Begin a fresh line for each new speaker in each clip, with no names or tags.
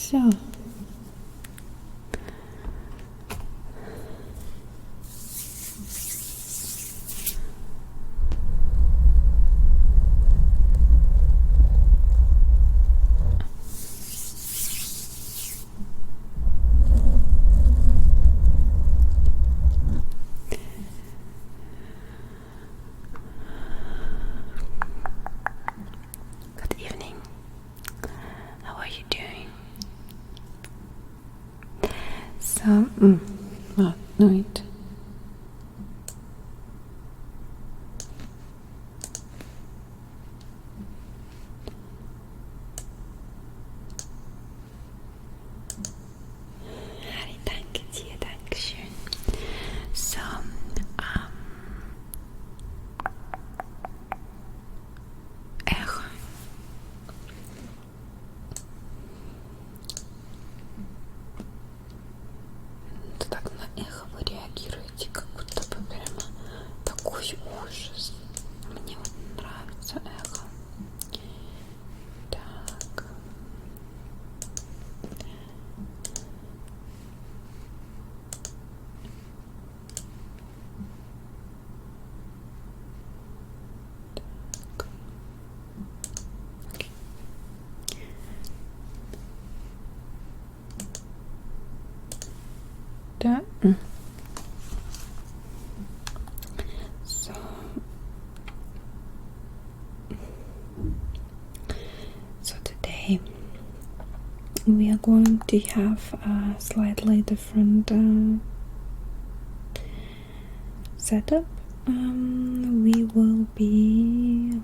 So good evening. How are you doing? So, wait. Danke dir, Dankeschön. So, эхо. Так на эхо вы реагируете, как будто бы прямо такой ужас. Мне вот нравится эхо. Так. Да. So today we are going to have a slightly different setup. We will be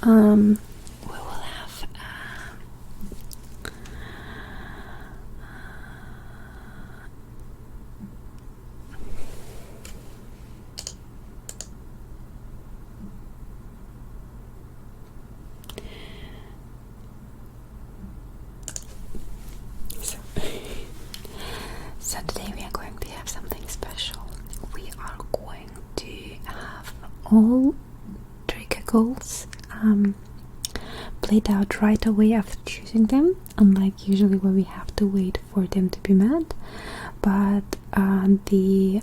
we will have so today we are going to have something special. We are going to have all trigger goals played out right away after choosing them, unlike usually where we have to wait for them to be met. But the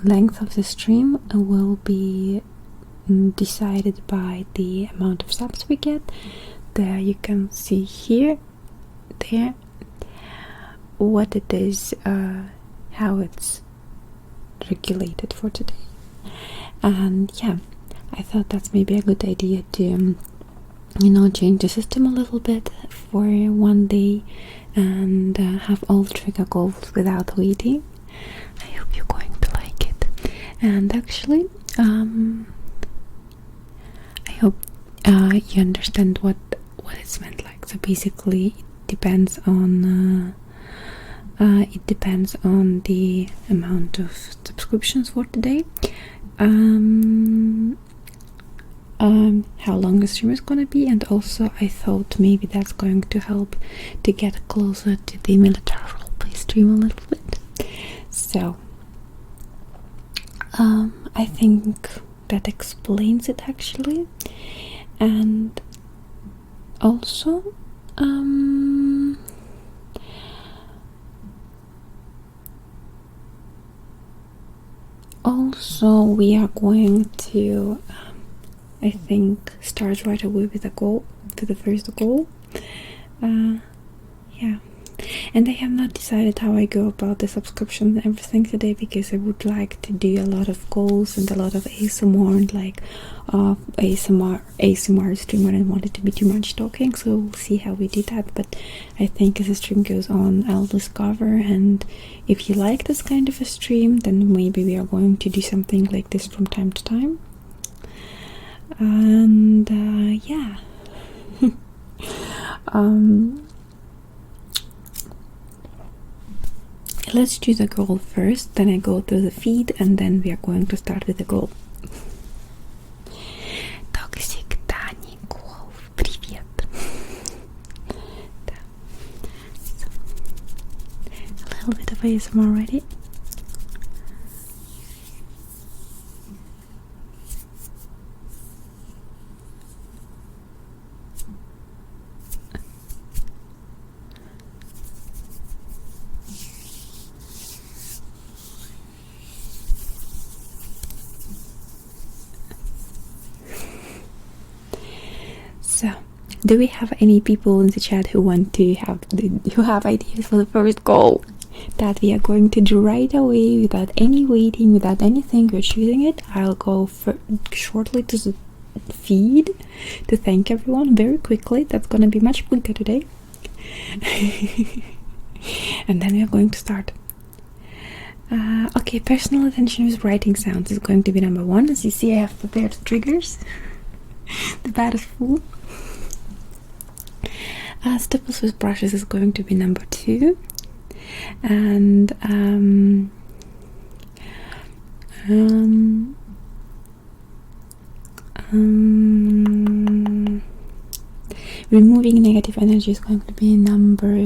length of the stream will be decided by the amount of subs we get. There you can see here, there, what it is, how it's regulated for today. And yeah, I thought that's maybe a good idea to change the system a little bit for one day and have all trigger goals without waiting. I hope you're going to like it. And actually, I hope you understand what it's meant like. So basically, it depends on the amount of subscriptions for today. How long the stream is gonna be, and also I thought maybe that's going to help to get closer to the military roleplay stream a little bit. So I think that explains it actually. And also we are going to I think start right away with the first goal. Yeah, and I have not decided how I go about the subscription and everything today, because I would like to do a lot of goals and a lot of ASMR and like ASMR stream. I don't want it to be too much talking, so we'll see how we do that. But I think as the stream goes on, I'll discover, and if you like this kind of a stream, then maybe we are going to do something like this from time to time. And yeah. Let's do the goal first, then I go through the feed, and then we are going to start with the goal. Toxic Dani Golf, привет. So, a little bit of ASMR already. Do we have any people in the chat who want to who have ideas for the first goal that we are going to do right away without any waiting, without anything? We're choosing it. I'll go shortly to the feed to thank everyone very quickly. That's gonna be much quicker today. And then we are going to start. Okay, personal attention with writing sounds is going to be number 1. As you see, I have prepared triggers. The pad is full. Stipple with brushes is going to be number 2. And removing negative energy is going to be number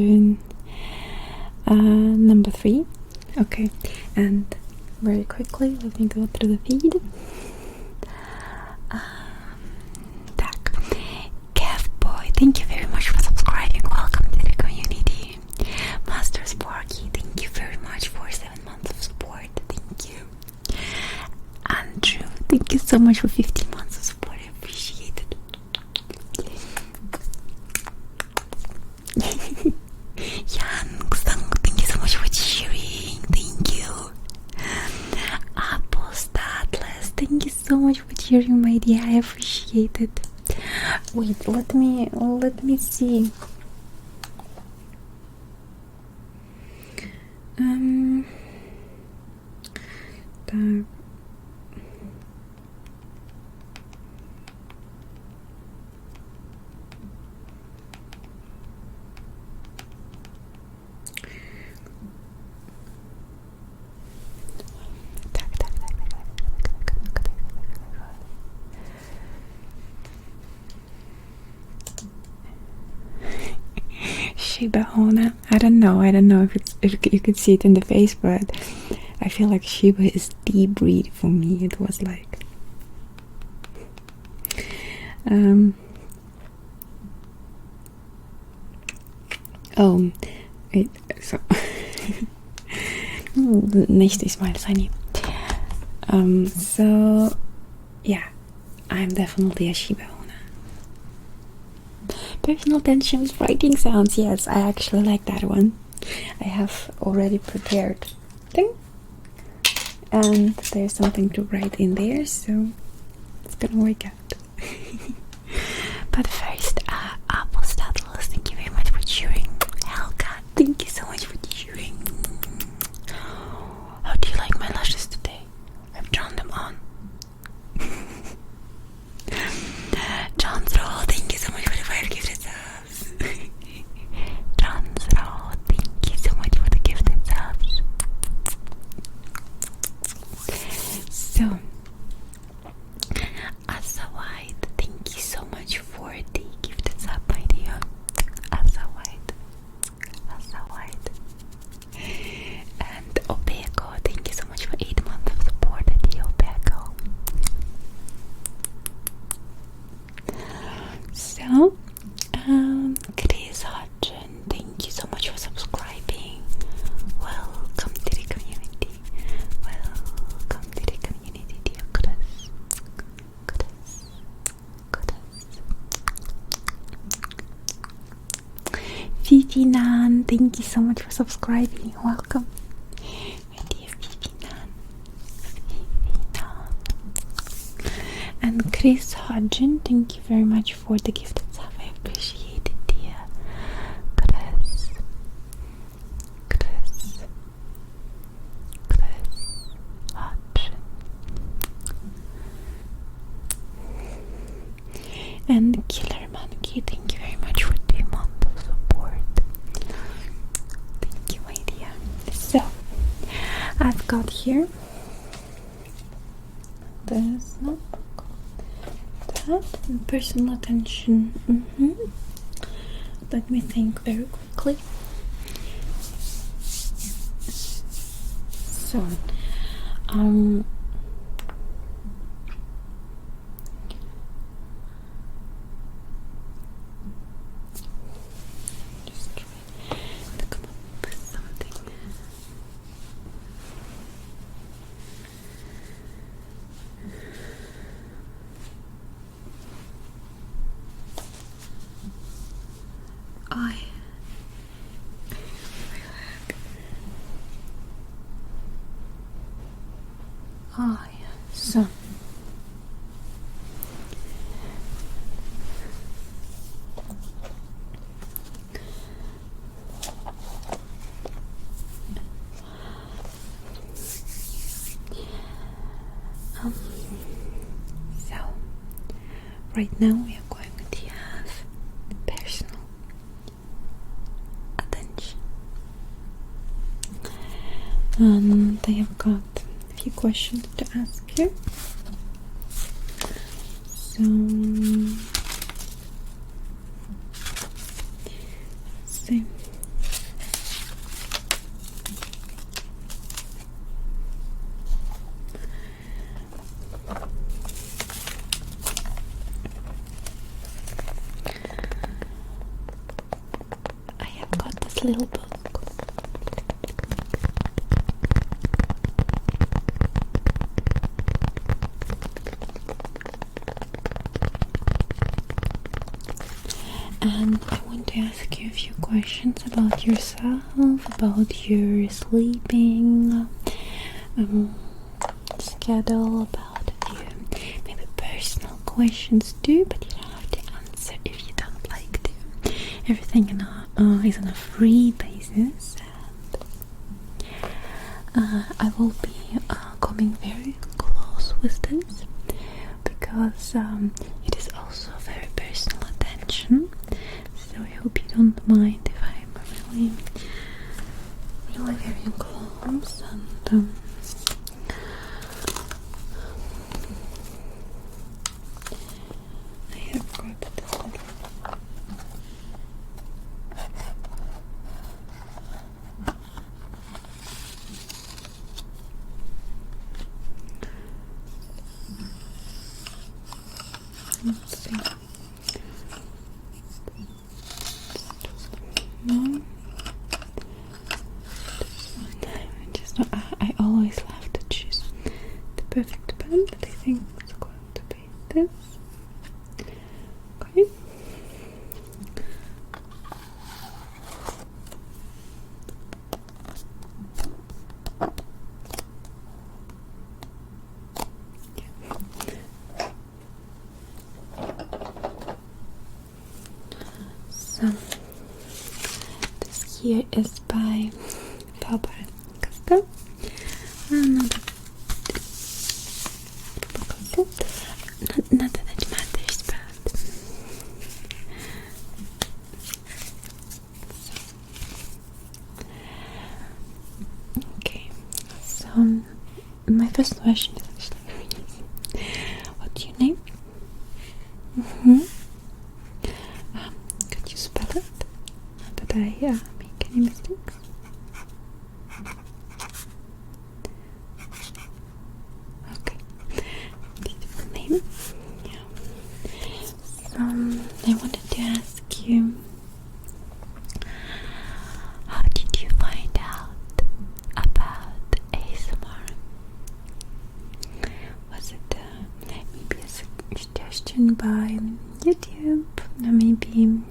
3. Okay, and very quickly let me go through the feed. Kev Boy, thank you very much for subscribing. Welcome to the community. Master Sparky, thank you very much for 7 months of support. Thank you. Andrew, thank you so much for 15 months of support. I appreciate it. Yang, thank you so much for cheering. Thank you. Apostatless, thank you so much for cheering, my dear. I appreciate it. Wait, let me see. Shiba Ina. I don't know if you could see it in the face, but I feel like Shiba is the breed for me. It was like wait, so nächste Mal, Sunny. So yeah, I'm definitely a Shiba Ina. Personal tension with writing sounds. Yes, I actually like that one. I have already prepared thing, and there's something to write in there, so it's gonna work out. But first, Apple Status, thank you very much for cheering. Helga, thank you so much for cheering. How do you like my lashes today? I've drawn them on. John Throw, thank you so much for the 5 gifted subs. John Throw, thank you so much for the gifted subs. So, Asa White, thank you so much for the gifted sub, my dear. Asa White. And Opeko, thank you so much for 8 months of support, dear Opeko. So, Chris Hodgson, thank you so much for subscribing. Welcome to the community. Welcome to the community, dear Chris. Fifi Nan, thank you so much for subscribing. Welcome, my dear Fifi Nan. And Chris Hodgson, thank you very much for the gifted sub. I appreciate it, dear Chris Hodgson. And Killer Monkey, thank you very much for 2 months of support. Thank you, my dear. So, I've got here this notebook, that, and personal attention. Let me think very quickly. So, just try to come up with something. Hi. So so right now we are going to have personal attention, and I have got a few questions to ask you. So I have got this little book. And I want to ask you a few questions about yourself, about your sleeping schedule, about a few maybe personal questions too, but you don't have to answer if you don't like to. Everything is on a free basis, and I will be coming very close with this because it is also very personal attention. So I hope you don't mind if I'm really very close, and I have got this little. Let's see. No. I always have to choose the perfect pen, but I think it's going to be this. Okay. So this here is by Faber Castell. Another not that it matters, but okay. So my first question is actually very easy. What's your name? Could you spell it? Not that I make any mistakes. Okay. Beautiful name. Yeah. So I wanted to ask you, how did you find out about ASMR? Was it maybe a suggestion by YouTube, or maybe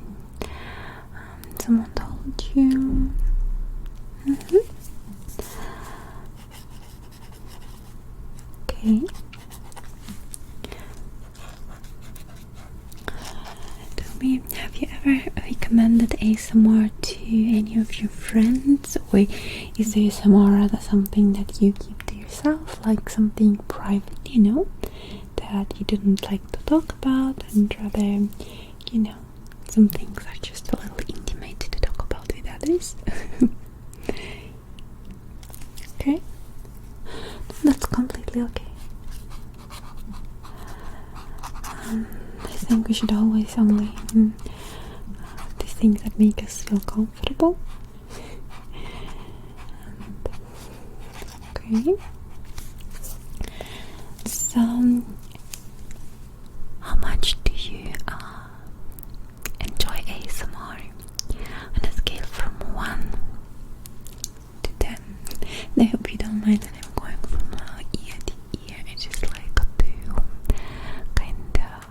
someone told you? Okay. Tell me, have you ever recommended ASMR to any of your friends, or is ASMR something that you keep to yourself, like something private, that you didn't like to talk about, and rather, some things are just a little intimate to talk about with others? Okay, that's completely okay. I think we should always only do things that make us feel comfortable. Okay. So, how much do you enjoy ASMR on a scale from 1 to 10? And I hope you don't mind that I'm going from ear to ear. It's just like to kind of,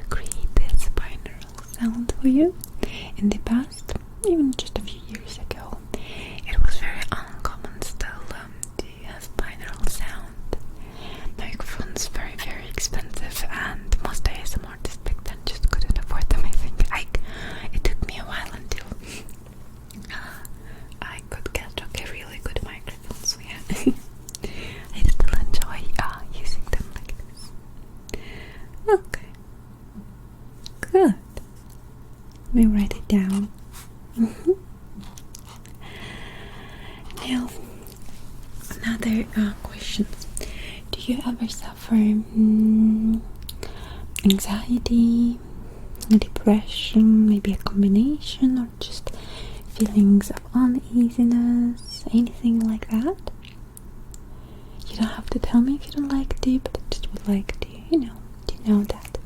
create this binaural sound for you. In the past, even just a few years ago, it was very uncommon still me write it down. Now, another question. Do you ever suffer anxiety, depression, maybe a combination, or just feelings of uneasiness, anything like that? You don't have to tell me if you don't like to, but I just would like to, to know that.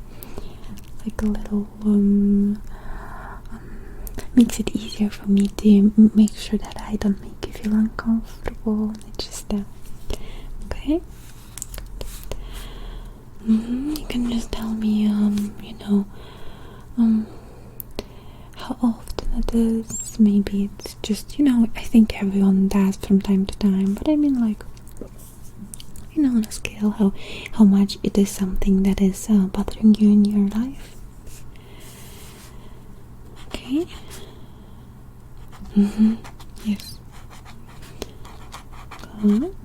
Like a little, makes it easier for me to make sure that I don't make you feel uncomfortable. It's just, okay? You can just tell me, how often it is. Maybe it's just, I think everyone does from time to time, but I mean, like, on a scale, how much it is something that is bothering you in your life. Okay. Yes. Good. And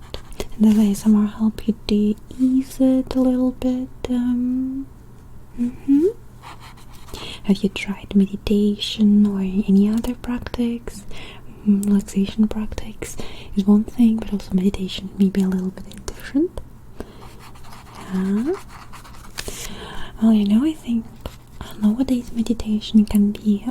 does ASMR help you to ease it a little bit? Have you tried meditation or any other practice? Relaxation practice is one thing, but also meditation may be a little bit different. Yeah. Well, I think nowadays meditation can be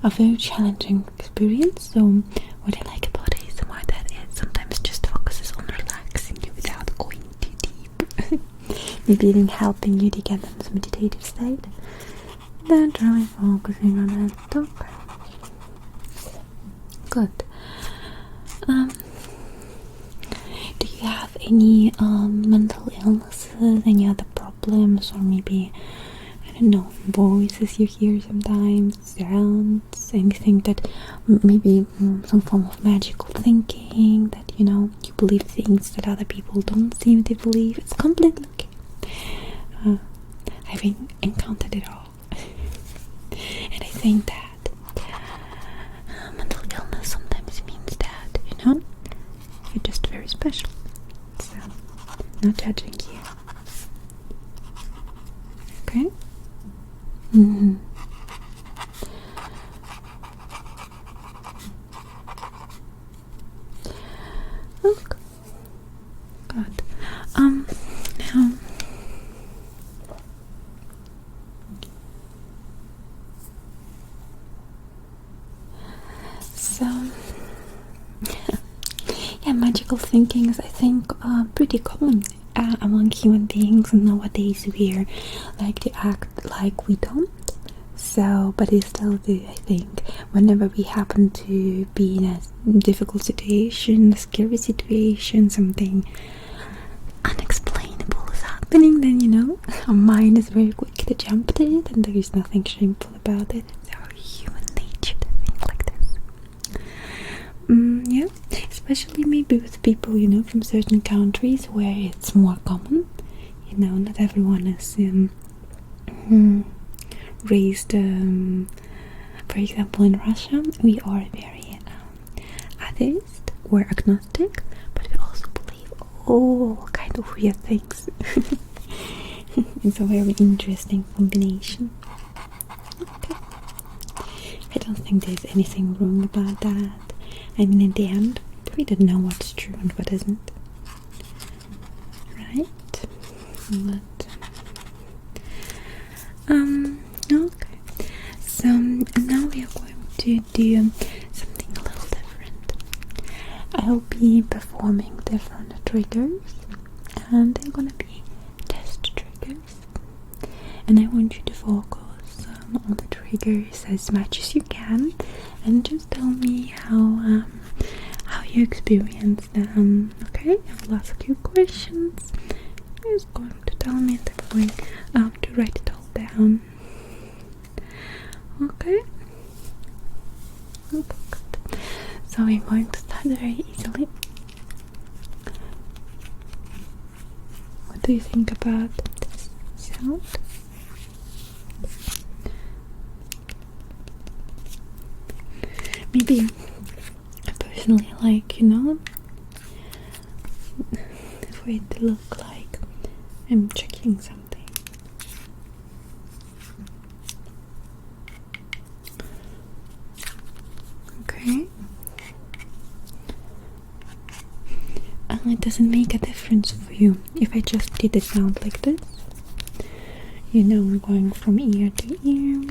a very challenging experience. So what I like about ASMR that it sometimes just focuses on relaxing you without going too deep. Maybe even helping you to get in this meditative state. Then really focusing on it. Okay. Good. Do you have any mental illnesses, any other problems, or maybe, I don't know, voices you hear sometimes, sounds, anything that maybe some form of magical thinking that, you believe things that other people don't seem to believe? It's completely okay. I've encountered it all. And I think that mental illness sometimes means that, you're just very special. So, no judging here. Okay? Okay. Good. Now, so, yeah, magical thinking is, I think, pretty common among human beings, and nowadays we like to act like we don't. So, but we still do, I think. Whenever we happen to be in a difficult situation, a scary situation, something unexplainable is happening, then, our mind is very quick to jump to it, and there is nothing shameful about it. It's our human nature to think like this. Yeah, especially maybe with people, from certain countries where it's more common. Not everyone is raised, for example, in Russia, we are very atheist or agnostic, but we also believe all kind of weird things. It's a very interesting combination. Okay. I don't think there's anything wrong about that. I mean, in the end, we don't know what's true and what isn't. Right? But, okay. So now we are going to do something a little different. I'll be performing different triggers, and they're gonna be test triggers. And I want you to focus on the triggers as much as you can, and just tell me how you experience them. Okay? I will ask you questions. You're just going to tell me the way to write it all down. Okay? Okay, good. So we're going to start very easily. What do you think about this sound? Maybe I personally like, for it to look like I'm checking something. does it make a difference for you if I just did the sound like this? You know, I'm going from ear to ear.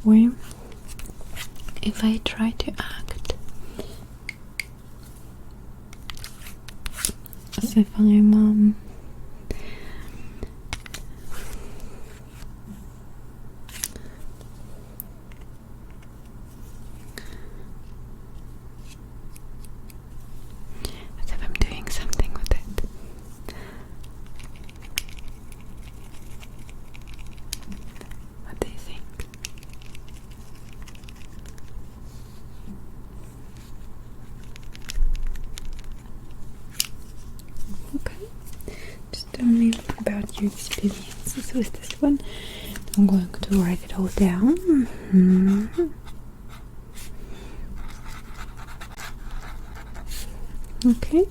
Or if I try to act as if I'm doing something with it. What do you think? Okay. Just tell me about your experiences with this one. I'm going to write it all down. Okay.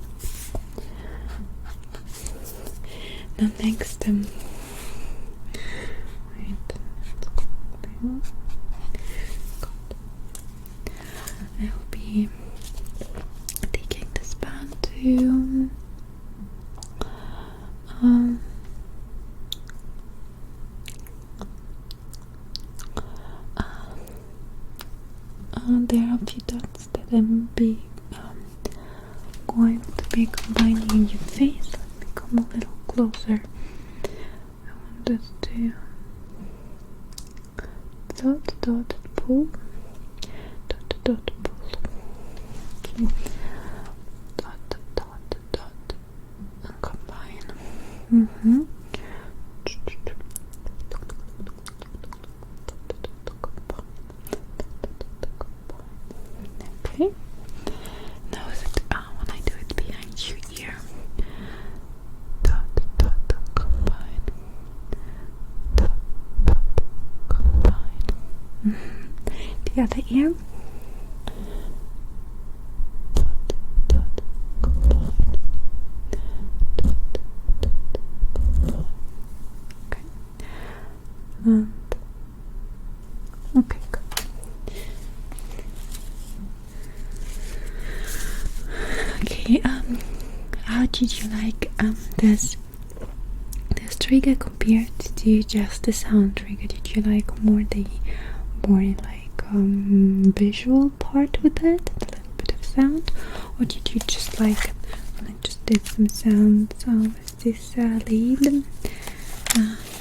Now next, I'll be taking this pen to there are a few dots that I'm going to be combining in your face. Let me come a little closer. I want us to dot, dot, pull, dot, dot, pull. Okay. Dot, dot, dot, and combine. Okay. Now is it when I do it behind your ear? Dot, dot, combine. Dot, dot, combine. The other ear. Dot, dot, combine. Dot, dot, combine. Okay. Okay, good. Okay, how did you like this trigger compared to just the sound trigger? Did you like more the visual part with it, a little bit of sound, or did you just like when I just did some sounds with this lead,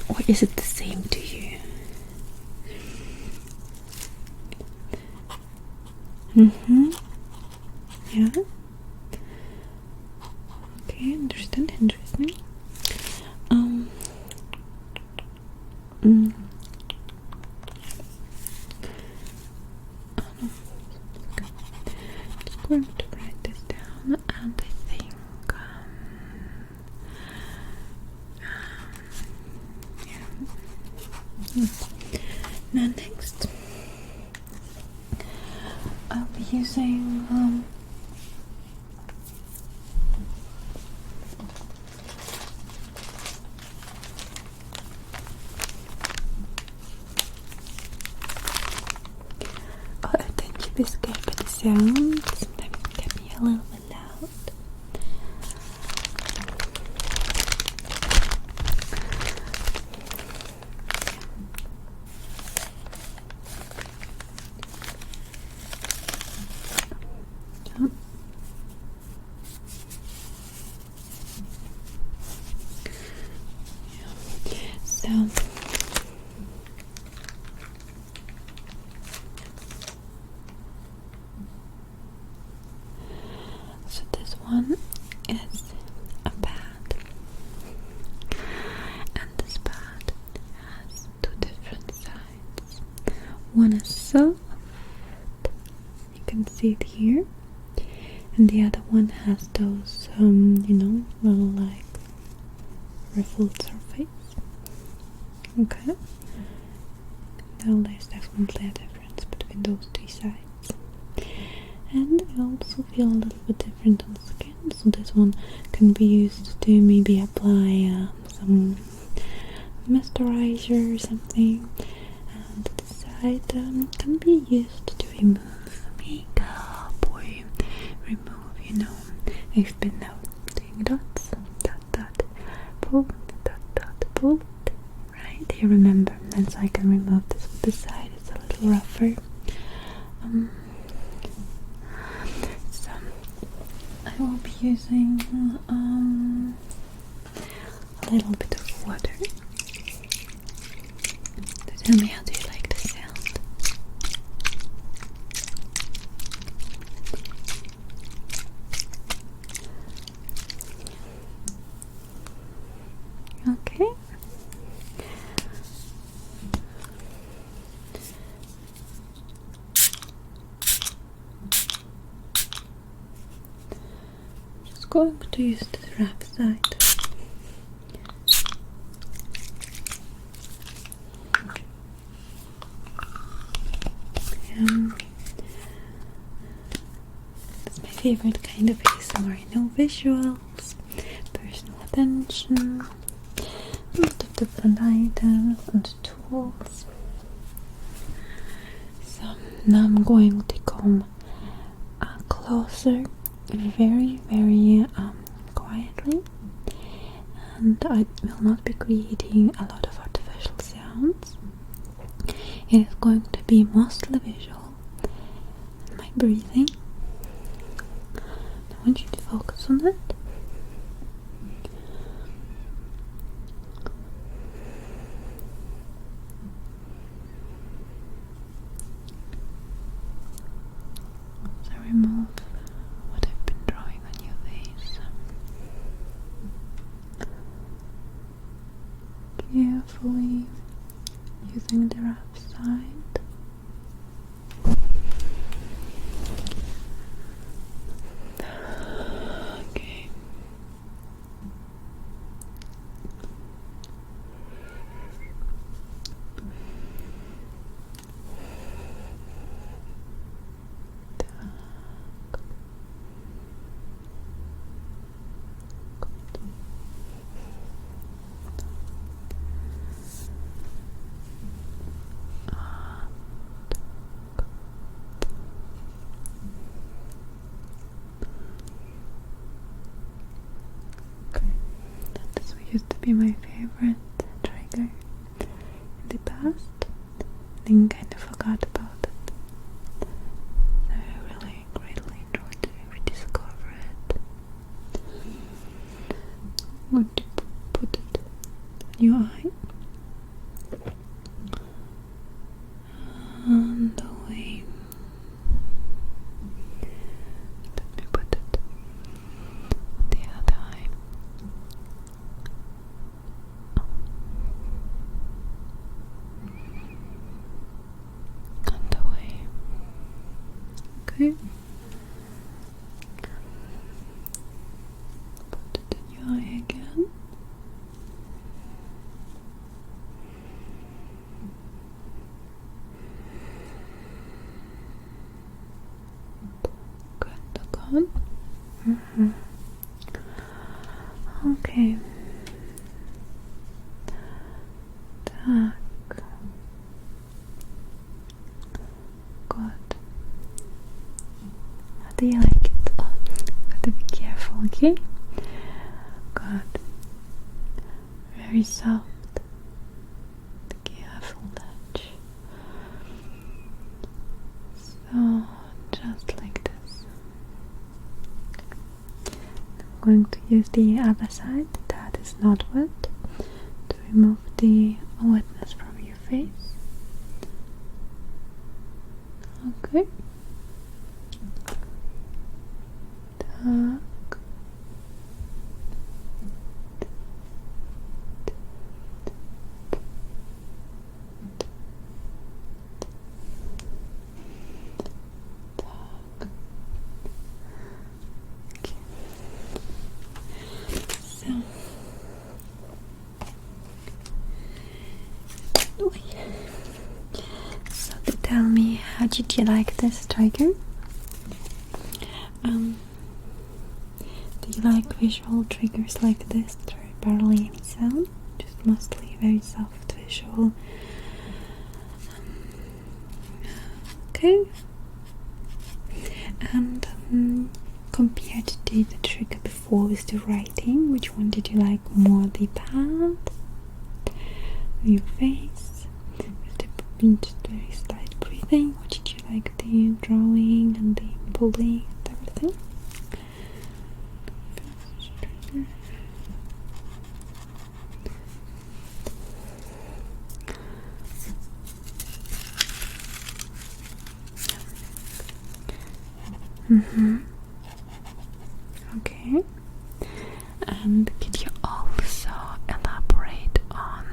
or is it the same to you? Yeah. Okay, interesting. Just going to write this down, and I think now next I'll be using be scared by the sound. Sometimes it can be a little bit loud. So this one is a pad, and this pad has two different sides. One is soft, you can see it here, and the other one has those, little like ruffled surface. Okay, now there's definitely a difference between those two sides. And I also feel a little bit different on the skin, so this one can be used to maybe apply some moisturizer or something, and the side can be used to remove makeup or remove, I've been now doing dots, dot dot, pull, dot dot, pull. Right, you remember, and so I can remove this with the side. It's a little rougher. So I will be using a little bit of water. Tell me, how do you like the sound? Okay. Just going to use the rough side. It's my favorite kind of ASMR. No visuals, personal attention, a lot of different items and tools. So now I'm going to come closer, very, very quietly, and I will not be creating a lot of artificial sounds. It is going to be mostly visual. My breathing. I want you to focus on that. So remove what I've been drawing on your face. Carefully using the rough side. Okay. This used to be my favorite trigger in the past. Then kind of forgot about it. So I really greatly enjoyed to rediscover it. I'm going to put it on your eye. And away. Let me put it on the other eye. And away. Okay. Put it in your eye again. Good, okay. Okay. Так. Good. How do you like it? Oh, gotta be careful, okay? Good. Very soft. Careful touch. So, just like this. I'm going to use the other side that is not wet to remove the wetness from your face. Okay. Так. So tell me, how did you like this trigger? Do you like visual triggers like this? There are barely any sound, just mostly very soft visual. Okay. And compared to the trigger before with the writing, which one did you like more? The pad, your face, with the very slight breathing? What did you like, the drawing and the pulling and everything? Okay. And could you also elaborate on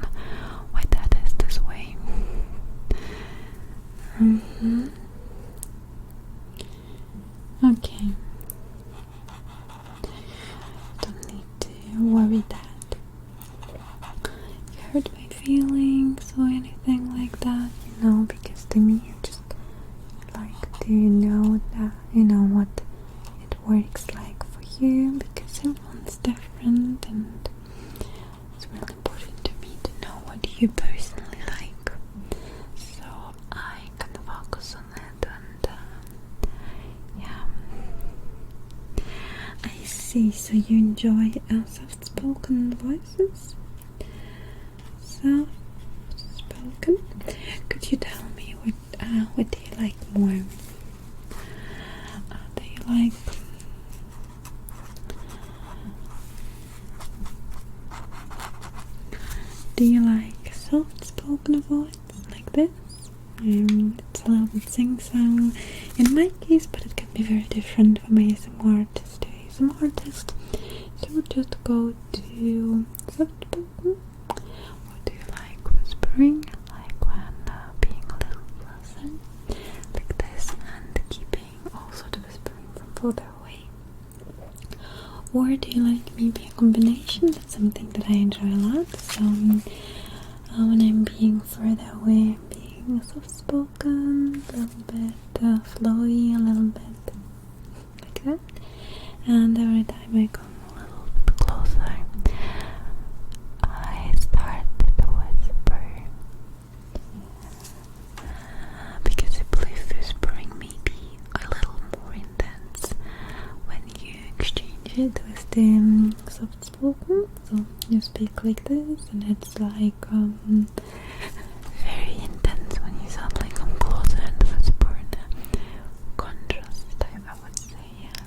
why that is this way? Okay. Don't need to worry that you hurt my feelings or anything like that, because to me I just like to know that, what it works like for you, because everyone's different and it's really important to me to know what you personally like, so I can focus on it. And yeah, I see. So you enjoy soft-spoken voices? Soft-spoken? Could you tell me what do you like more? Do you like a soft-spoken voice like this? It's a little bit sing-song in my case, but it can be very different from ASMR artist to ASMR artist. So we'll just go to soft-spoken. Or do you like whispering, like when being a little closer, like this, and keeping also the whispering from further away? Or do you like maybe a combination? That's something that I enjoy a lot. So when I'm being further away, I'm being soft-spoken, a little bit flowy, a little bit like that. And every time I come a little bit closer, I start to whisper, because I believe whispering may be a little more intense when you exchange it with the soft-spoken. So you speak like this, and it's like very intense when you sound like come closer and whisper in a contrast type, I would say. Yeah.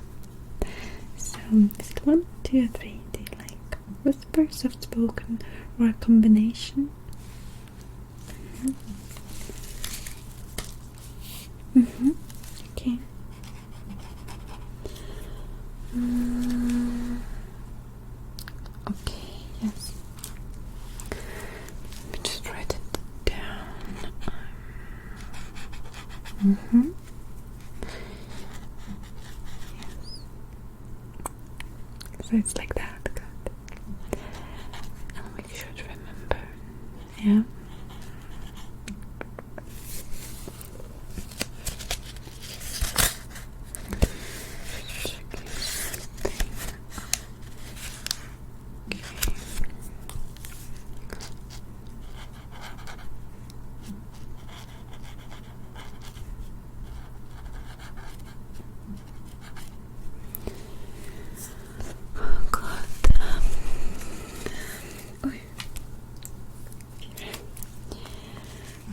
So is it 1, 2, or 3? Do you like whisper, soft-spoken, or a combination? Okay. Okay, yes. Let me just write it down. Yes. So it's like that. Good. I'll make sure to remember. Yeah.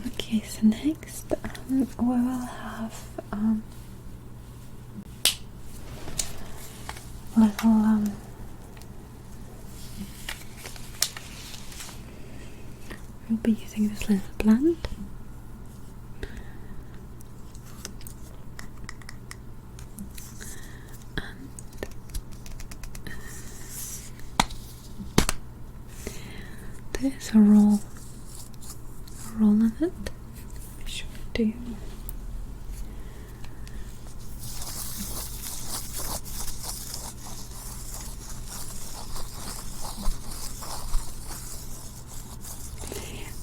Okay, so next we will have little we'll be using this little plant. There's a roll of it. Be sure to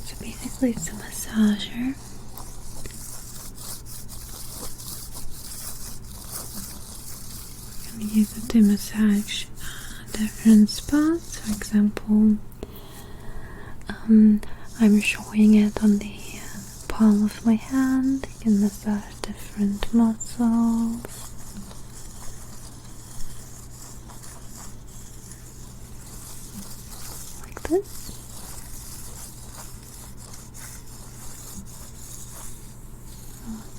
so basically it's a massager. I'm use it to massage different spots. For example, I'm showing it on the palm of my hand. You can massage different muscles. this.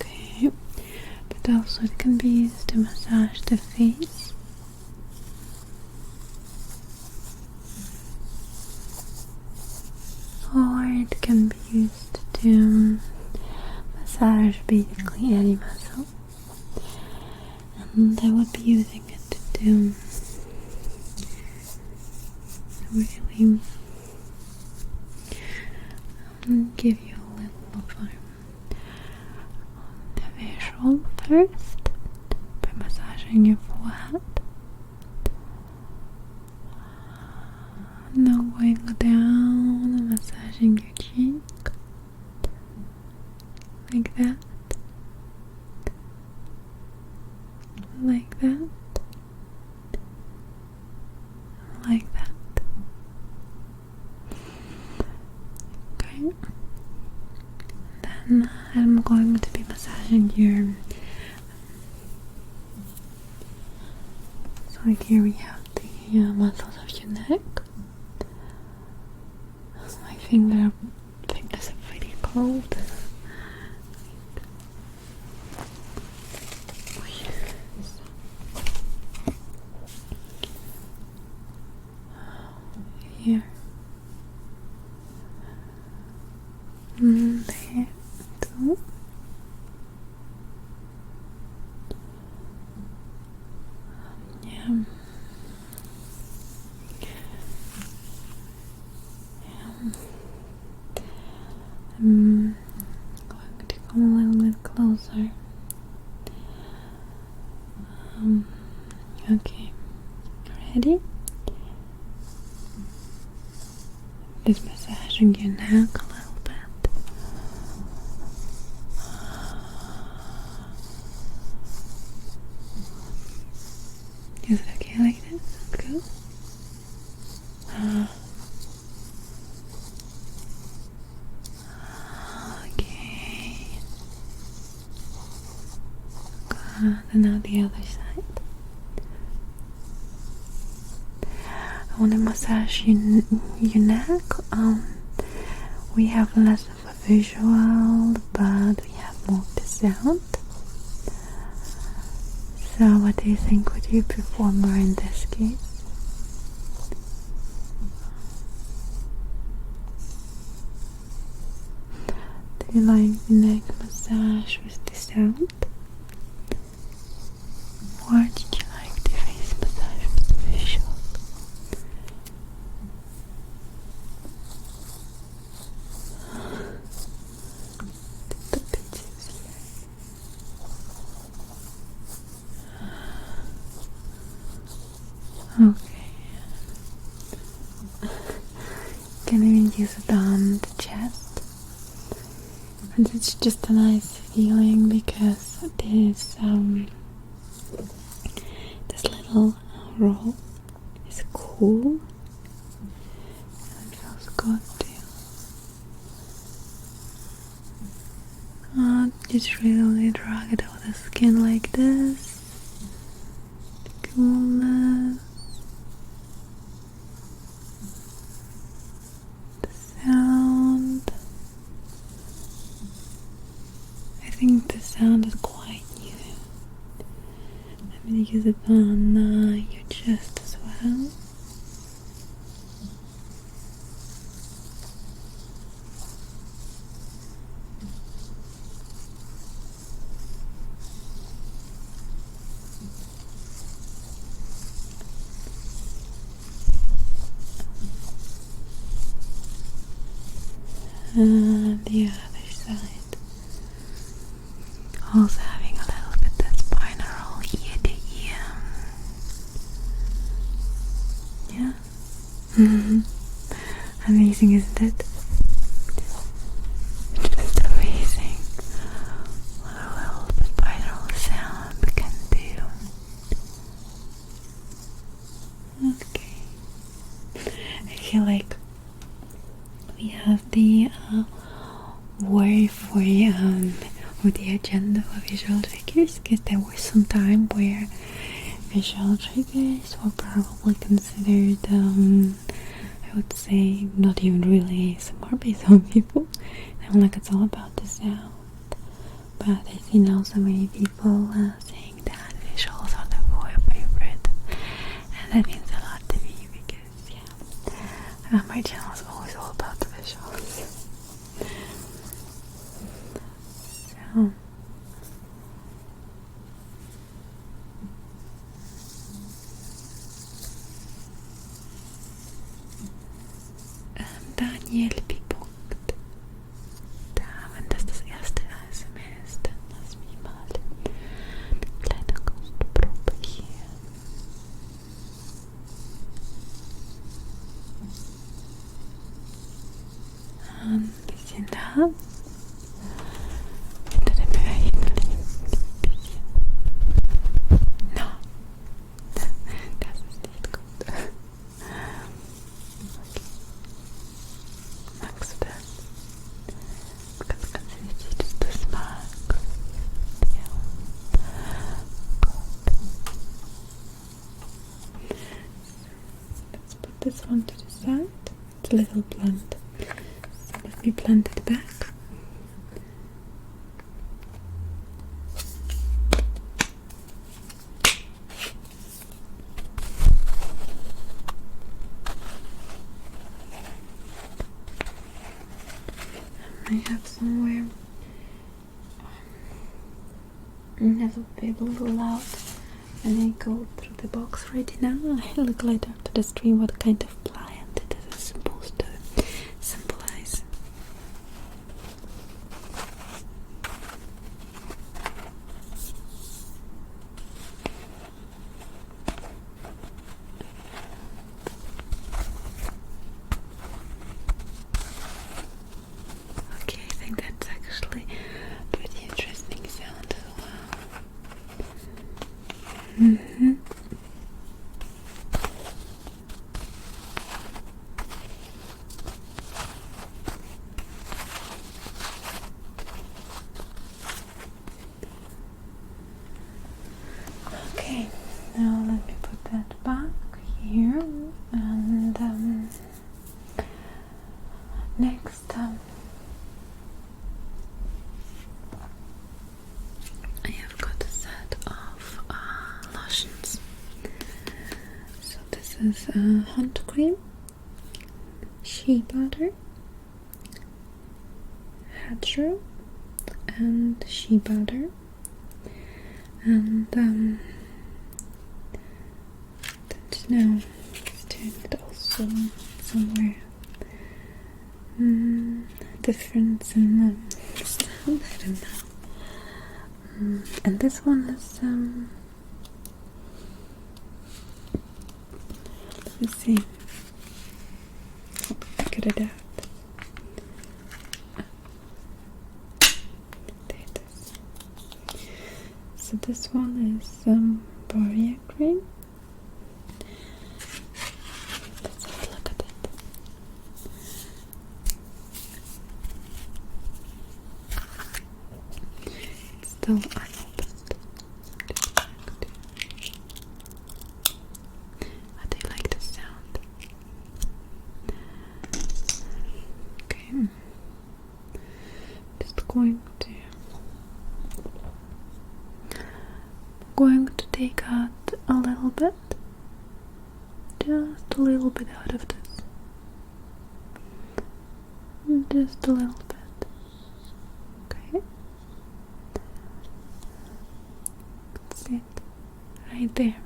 Okay, but also it can be used to massage the face. Or it can be used to massage basically any muscle. And I would be using it to really give you a little of a visual first by massaging your forehead. Now going down and massaging your cheek like that, like that, like that. Okay. Then I'm going to be massaging your. So here we have the muscles of your neck. My fingers are pretty cold. Here. There too. Yeah. I'm going to come a little bit closer. Okay. Ready? Just massaging your neck a little bit. Is it okay like this? Good. Okay. Good. And now the other side. I want to massage your neck. We have less of a visual, but we have more of the sound. So what do you think? Would you prefer more in this case? Do you like the neck massage with the sound? Or did you like the face massage with the visual? Okay. Can even use it on the chest. And it's just a nice feeling because this little roll is cool. And it feels good too. Just really drag it over the skin like this. Coolness. Sound. I think the sound is quite new. I'm going to use it on your chest as well. And the other side, also having a little bit that binaural ear to ear. Yeah. Amazing, isn't it? Just amazing. What a little bit binaural sound we can do. Okay. I feel like we have the word for the agenda for visual triggers, because there was some time where visual triggers were probably considered I would say not even really ASMR based on people. I'm like, it's all about the sound. But I see now so many people saying that visuals are their favorite, and that means a lot to me because my channel is always all about the visuals. So Daniel bepunkt. Wenn das erste ASMR ist, dann lass mich mal eine kleine Kostprobe hier. Ein bisschen da. Hinter dem Hörchen ein bisschen. No. Das ist nicht gut. Okay. Magst du das? Ganz, ganz wichtig, dass du es magst. Ja. Gut. Let's put this one to the side. It's a little blunt. So let me blend it back. I have somewhere that will be a little loud and I go through the box right now. I look later after the stream what kind of plant it is supposed to symbolize. Okay, I think that's actually a pretty interesting sound as well. Okay, now let me put that back here, and next I have got a set of lotions. So this is hand cream, shea butter, hedgerow, and shea butter, and now let's turn it also somewhere difference in sound, I don't know. And this one is let me see. Figure it out. There it is. So this one is barrier cream. Let's have a look at it. It's still unopened. I do like the sound. Okay. Just going to take out a little bit, just a little bit out of this, just a little bit. Okay, that's it, right there.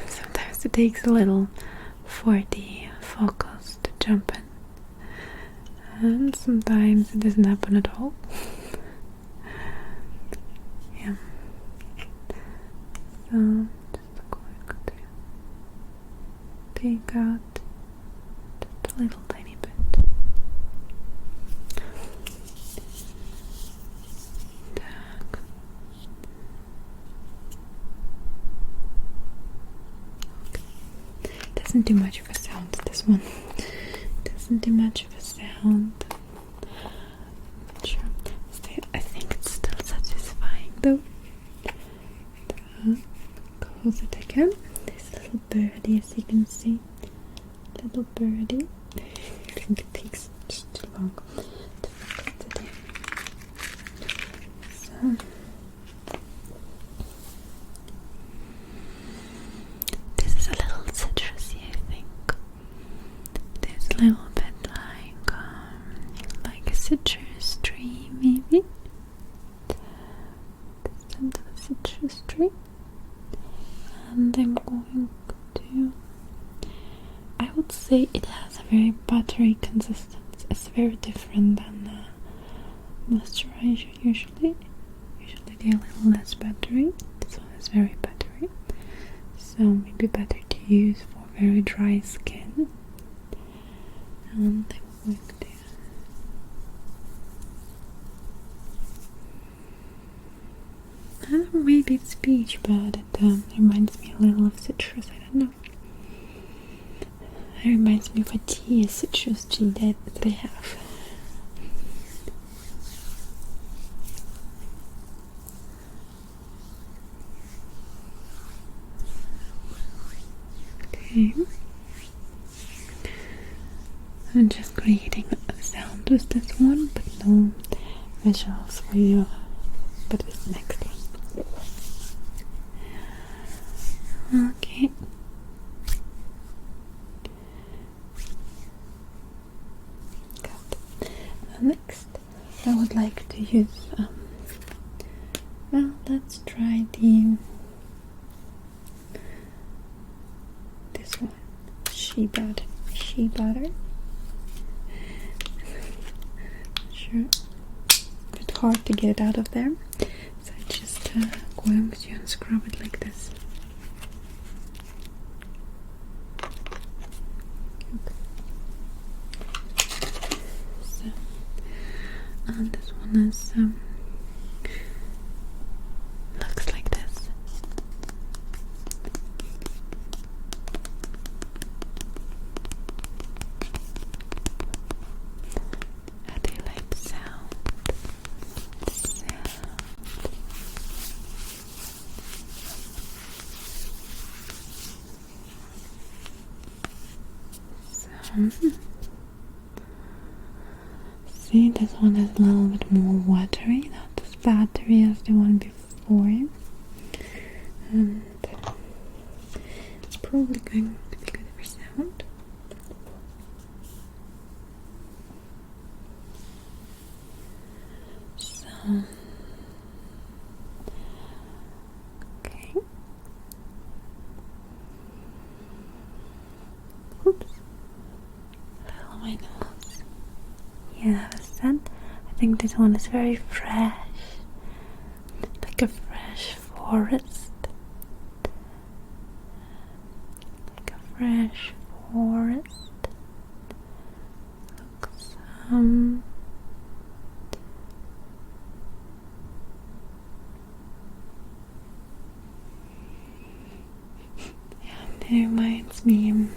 Sometimes it takes a little for the focus to jump in, and sometimes it doesn't happen at all. Yeah. So just going to take out just a little tiny bit. Tak. Okay. Doesn't do much of a sound, this one. Doesn't do much of a sound. Sure. I think it's still satisfying though. Close it again. This little birdie, as you can see. little birdie. I think it takes just too long to focus it in. So this is a little citrusy, I think. There's a little bit like a citrus tree, maybe. The scent of a citrus tree. And I'm going to, I would say it has a very buttery consistency. It's very different than moisturizer usually. Usually they're a little less buttery. This one is very buttery. So maybe better to use for very dry skin. And I'm going to I don't know, maybe it's peach, but it reminds me a little of citrus, I don't know. It reminds me of a tea, a citrus tea that they have. Okay. I'm just creating a sound with this one, but no visuals for you. But this next one. Okay. Good. Next, I would like to use. Well, let's try this one. Shea butter. Shea butter. Sure. A bit hard to get it out of there, so I just going to unscrub it like this. So, and this one is looks like this. How do you like the sound? See, this one is a little bit more watery, not as battery as the one before. And it's probably going to be good for sound. So, okay. Oops. Little my nose. Yeah, the scent. I think this one is very fresh. Like a fresh forest. Like a fresh forest. Looks yeah, it reminds me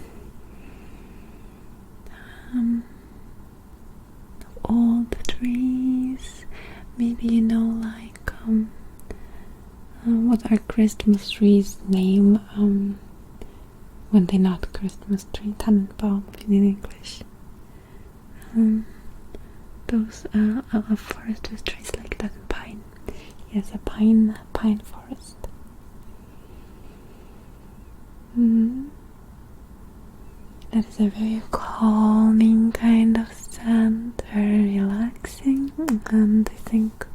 all the trees. Maybe you know, like what are Christmas trees name when they're not Christmas tree? Tannenbaum in English. Those a forest with trees like that. Pine. Yes, a pine forest. That is a very calming kind of scent, very relaxing, and I think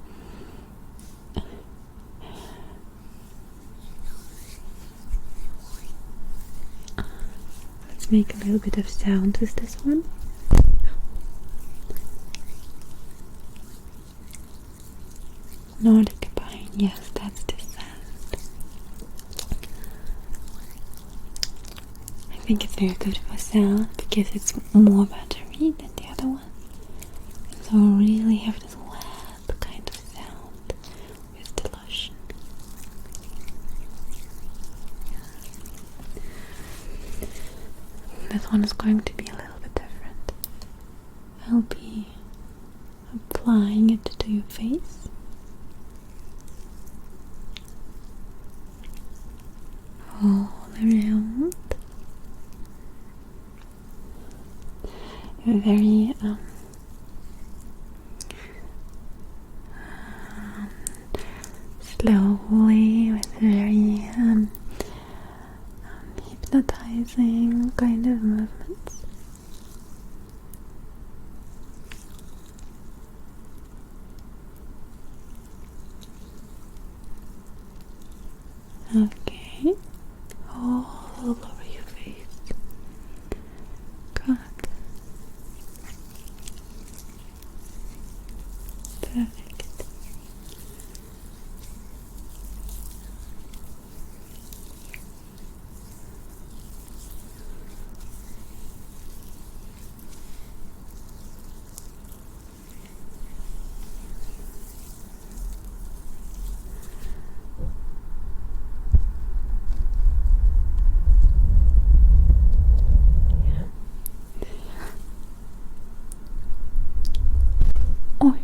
let's make a little bit of sound with this one. Nordic pine, yes, that's the scent. I think it's very good for sound because it's more battery than the other one. So I really have this wet kind of sound with the lotion. This one is going to be a little bit different. I'll be applying it to your face. All around. very slowly, with very hypnotizing kind of movements. Okay, all over your face. Good. Perfect. Oh.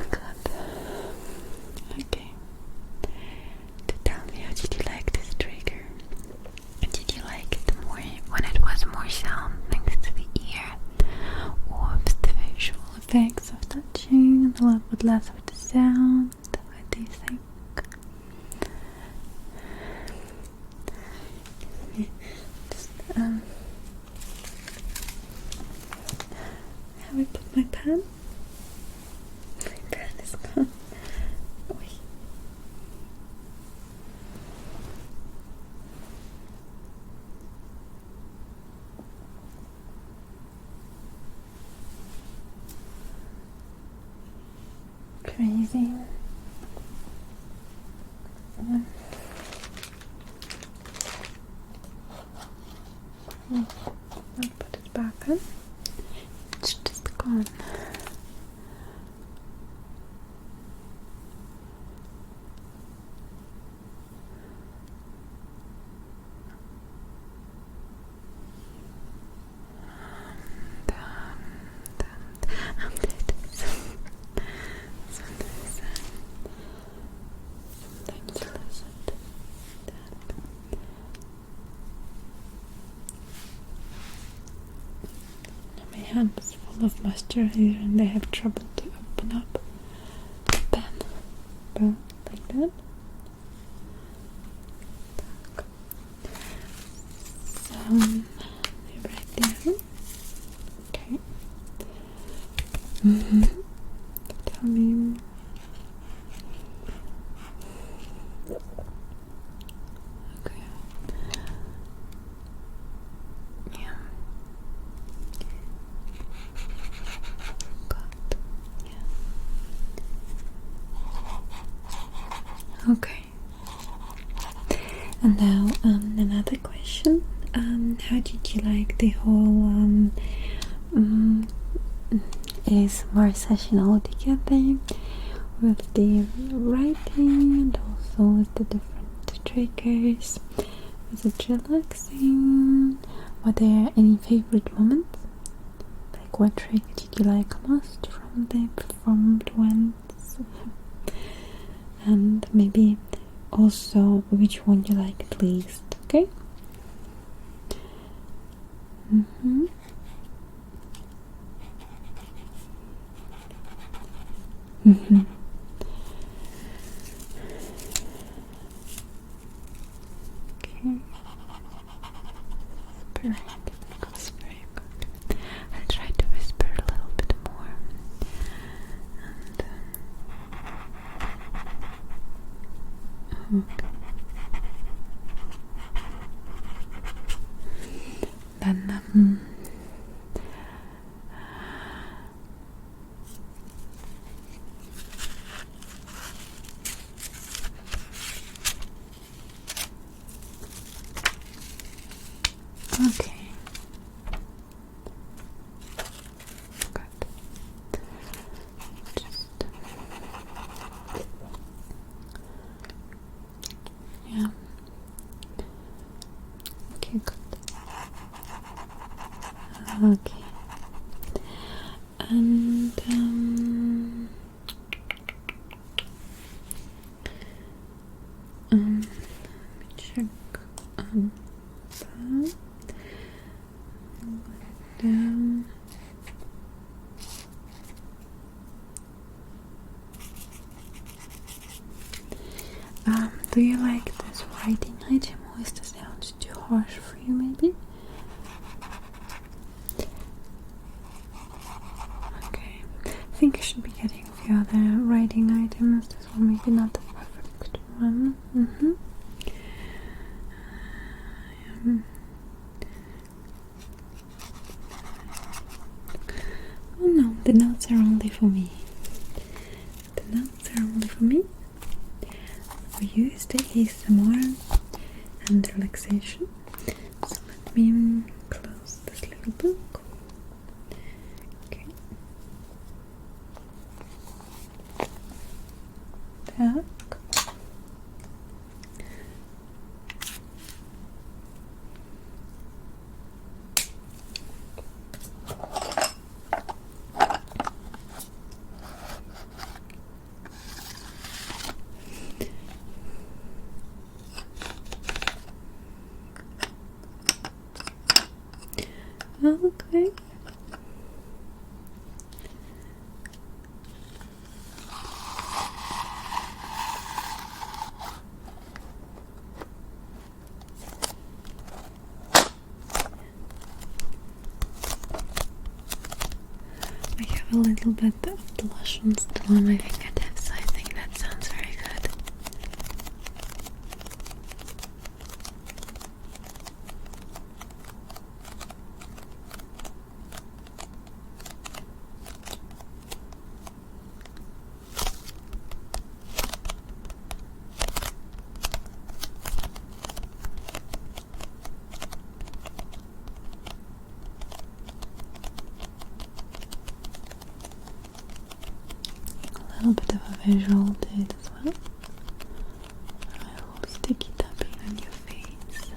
Good. Okay. To tell me, how did you like this trigger? Did you like it more when it was more sound next to the ear, or with the visual effects of touching, a little bit less of the sound? What do you think? Just have I put my pen? My pen is gone. Oi. Crazy. I'll put it back on. It's just gone. My hand is full of moisturizer and I have trouble to open up the pen. Boom, like that. So, right there. Okay. Tell me. Okay. Yeah. Good. Yeah. Okay. And now another question. How did you like the whole ASMR session altogether, with the writing and also with the different triggers? Was it relaxing? Were there any favorite moments? Like, what trigger did you like most from the performed ones? And maybe also which one you like least, okay? Okay. Very good. I'll try to whisper a little bit more. And then okay. Good. Just yeah. Okay, good. Okay. And down. Do you like this writing item, or is the sound too harsh for you maybe? Okay, I think I should be getting a few other writing items. This one maybe not the perfect one. Oh no, the notes are only for me. The notes are only for me. For you is the ASMR and relaxation. So let me close this little book. Okay. Так. Okay. I have a little bit of blush still on my fingertips, so I think that sounds very good. A little bit of a visual to it as well. I'll stick it up here on your face.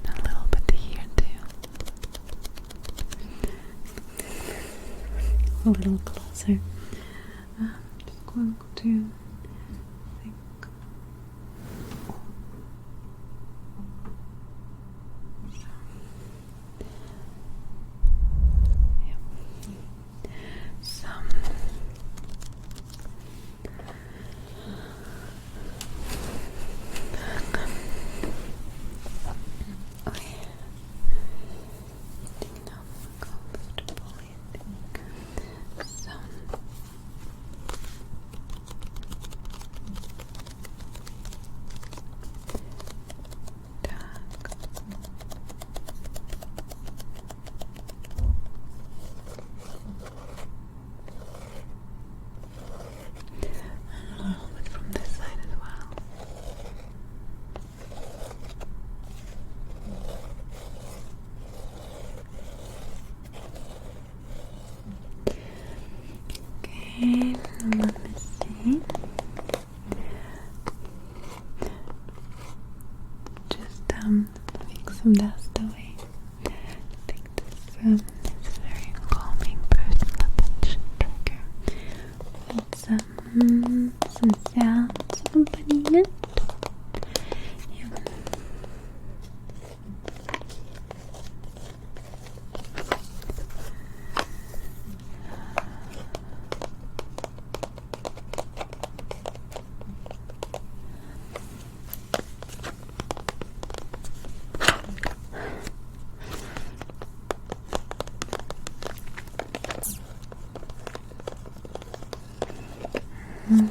And a little bit here too. A little closer. Just going to think. Some okay, let me see. Just take some dust away. I think this is a very calming personal attention trigger. With some sounds accompanying it. Yeah.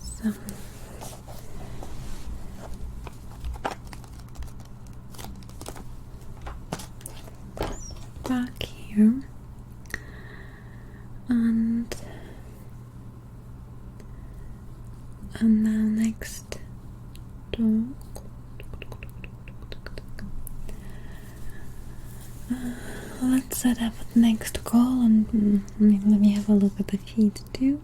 So back here, and now next to let's set up the next call and let me have a look at the feed too.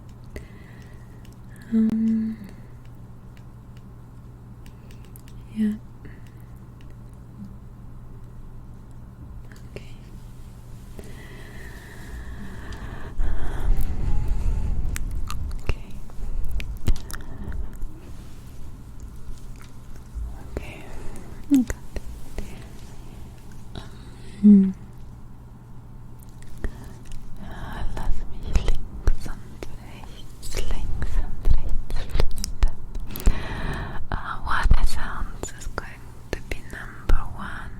Yeah. Okay. Okay. Okay. Good. Lass mich links und rechts flippen. Water sounds is going to be number 1.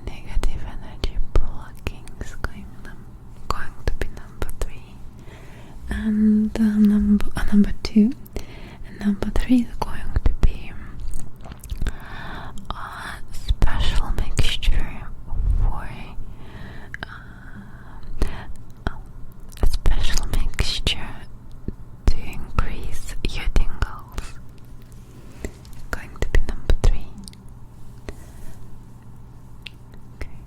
Negative energy blocking is going to be number 3, and number 2, and number 3 is going to be a special mixture for a special mixture to increase your tingles. Going to be number 3. Okay.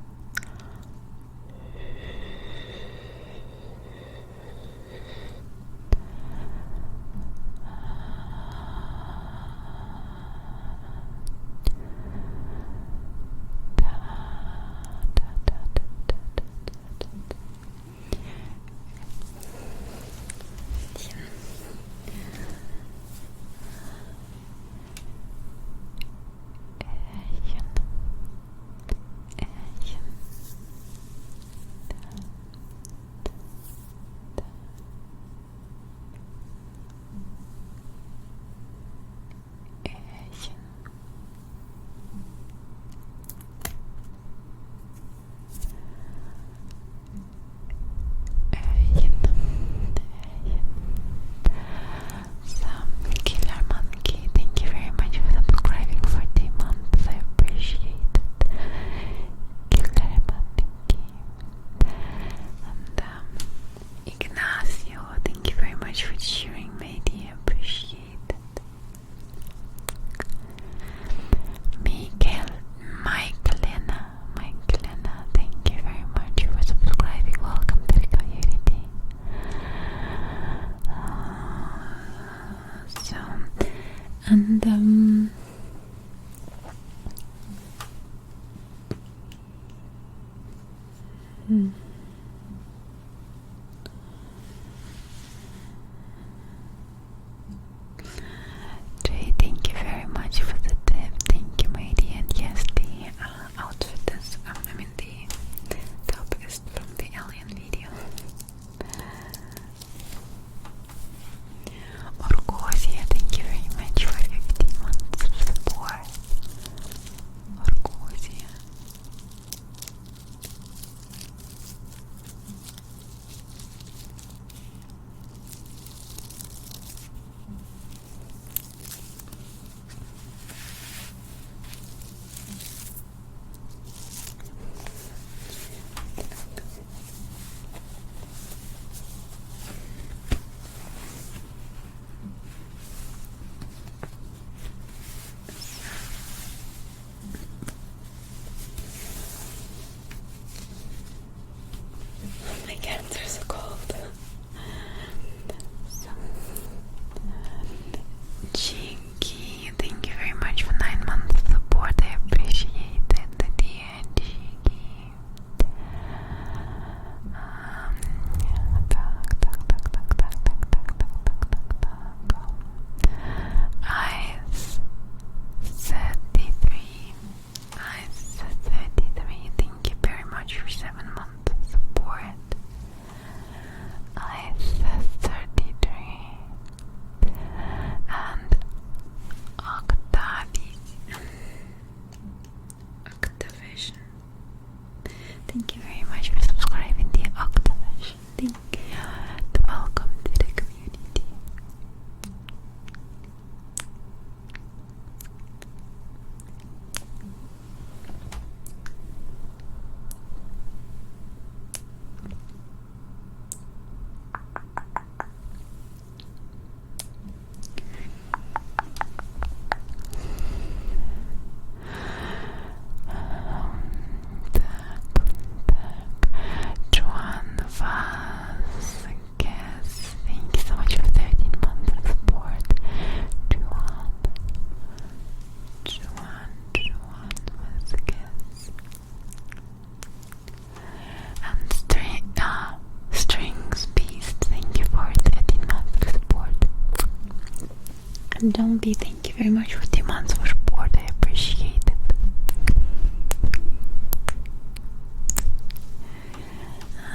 And Dombey, thank you very much for 2 months for support. I appreciate it.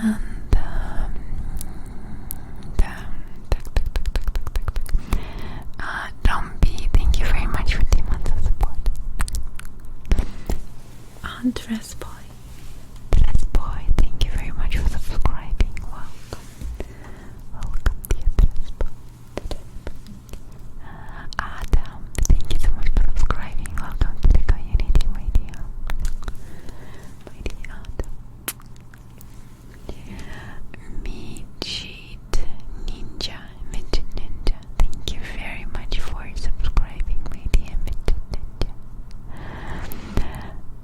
And Dombey, thank you very much for 2 months of support. Dress boy, thank you very much for subscribing. Welcome, dear Dress boy. Adam, thank you so much for subscribing. Welcome to the community, my dear Adam. Midget Ninja, thank you very much for subscribing, my dear Midget Ninja.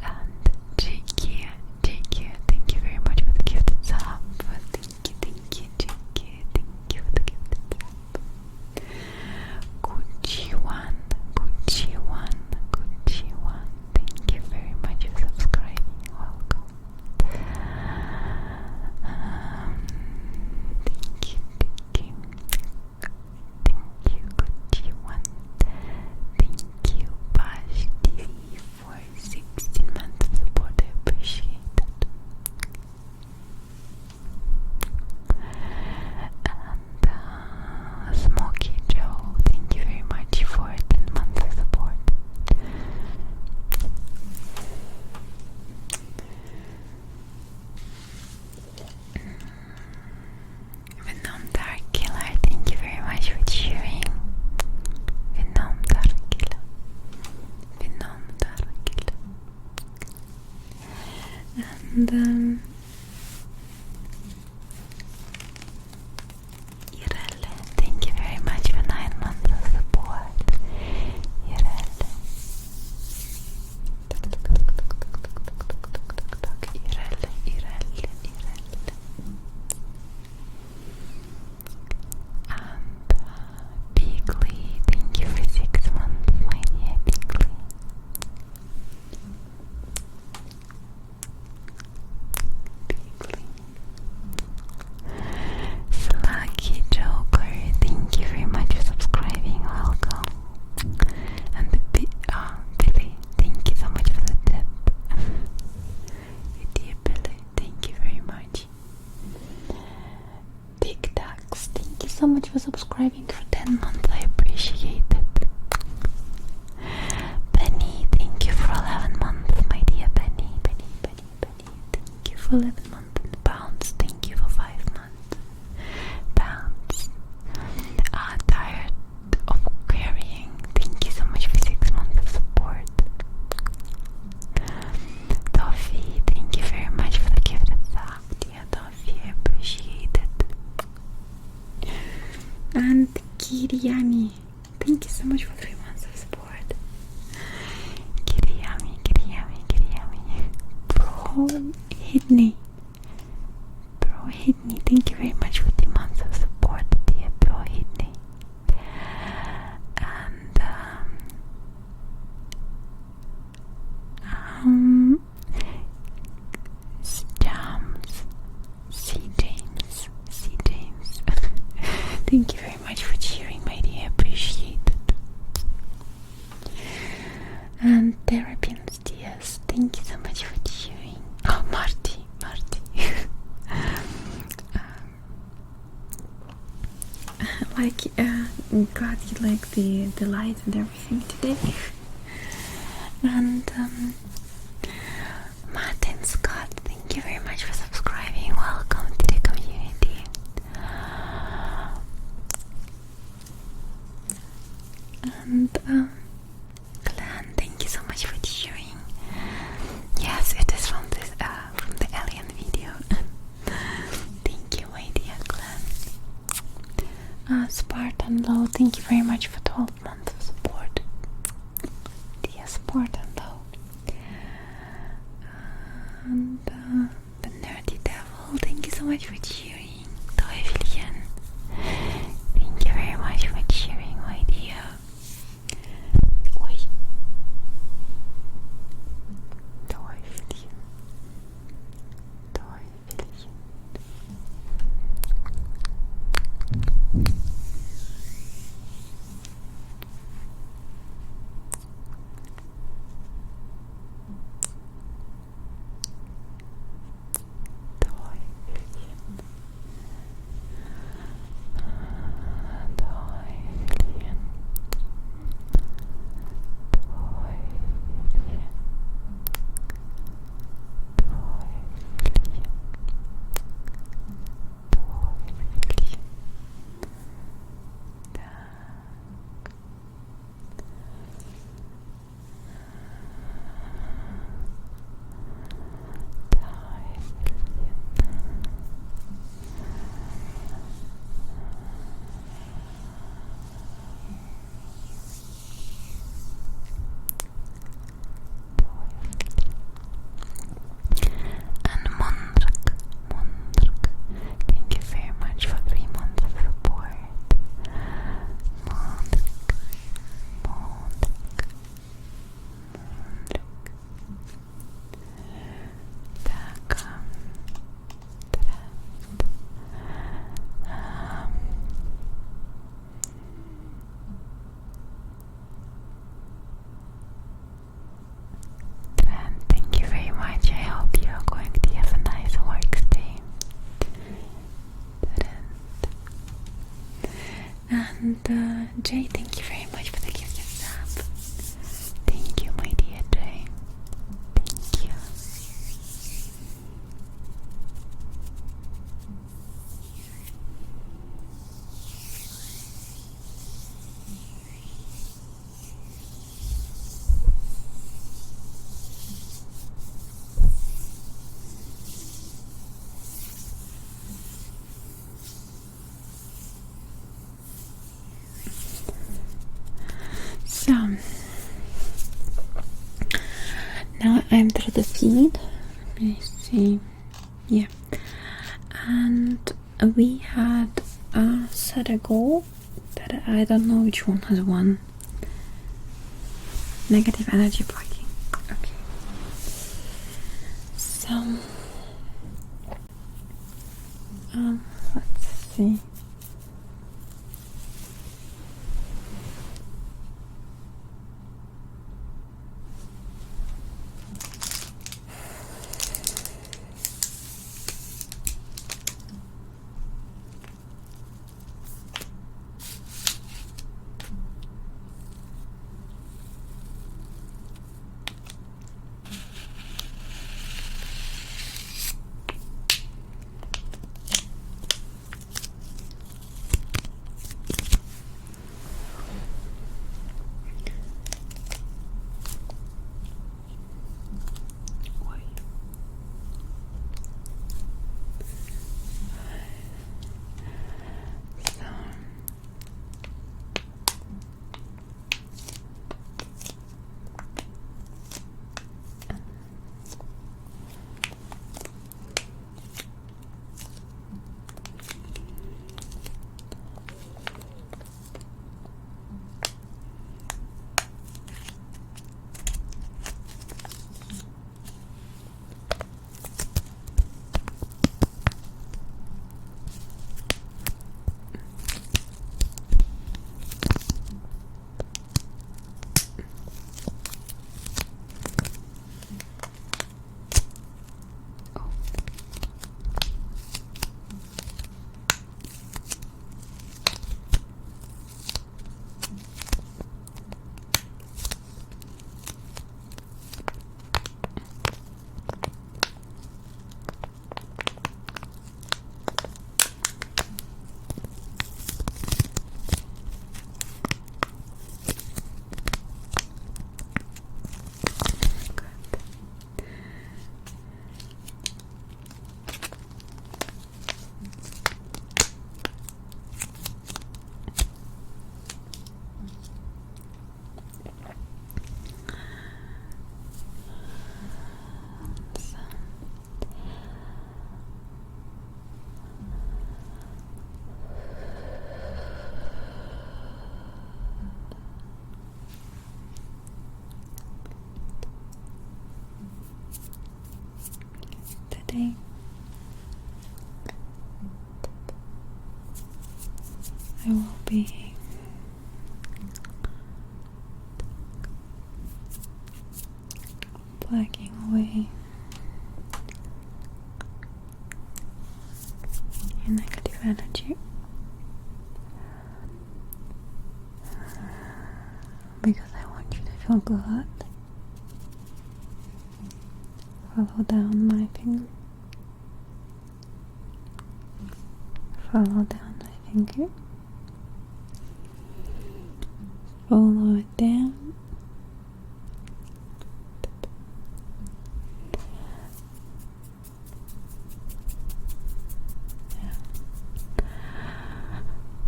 And Jakey, thank you very much for the gifted sub. Thank you, Jakey, thank you for the gifted sub. Gucci one, thank you very much for subscribing. Welcome. Thank you, Gucci one. Thank you, Bash TV, for 16 months of support. I appreciate it. And Smokey Joe, thank you very much for 10 months of support. Venom Dark Killer, thank you very much for cheering. Venom Dark Killer. And Irelle, thank you very much for 9 months of support. Irelle. And Beakley, thank you for 6 months, my dear Beakley. Sluggy Joker, thank you very much for subscribing. Welcome. And Billy, thank you so much for the tip. Dear Billy, thank you very much. Big Ducks, thank you so much for subscribing for 10 months. I appreciate it. Penny, thank you for 11 months, my dear Penny. Thank you for 11 months. And Bounce, thank you for 5 months. Bounce. Tired of carrying, thank you so much for 6 months of support. Toffee, thank you very much for the gifted sub, dear Toffee. I appreciate it. And Kiriyami, thank you so much for 3 months of support. Kiriyami. Bro Hidney, thank you very much for 2 months of support, dear Bro Hidney. And C. James. Thank you very much for cheering, my dear. Appreciate it. And Terrapins Diaz, thank you so much for cheering. Oh, Marty. Glad you like the lights and everything today. And Martin Scott, thank you very much for subscribing. Welcome to the community. And Glenn, thank you so much for cheering. Yes, it is from this from the alien video. Thank you, my dear Glenn. Spartan Low, thank you very much for 12 months of support. Dear Spartan Low. And the Nerdy Devil, thank you so much for cheering. Toyvillian, thank you very much for cheering, my dear. Oi. Toyvillian. And Jay, thank you very much for the gift of sub. Thank you, my dear Jay. Thank you. So now I'm through the feed. Let me see. Yeah, and we had set a goal that I don't know which one has won. Negative energy blocking. Okay. So let's see. Today I will be blacking away your negative energy, because I want you to feel good. Follow down my finger. Follow down my finger. Follow it down.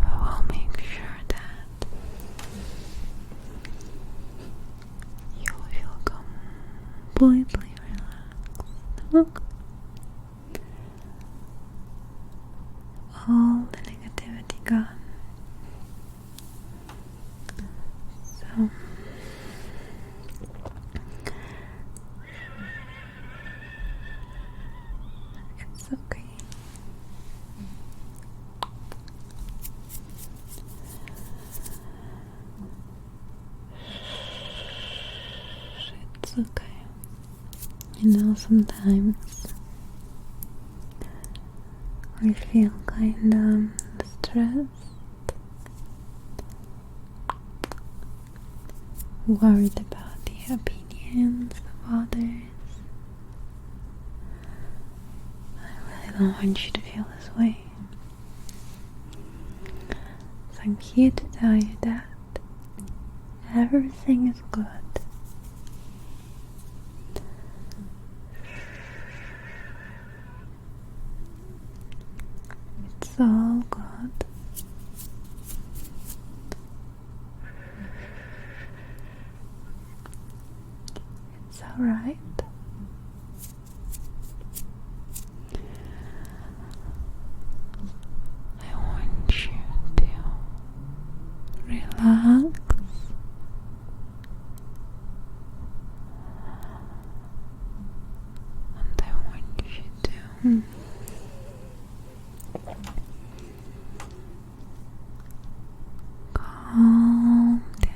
I will make sure that you will feel completely relaxed. Look. All the negativity gone. So it's okay. It's okay. You know, sometimes we feel kind of stressed worried about the opinions of others. I really don't want you to feel this way. So I'm here to tell you that everything is good. It's all good. It's alright. I want you to relax. And I want you to calm down.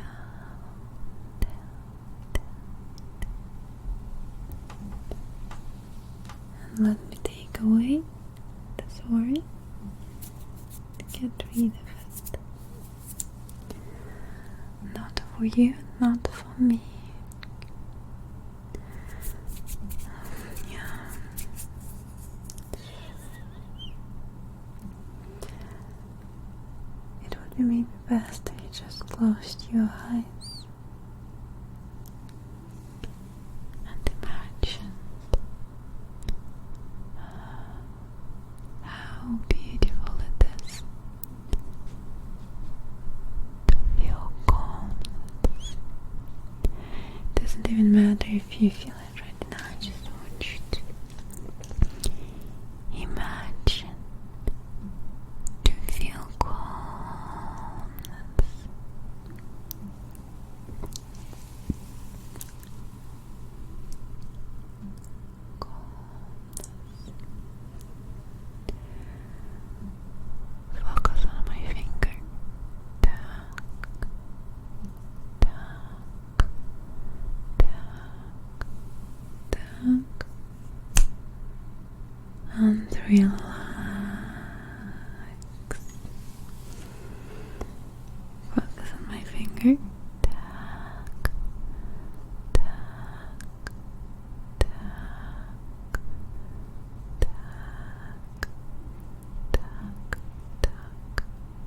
And let me take away this worry to get rid of it. Not for you, not for me. Yeah. It would be maybe best if you just closed your eyes and imagined how beautiful it is to feel calm. It doesn't even matter if you feel it right now. I just want you to imagine to feel calmness. Focus on my finger. Tuck, tuck, tuck, and relax. Focus on my finger. Tuck, tuck, tuck, tuck,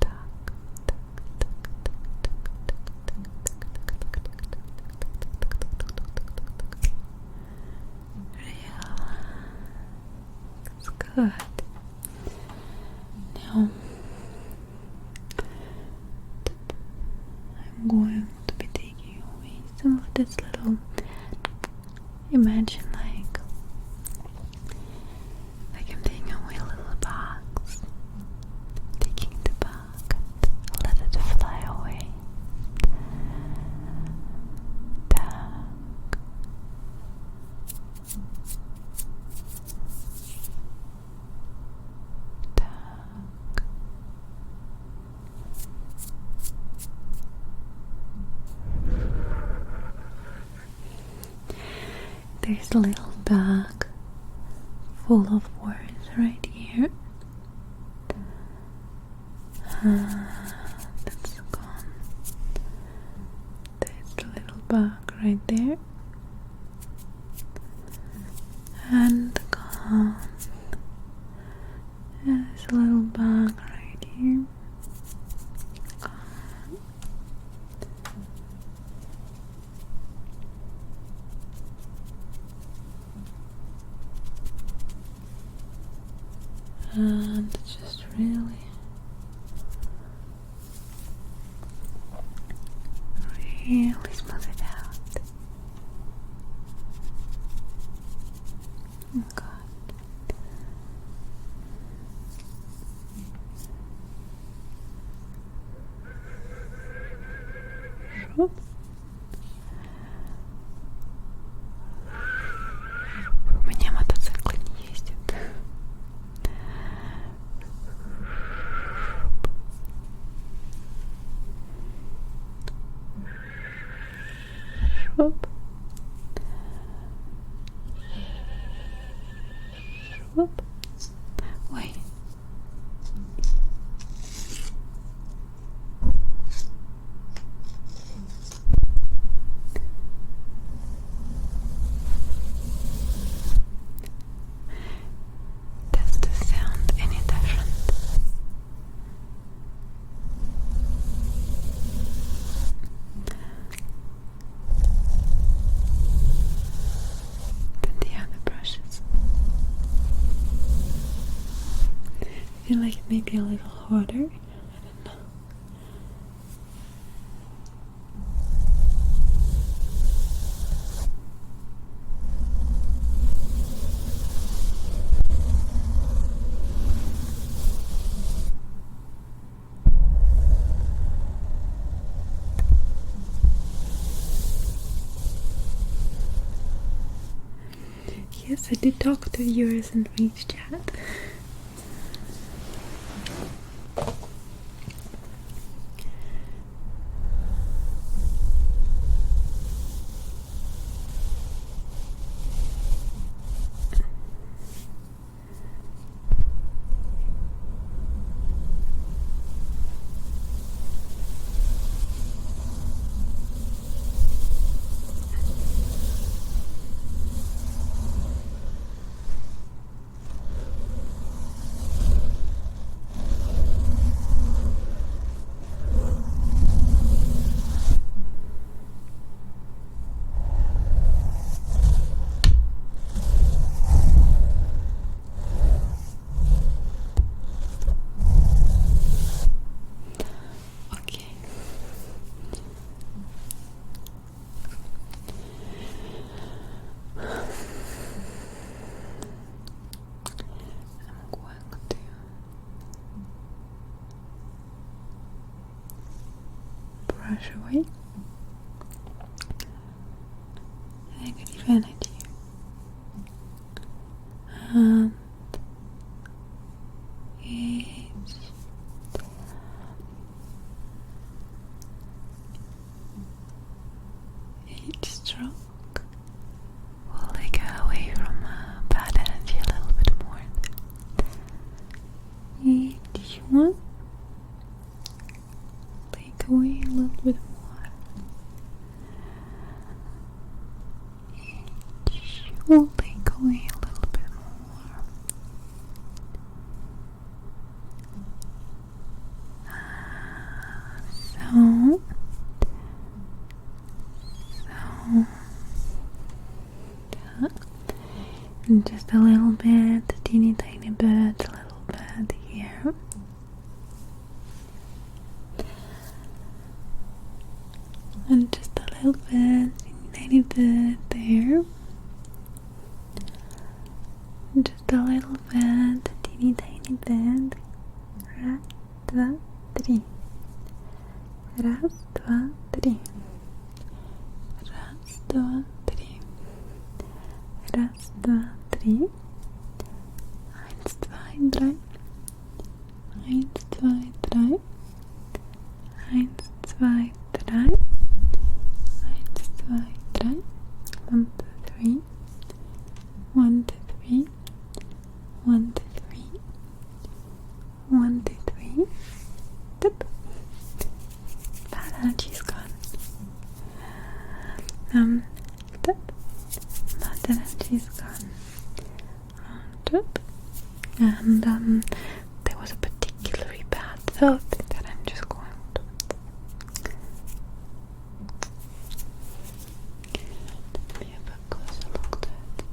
tuck, tuck, Relax. Good. Now I'm going to be taking away some of this little, imagine like I'm taking away a little box, taking the bug and let it fly away. Tuck. There's a little bag full of words right here. That's gone. There's a little bag right there. And gone. There's a little bag right here. Gone. And just really smooth it out. Oh God. Shoop. У меня мотоциклы не ездят. Шоп. Шоп. Ой. feel like it may be a little harder. I don't know. Yes, I did talk to viewers in Reach Chat. Brush away negative energy and each stroke will take away from bad energy a little bit more. Each one take away a little bit more. Each will take away a little bit more. And just a little bit, a teeny tiny bit, a little bit here. And just a little bit, teeny tiny bit there. And just a little bit, a teeny tiny bit. Раз, два, три. Раз, два, три. Раз, два, три. Раз, два, три. 1, 2, 3. 1, 2, 3. 1, 2, 3. 1, 2, 3. 1, 2, 3. 1, 2, 3. 1, 2, 3. 1, 2, 3. Tip. Bad energy's gone. Tip. Bad energy's gone. Tip. And there was a particularly bad thought that I'm just going to let me have a closer look at it.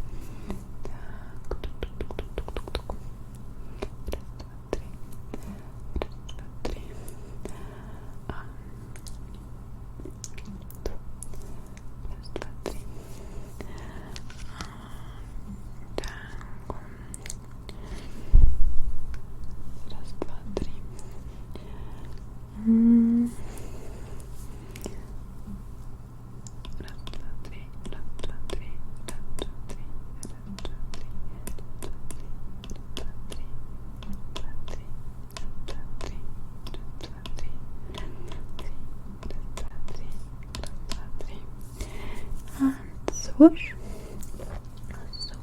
Swoosh,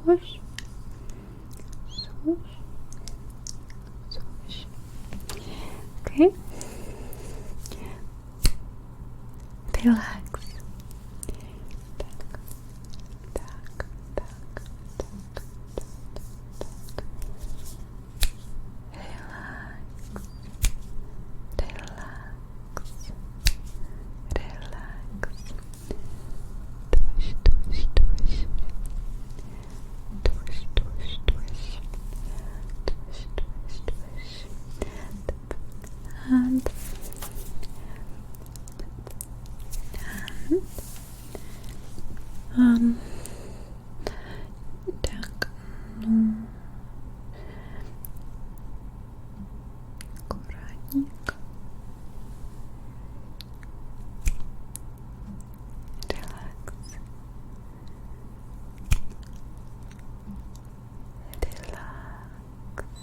swoosh, swoosh, swoosh. Okay. Relax. and так, ну, аккуратненько. Релакс. Релакс.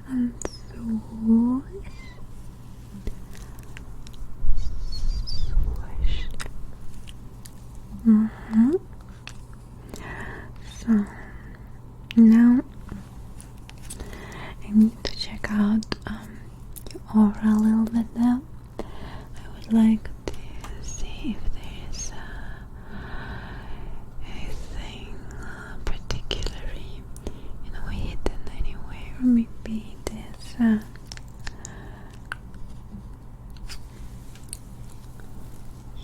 And swish. So now I need to check out your aura a little bit now. I would like to see if there's anything particularly, hidden anywhere, or maybe there's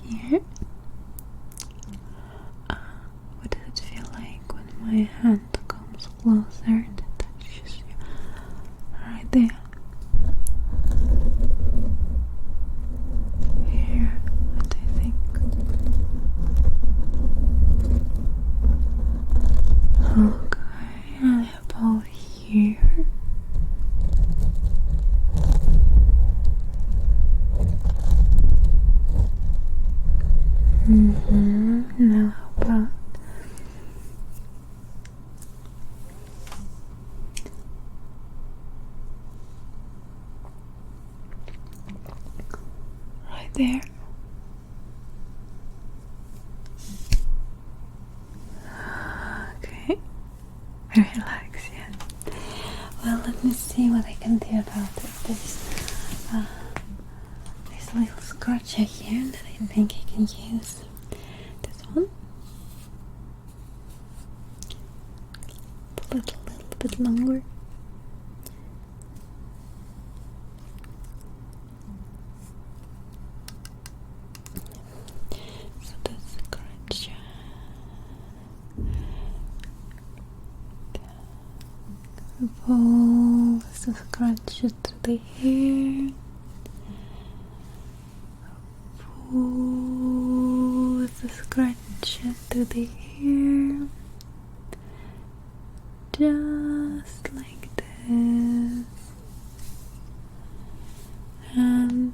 here. What does it feel like when my hand comes closer and touches you? Right there. Here, what do you think? Okay, and about here. Now about right there. Okay, relax, yeah. Well, let me see what I can do about this little scratcher here that I think I can use. This one. Pull it a little bit longer. So the scratcher. Pull the scratcher through the hair. Pull the scratcher through the hair. Just like this. And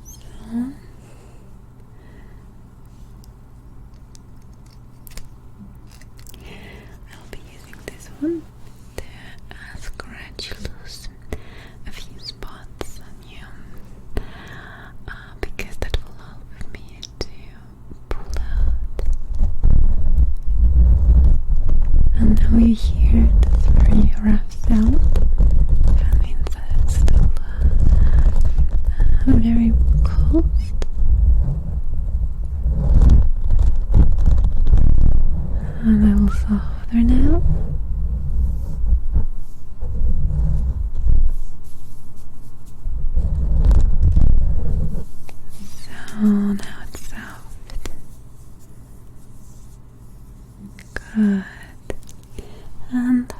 so. I'll be using this one to scratch loose a few spots on you, because that will help me to pull out. And now you hear this very rough sound. That means that it's still very closed. And a little softer now. So now it's soft. Good. And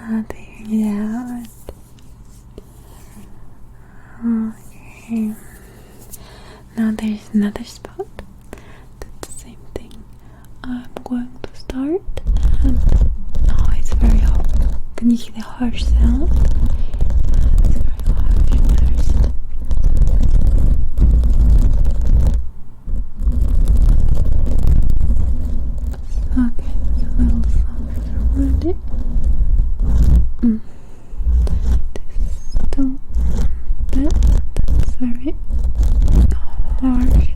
there it out. Okay. Now there's another spot. That's the same thing. I'm going to start, and it's very hard. Can you hear the harsh sound? It's very harsh first. Okay, that's a little soft already. This is still that's very harsh.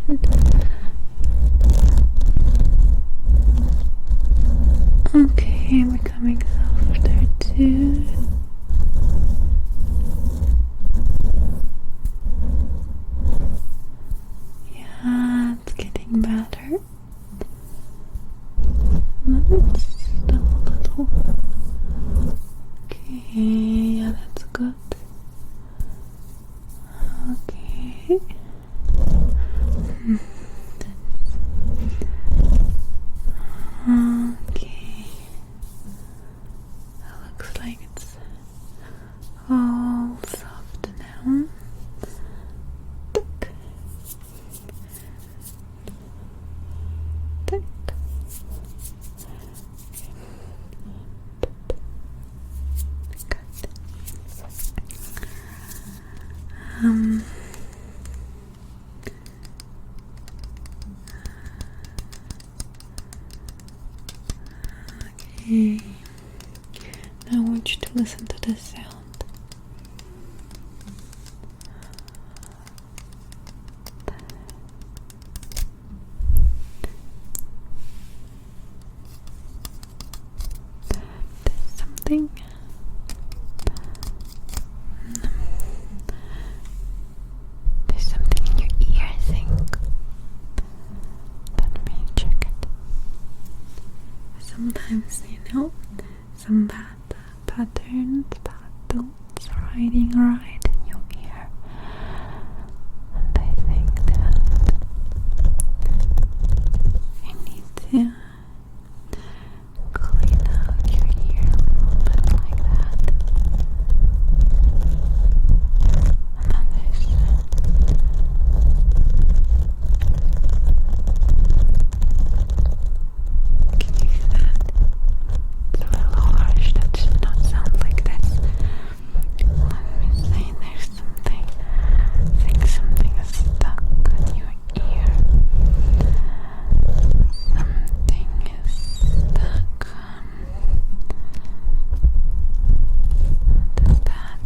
Okay. Now I want you to listen to the sound. There's something. There's something in your ear, I think. Let me check it. Sometimes, some bad patterns, bad thoughts are hiding right in your ear. And I think that you need to clean out your ear a little bit like that. And then there's can you hear that? It's a little harsh. That should not sound like this. Let me see. There's something. I think something is stuck in your ear. Something is stuck. What is that?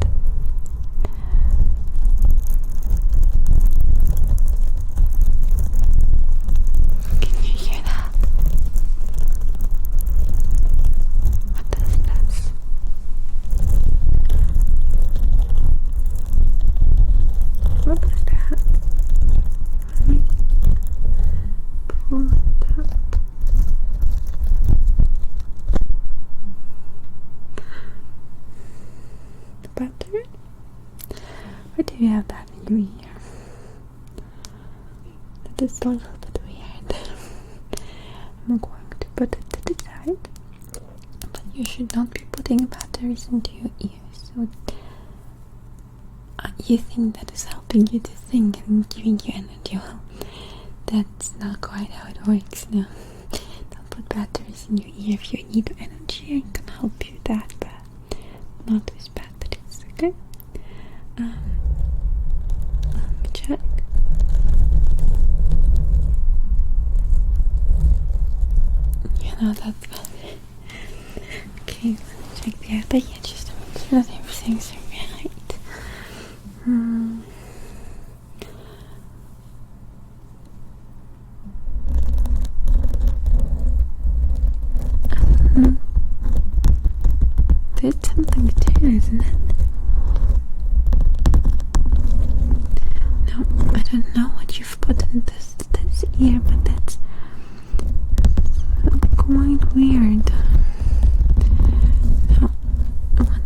Can you hear that? What is this? What is that? Let me pull it out. The pattern? Why do you have that in your ear? That is a little bit weird. I'm going to put it to the side. But you should not be putting batteries into your ears. So you think that is helping you to think and giving you energy. Well, that's not quite how it works. No. Don't put batteries in your ear. If you need energy, I can help you with that, but not with batteries, okay? Let me check. That's bad. Okay, let me check the other ear just to make sure that everything's right. There's something too, isn't it? No, I don't know what you've put in this ear, but that's quite weird. No, what?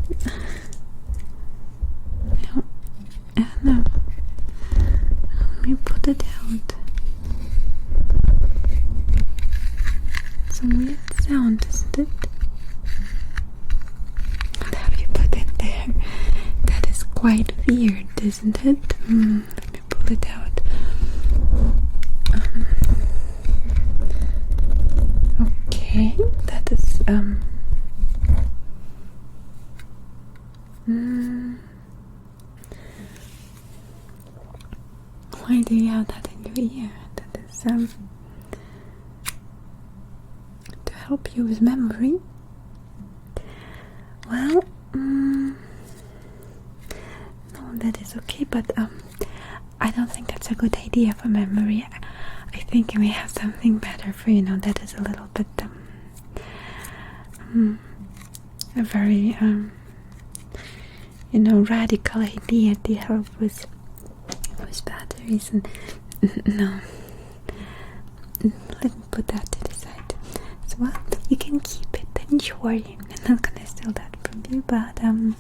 No, let me put it out. Some weird sound, isn't it? What have you put it there? That is quite weird, isn't it? Let me pull it out. Okay, that is why do you have that in your ear? That is to help you with memory. Well, no, that is okay, but I don't think that's a good idea for memory. I think we have something better for that is a little bit a very radical idea to help with batteries. And no, let me put that to the side. So what? You can keep it, enjoy. I'm not gonna steal that from you, but now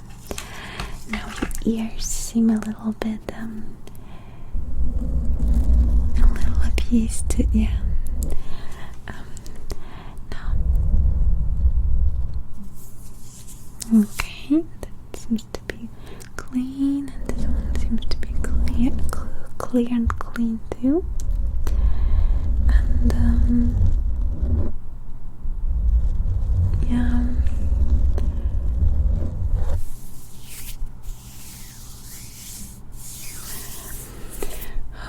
your ears seem a little bit appeased to no. Okay, that seems to be clean, and this one seems to be clear and clean too. And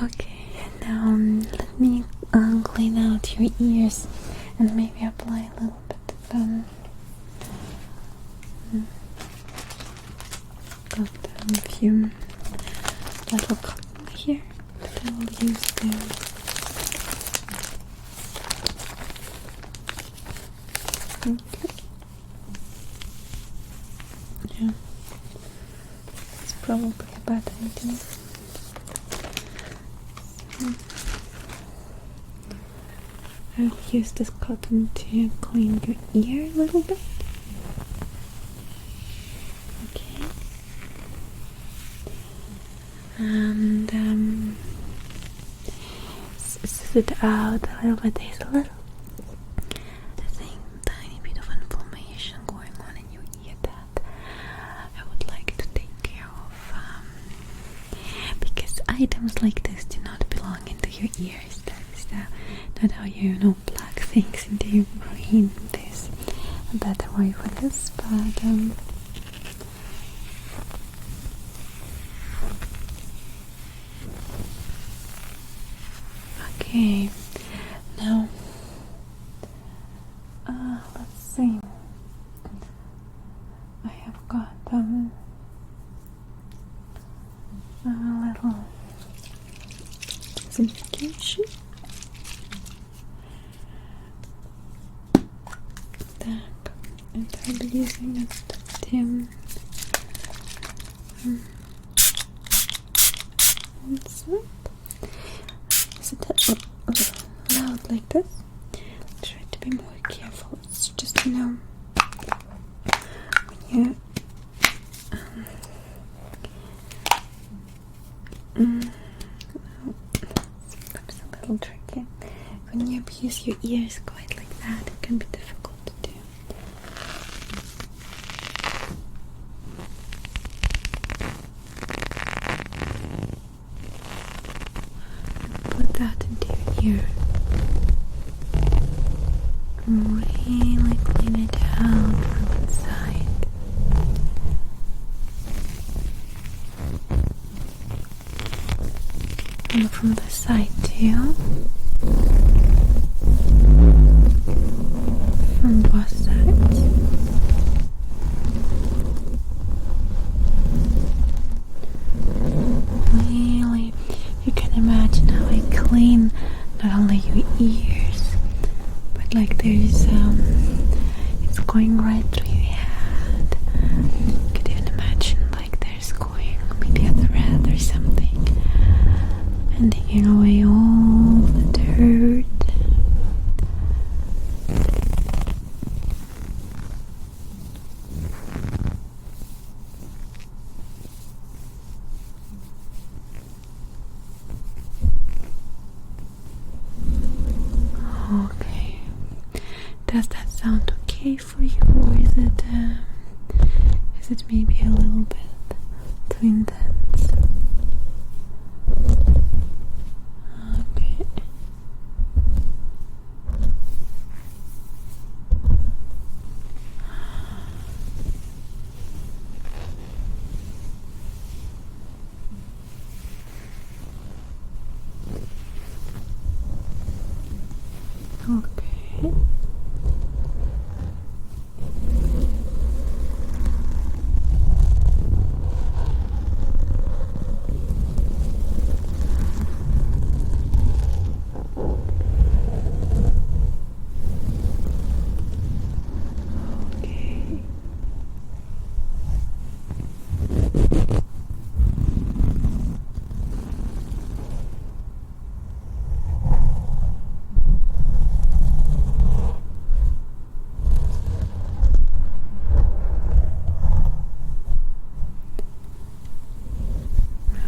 okay, now let me clean out your ears and maybe apply a little bit of got a few little cotton here that I will use there. Okay. Yeah, it's probably a bad idea. So I'll use this cotton to clean your ear a little bit. Okay. And smooth it out a little bit. There's a little, I think, tiny bit of inflammation going on in your ear that I would like to take care of, because items like this do not belong into your ears. That is not how you plug things into your brain. There's a better way for this, but okay, now let's see. I have got a little simplification. And I'll be using it to is it loud like this? Try to be more careful. It's just, when you sometimes a little tricky. When you abuse your ears quite like that, it can be difficult to do. Put that into your ear. Really clean it out from inside. And from the side too. From both sides. Really, you can imagine how I clean not only your ears, but like there's it's going right through your head. You could even imagine like there's going maybe a thread or something and taking away all the dirt. Okay, does that sound okay for you, or is it maybe a little bit too intense? Okay. Okay.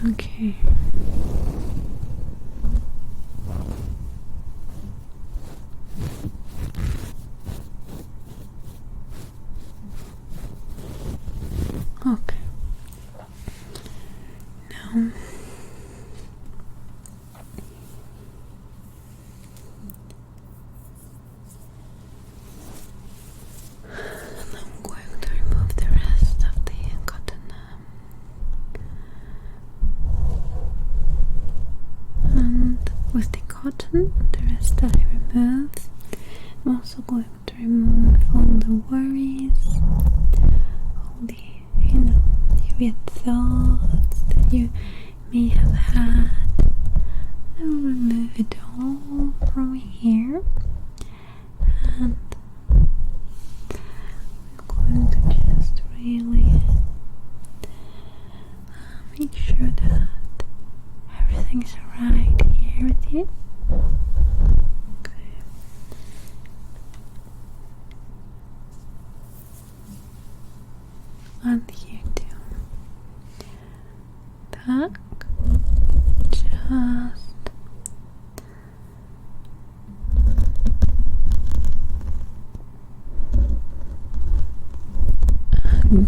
Okay. Okay. Now I'm going to remove the rest of the cotton. And with the cotton, the rest that I removed, I'm also going to remove all the worries, all the weird thoughts that you may have had. I will remove it all from here, and I'm going to just really make sure that everything's right here with you. Okay. And here too. Так.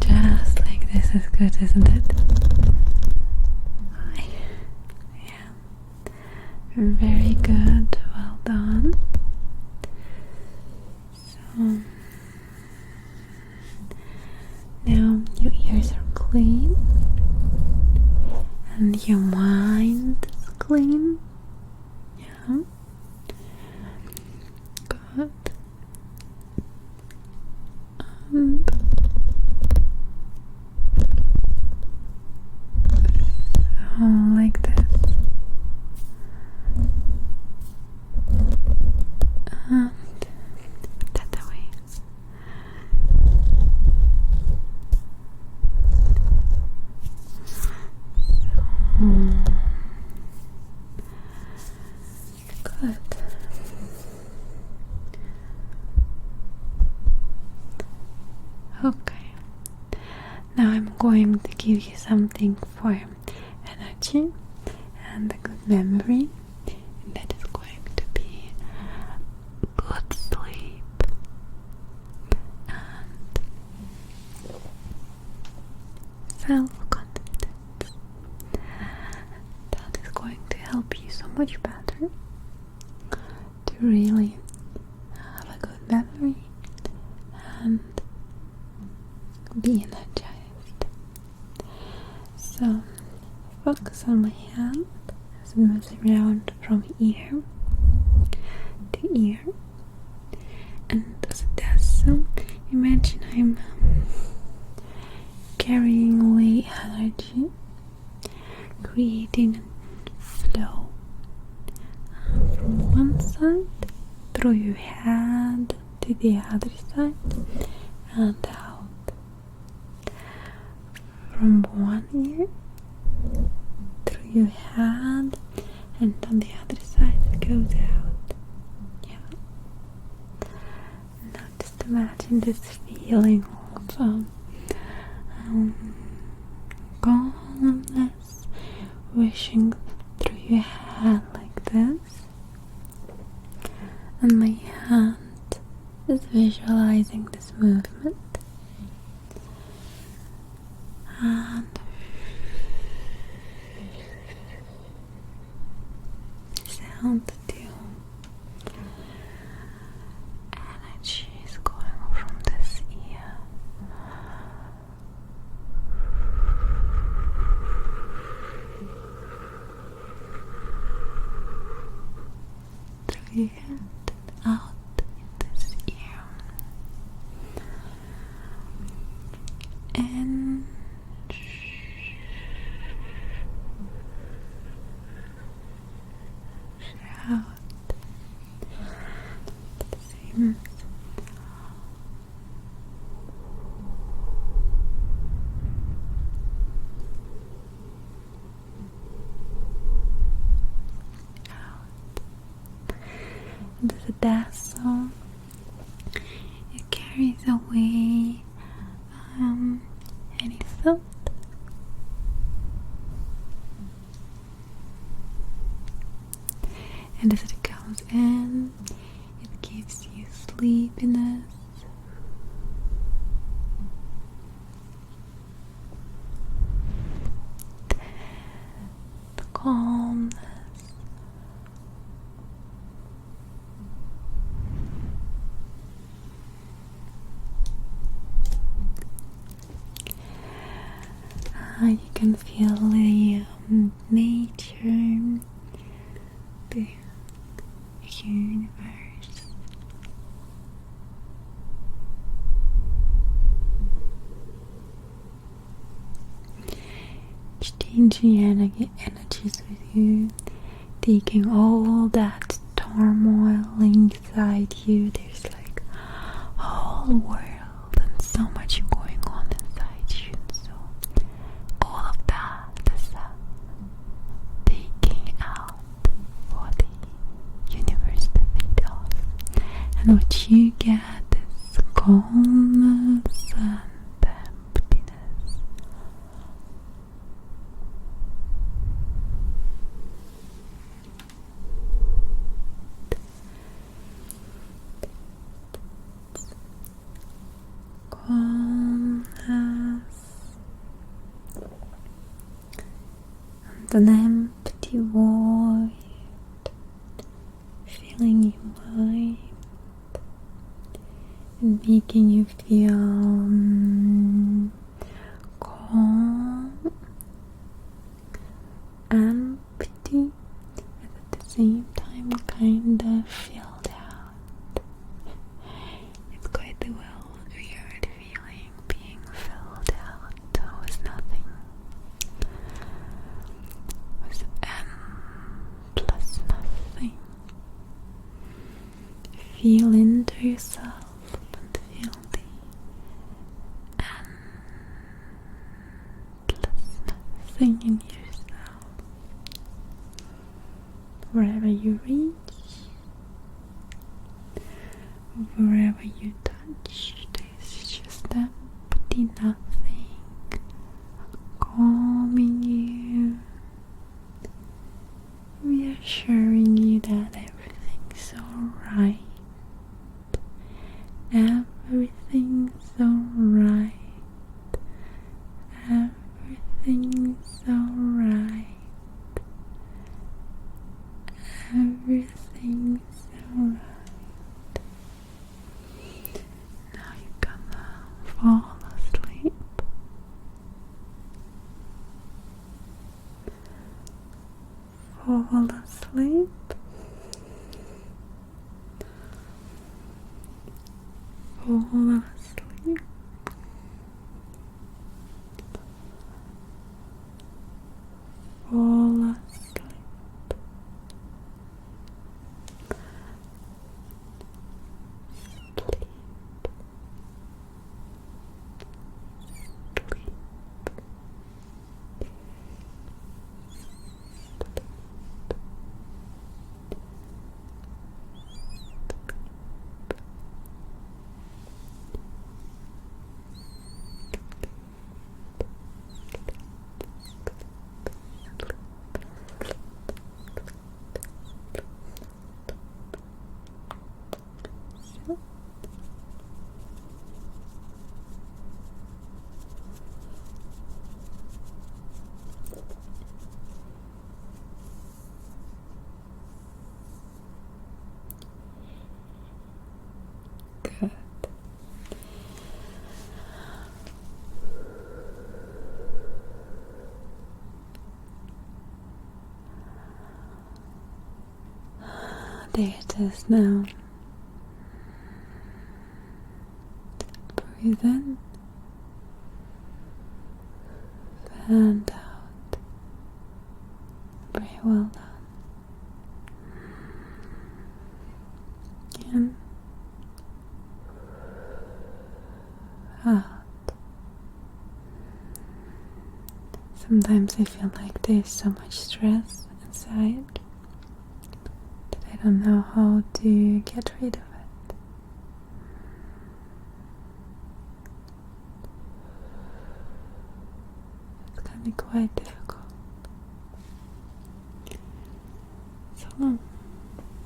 Just like this is good, isn't it? Yeah. Very good. Well done. So now your ears are clean and your mind is clean. Yeah. Good. And like this. And that away. Good. Okay. Now I'm going to give you something for energy and a good memory, and that is going to be good sleep and self-confidence. That is going to help you so much better to really have a good memory and be energized. So focus on my hand as it moves around from ear to ear, and as it does so, imagine I'm carrying away energy, creating a flow from one side through your head to the other side and out. From one ear through your hand, and on the other side it goes out. Yeah. Now just imagine this feeling of calmness rushing through your head like this, and my hand is visualizing this movement. And sound too. Energy is going from this ear through your head and out in this ear. And out the same. Out. And as it does so, it carries away any thought. And as it comes in, it gives you sleepiness. The calmness. You can feel the nature, the universe. exchanging energies with you, taking all that turmoil inside you. There's like a whole world and so much going on inside you. So all of that is taking out for the universe to feed off. And what you get is calmness and emptiness. Calmness and an empty void filling your mind and making you feel calm, empty, and at the same time kind of filled out. It's quite a weird feeling, being filled out with nothing, with endless nothing. Feel into yourself and feel the endless nothing in yourself. Wherever you reach, wherever you touch, there's just empty nothing, calming you, reassuring you that everything's alright. Everything's alright. Everything's alright. Everything's alright. Now you're gonna fall asleep. Fall asleep. Fall asleep. Fall asleep. Good. There it is now. Breathe in and out. Very well done. In, out. Sometimes I feel like there's so much stress inside that I don't know how to get rid of it. It's can be quite difficult. So all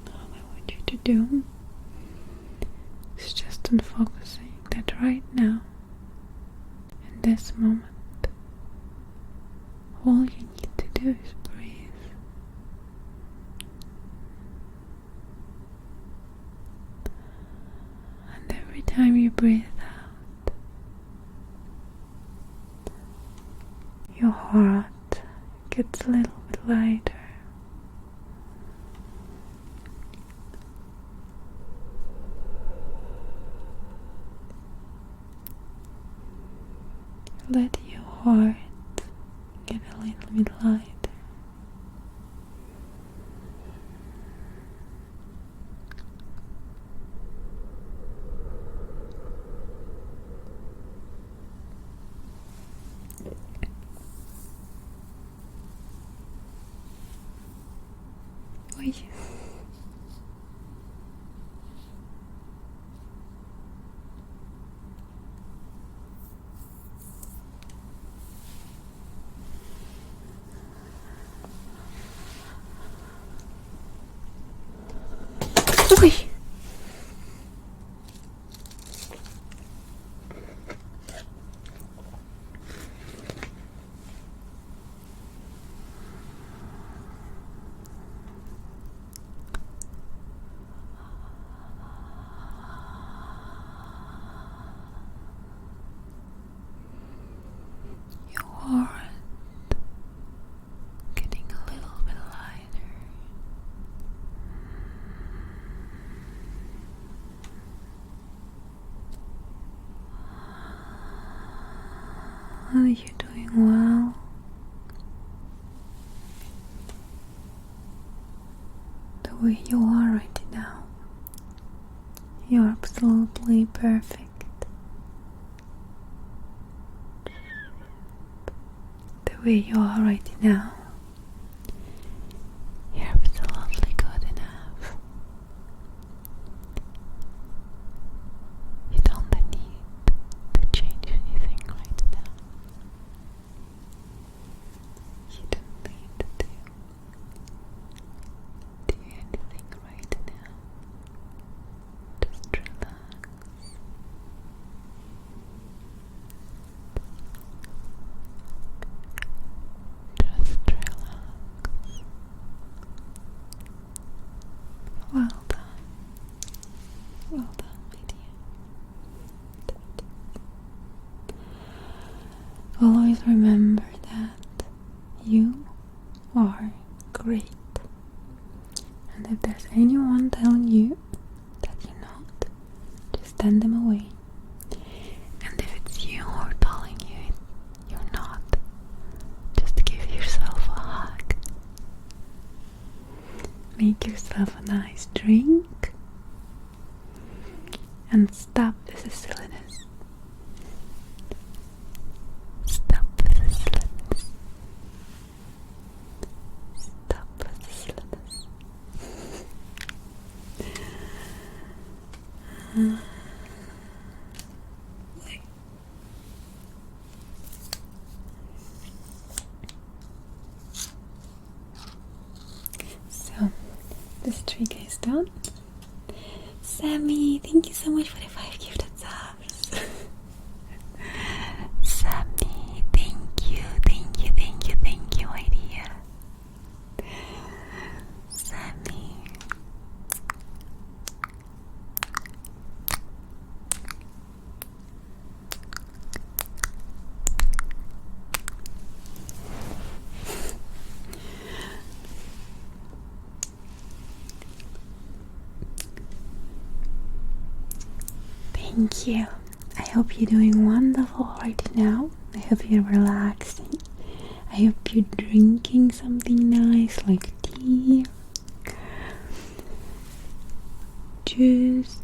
I want you to do is just on focusing that right now, in this moment, all you need to do is breathe. And every time you breathe out, your heart gets a little bit lighter. Let your heart get a little bit lighter. Oi. Oi. Your heart getting a little bit lighter. Are you doing well? The way you are right now, you're absolutely perfect. The way you are right now, you're absolutely good enough. You don't need to change anything right now. You don't need to do anything right now. Just relax. Just relax. Well done. Well done, my dear. Always remember that you are great. And if there's anyone telling you that you're not, just send them away. And if it's you who are telling you you're not, just give yourself a hug. Make yourself a nice drink. And stop with the silliness. Stop with the silliness. Stop with the silliness. So, this trick is done. Sammy, thank you so much for the 5 gifted subs. Sammy, thank you, thank you, thank you, thank you, my dear. Sammy. Thank you. I hope you're doing wonderful right now. I hope you're relaxing. I hope you're drinking something nice like tea, juice,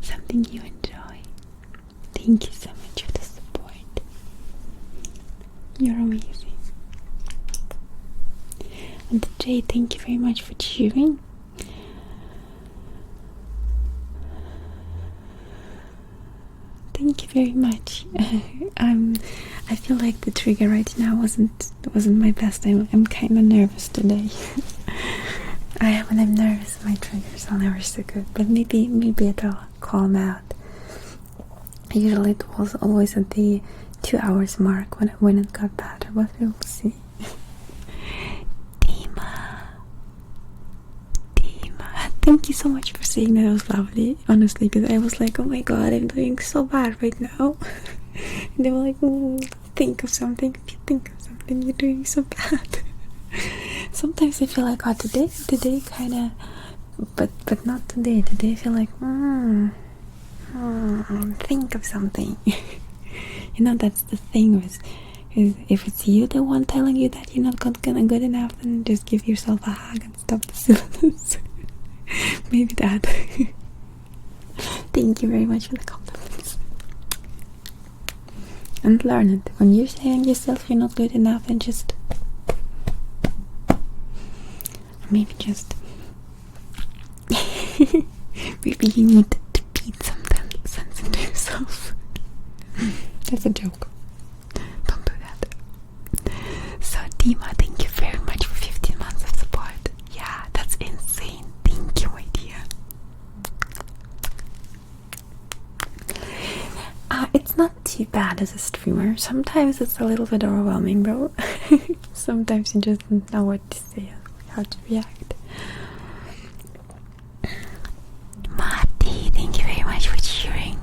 something you enjoy. Thank you so much for the support. You're amazing. And Jay, thank you very much for cheering. Thank you very much. I feel like the trigger right now wasn't my best. I'm kind of nervous today. When I'm nervous, my triggers are never so good. But maybe it'll calm out. Usually it was always at the 2 hours mark when it got better. But we'll see. Thank you so much for saying that. It was lovely, honestly, because I was like, oh my god, I'm doing so bad right now. And they were like, think of something. If you think of something, you're doing so bad. Sometimes I feel like, oh, today kind of, but not today. Today I feel like, think of something. You know, that's the thing with If it's you the one telling you that you're not gonna good enough, then just give yourself a hug and stop the silliness. Maybe that. Thank you very much for the compliments. And learn it. When you're saying yourself you're not good enough, and just maybe maybe you need to beat some sense into yourself. That's a joke. Don't do that. So Dima, thank you very much for 15 months of support. Yeah, that's insane. Thank you, my dear. It's not too bad as a streamer. Sometimes it's a little bit overwhelming, bro. Sometimes you just don't know what to say, how to react. Marty, thank you very much for cheering.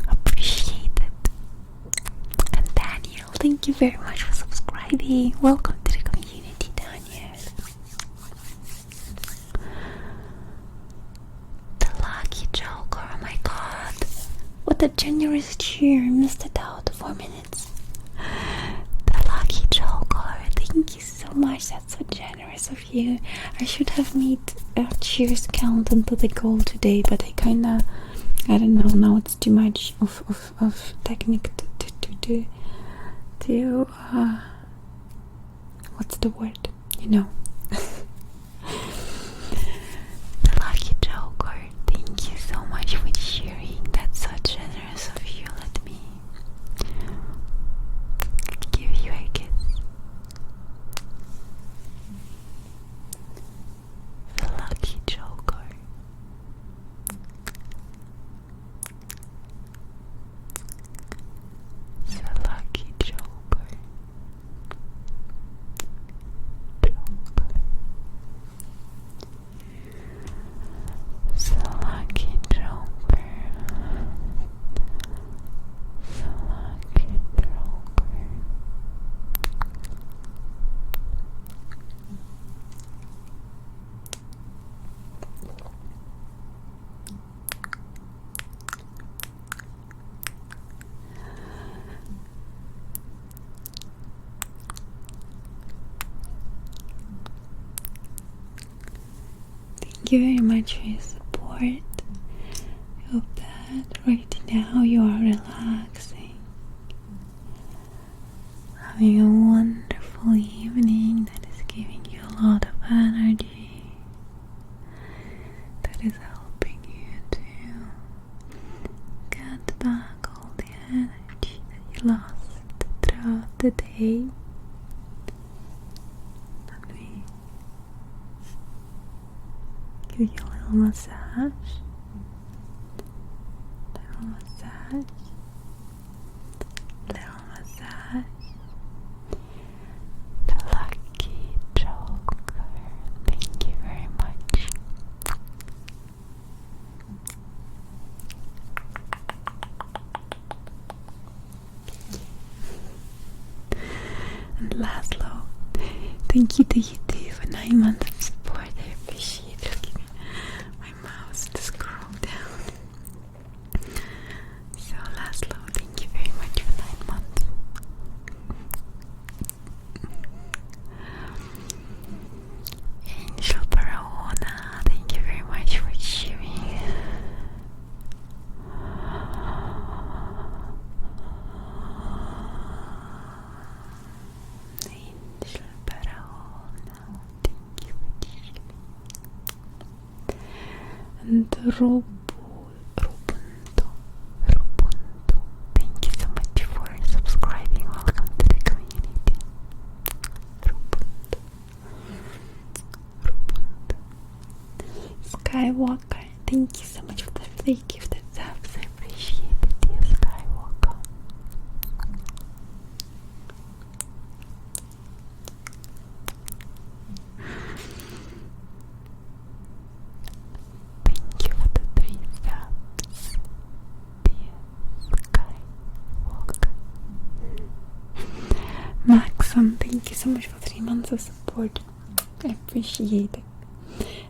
Appreciate it. And Daniel, thank you very much for subscribing. Welcome to the community, Daniel. The lucky joker, oh my god. What a generous cheer. Missed it out 4 minutes. The lucky joker, thank you so much. That's so generous of you. I should have made cheers count into the goal today, but I kinda, I don't know, now it's too much of technique to what's the word? You know. The lucky joker, thank you so much for cheering. That's so generous of you. Let me give you a kiss. The lucky joker. The lucky joker. So lucky joker. So lucky joker. Thank you very much for your support. I hope that right now you are relaxing, having a wonderful evening that is giving you a lot of energy, that is helping you to get back all the energy that you lost throughout the day. Let me give you a little massage. Little massage. Little massage. The lucky joker. Thank you very much. And Laszlo, thank you to you too for 9 months of support. I appreciate it. Look at me. My mouse to scroll down. So Laszlo, thank you very much for 9 months. Angel Barahona, thank you very much for cheering. Angel Barahona, thank you for cheering. And Robunto, thank you so much for subscribing. Welcome to the community. Skywalker, thank you so much for the free gifted subs. I appreciate it, dear Skywalker. Thank you for the 3 subs, dear Skywalker. Maxon, thank you so much for 3 months of support. I appreciate it.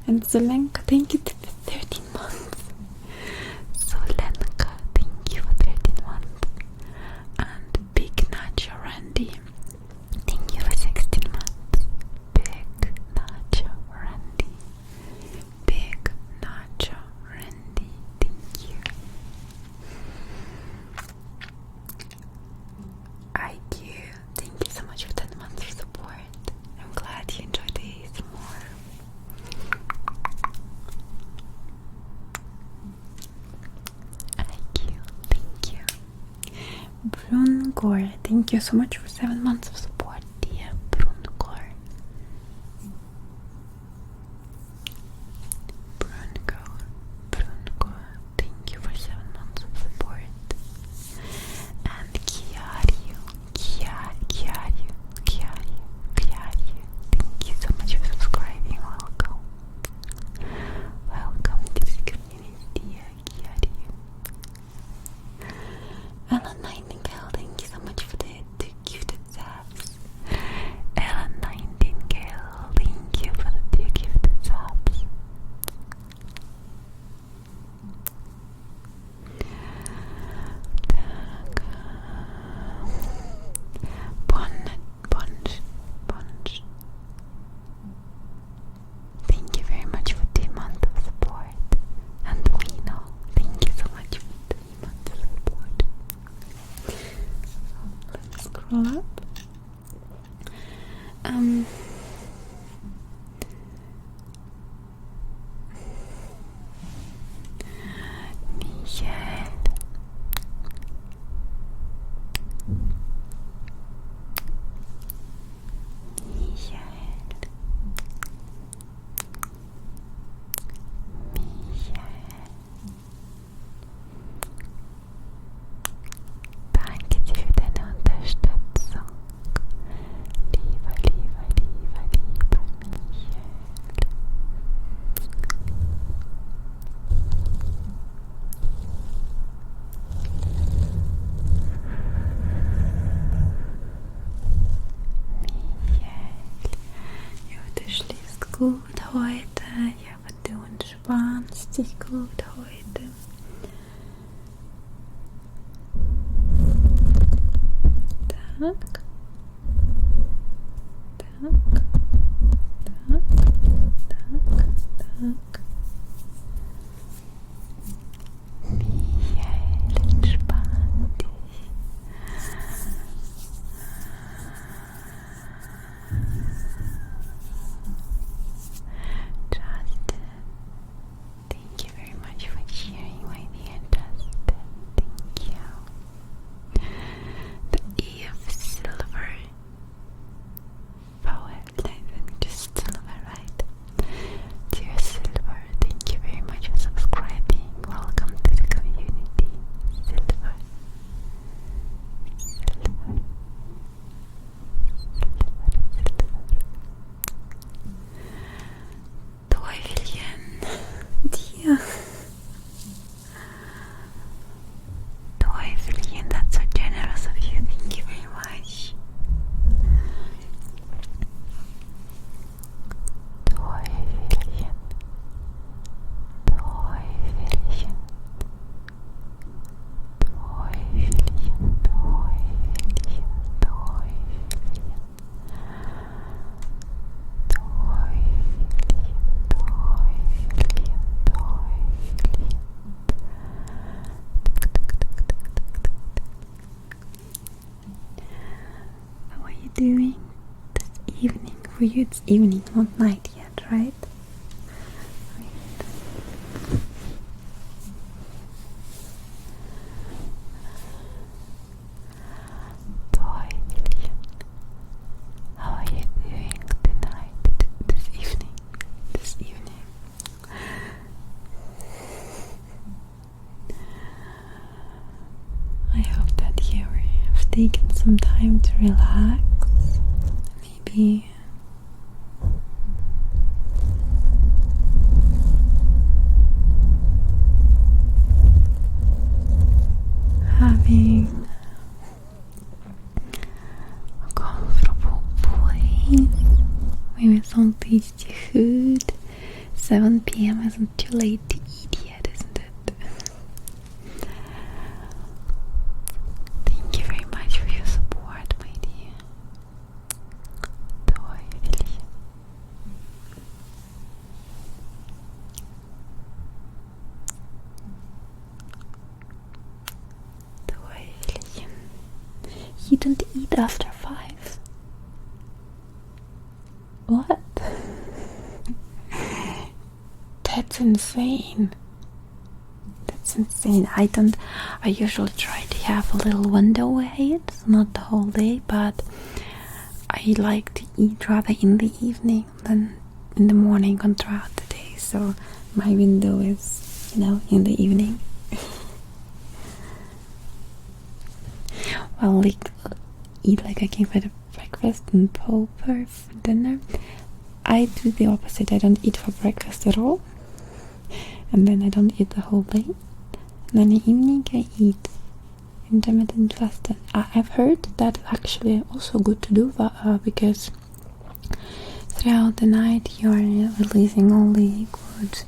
And Zolenka, thank you for 13 months. Zolenka, thank you for 13 months. And Big Nacho Randy, Bruncore, thank you so much for 7 months of support, dear Bruncore. Bruncore, thank you for 7 months of support. And Kiario, thank you so much for subscribing. Welcome to this community, Kiario. Ellen Nightingale, thank you so much for the gifted subs. Ellen Nightingale, thank you for the 2 gifted subs. Bunch. Thank you very much for 2 months of support. And Lino, thank you so much for 3 months of support. Let's scroll up. Danke dir für deine Unterstützung. Lieber Michael. Ja, du schläfst gut heute. Ja, aber du entspannst dich gut heute. Tak. Michael, entspann dich. Justin, thank you very much for sharing my dear Justin. Thank you. The Eve Silver Poet, I think just Silver, right? Dear Silver, thank you very much for subscribing. Welcome to the community, Silver. Teufelchen, dear. Teufelchen, that's so generous of you. Thank you very much. Teufelchen. How are you doing this evening? For you it's evening, not night yet, right? How are you doing tonight, this evening? I hope that you have taken some time to relax. Maybe having a comfortable place, maybe some tasty food. 7 p.m. isn't too late to eat yet, isn't it? Thank you very much for your support, my dear. Teufelchen. You don't eat after 5. What? That's insane. it's insane. I usually try to have a little window ahead, not the whole day, but I like to eat rather in the evening than in the morning and throughout the day. So my window is, in the evening. Well, eat like I came for the breakfast and pulper for dinner. I do the opposite. I don't eat for breakfast at all, and then I don't eat the whole day. And then in the evening I eat intermittent fasting. I've heard that actually also good to do, because throughout the night you are releasing all the good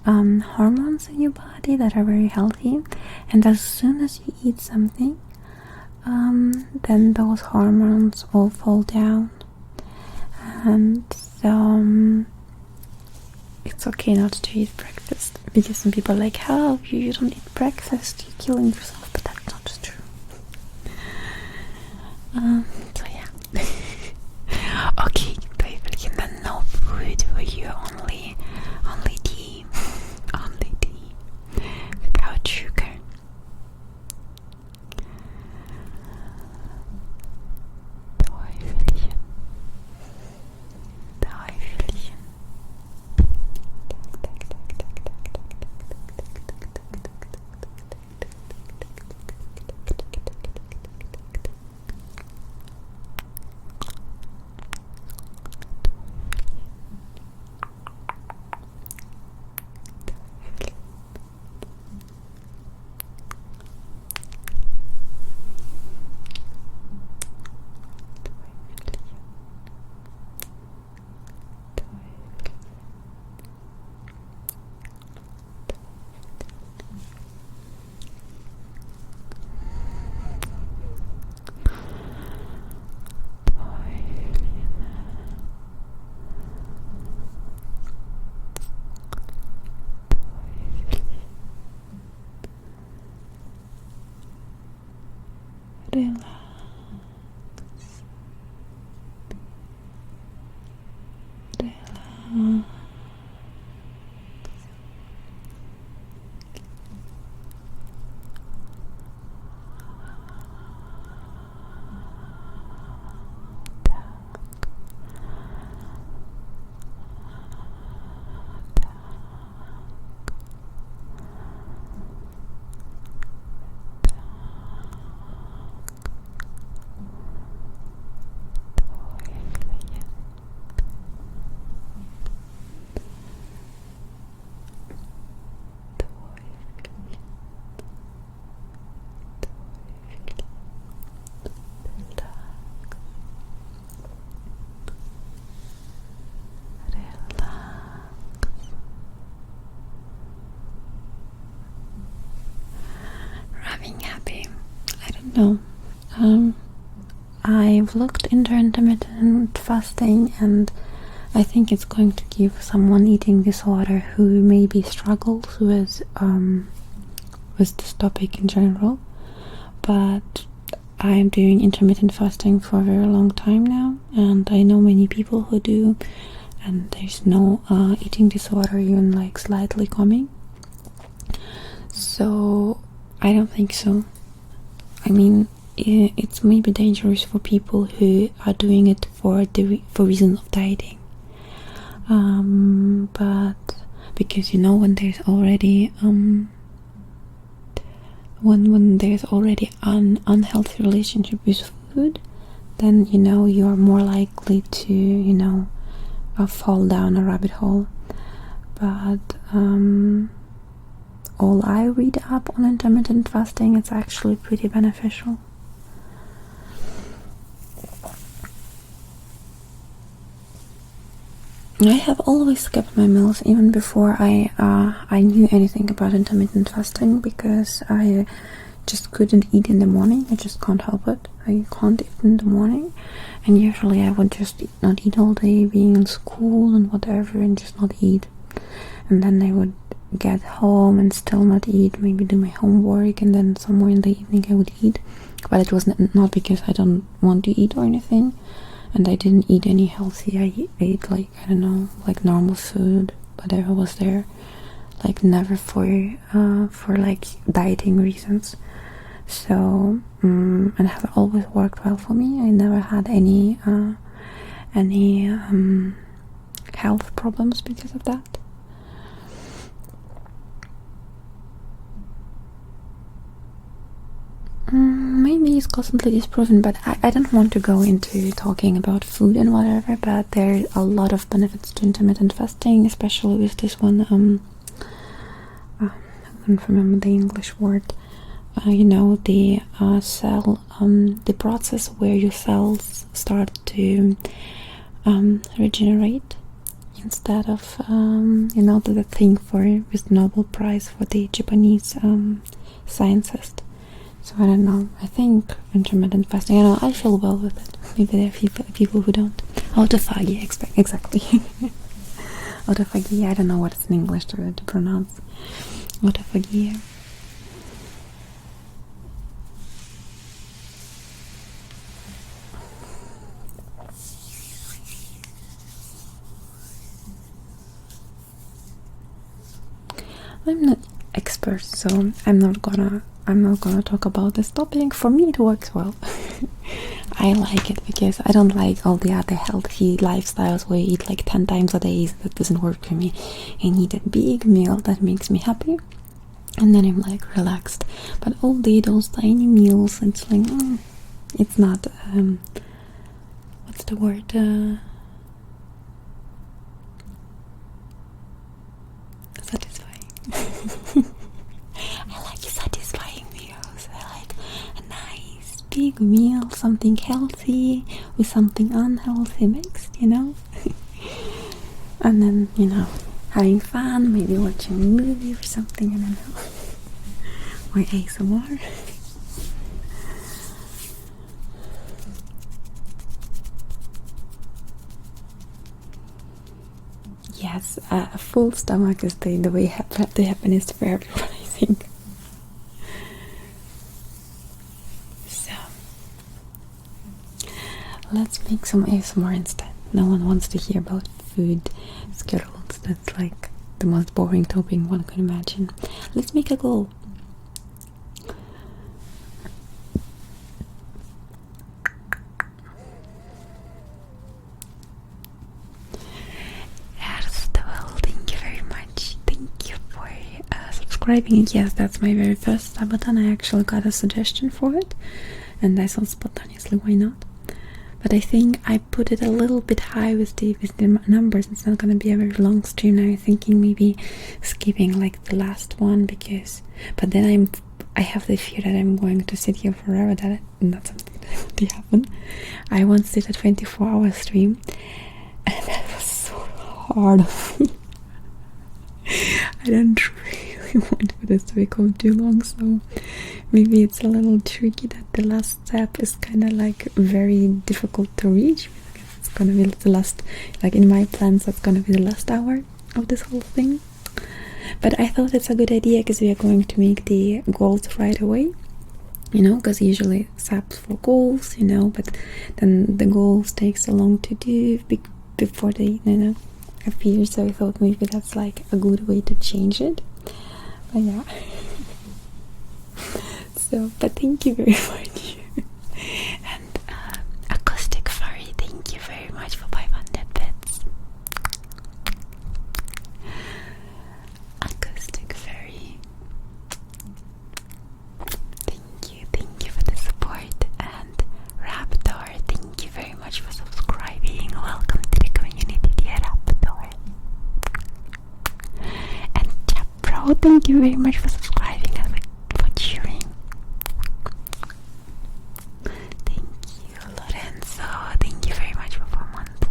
hormones in your body that are very healthy, and as soon as you eat something, then those hormones all fall down, and so it's okay not to eat breakfast, because some people are like, how you don't eat breakfast, you're killing yourself, but that's not true. So yeah. Okay, Teufel, then no food for you, only tea, without sugar. Relax. Happy. I don't know. I've looked into intermittent fasting, and I think it's going to give someone eating disorder who maybe struggles with this topic in general. But I'm doing intermittent fasting for a very long time now, and I know many people who do, and there's no eating disorder even like slightly coming. So I don't think so. I mean, it's maybe dangerous for people who are doing it for reasons of dieting. But because when there's already when there's already an unhealthy relationship with food, then you're more likely to fall down a rabbit hole. But all I read up on intermittent fasting, it's actually pretty beneficial. I have always skipped my meals even before I knew anything about intermittent fasting, because I just couldn't eat in the morning. I just can't help it. I can't eat in the morning, and usually I would just not eat all day, being in school and whatever, and just not eat. And then I would get home and still not eat, maybe do my homework, and then somewhere in the evening I would eat. But it was not because I don't want to eat or anything, and I didn't eat any healthy. I ate like, I don't know, like normal food, whatever was there. like never for like dieting reasons. So and have always worked well for me. I never had any health problems because of that. Maybe it's constantly disproven, but I don't want to go into talking about food and whatever, but there are a lot of benefits to intermittent fasting, especially with this one, I don't remember the English word, the cell, the process where your cells start to regenerate, instead of, the thing with Nobel Prize for the Japanese scientist. So I don't know. I think intermittent fasting. I feel well with it. Maybe there are people who don't. Autophagy, exactly. Autophagy. I don't know what it's in English to pronounce. Autophagy. I'm not expert, so I'm not gonna talk about this topic. For me it works well. I like it because I don't like all the other healthy lifestyles where you eat like 10 times a day. That doesn't work for me. I need a big meal that makes me happy, and then I'm like relaxed. But all day those tiny meals, it's like it's not what's the word, satisfying. I like satisfying meals. I like a nice big meal, something healthy with something unhealthy mixed, and then, having fun, maybe watching a movie or something, I don't know. Or ASMR. Yes, a full stomach is the way the happiness for everyone, I think. So, let's make some ASMR instead. No one wants to hear about food schedules. That's like the most boring topic one can imagine. Let's make a goal. Subscribing. Yes, that's my very first button. I actually got a suggestion for it, and I thought spontaneously, why not? But I think I put it a little bit high with the numbers. It's not gonna be a very long stream. Now I'm thinking maybe skipping like the last one, but then I have the fear that I'm going to sit here forever. That's something that would happen. I once did a 24-hour stream, and that was so hard. I don't really want for this to become too long, so maybe it's a little tricky that the last step is kind of like very difficult to reach, because it's gonna be the last, like in my plans, that's gonna be the last hour of this whole thing. But I thought it's a good idea because we are going to make the goals right away, because usually subs for goals, but then the goals take so long to do before they appear, so I thought maybe that's like a good way to change it. But yeah. So, but thank you very much. And Acoustic Furry, thank you very much for 500 bits. Acoustic Furry, thank you for the support. And Raptor, thank you very much for subscribing. Welcome to the community, dear Raptor. And Japro, thank you very much for subscribing and for cheering. Thank you, Lorenzo. Thank you very much for 4 months.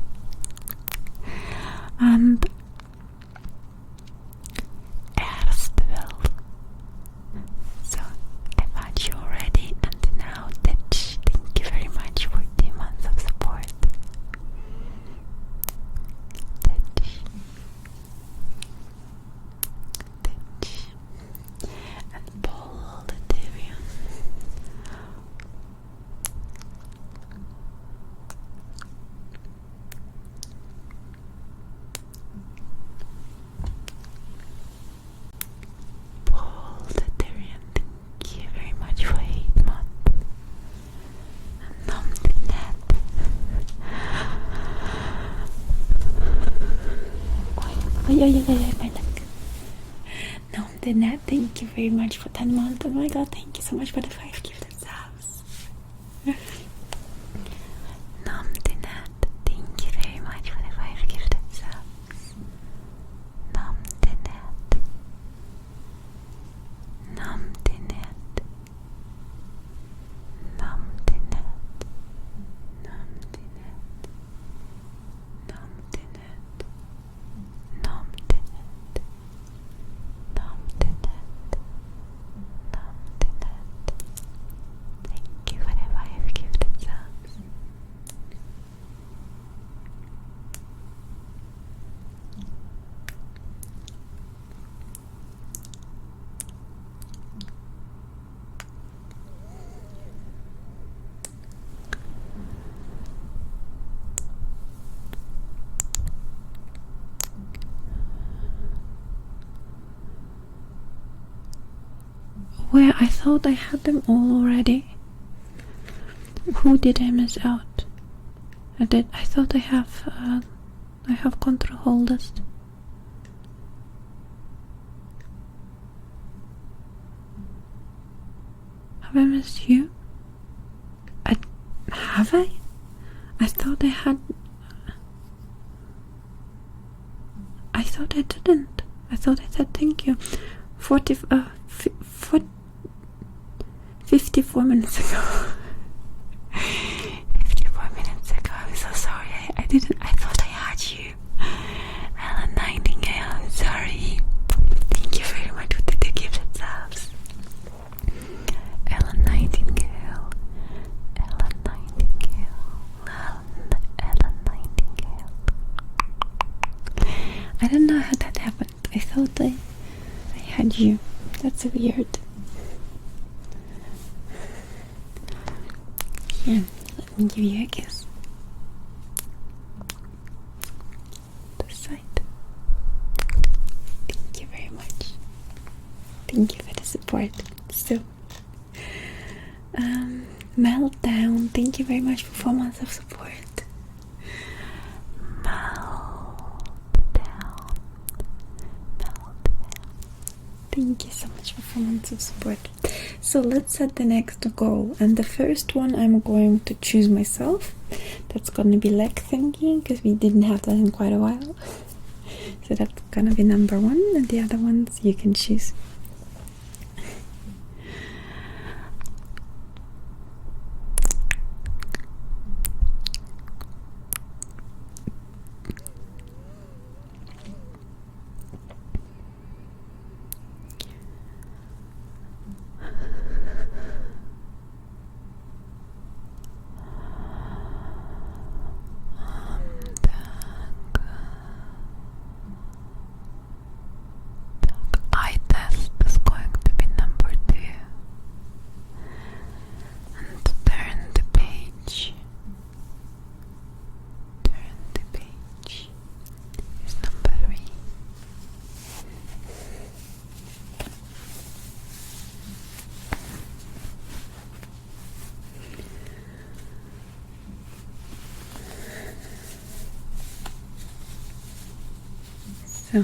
And Erstwell. So I've had you already, and now Ditch. Thank you very much for 2 months of support. Ditch. my luck. No, the net, thank you very much for 10 months. Oh my god, thank you so much for the 5 gifted subs. Nom the net, thank you very much for the 5 gifted subs. Nom the net. Nom the net. Nom the net. Nom the net. Nom the net. Nom the net. Nom the net. Nom the net. Thank you for the 5 gifted subs. Where I thought I had them all already. Who did I miss out? I thought I have control holders. Have I missed you? Have I? I thought I had. I thought I didn't. I thought I said thank you. 54 minutes ago. 54 minutes ago. I'm so sorry. I didn't. I thought I had you. Ellen Nightingale. I'm sorry. Thank you very much for the gifted subs. Ellen Nightingale. Ellen Nightingale. Ellen Nightingale. I don't know how that happened. I thought I had you. That's weird. Here, let me give you a kiss. This side. Thank you very much. Thank you for the support. So, Meltdown. Thank you very much for 4 months of support. Thank you so much for 4 months of support. So let's set the next goal, and the first one I'm going to choose myself. That's gonna be leg thinking, because we didn't have that in quite a while. So that's gonna be number 1, and the other ones you can choose. So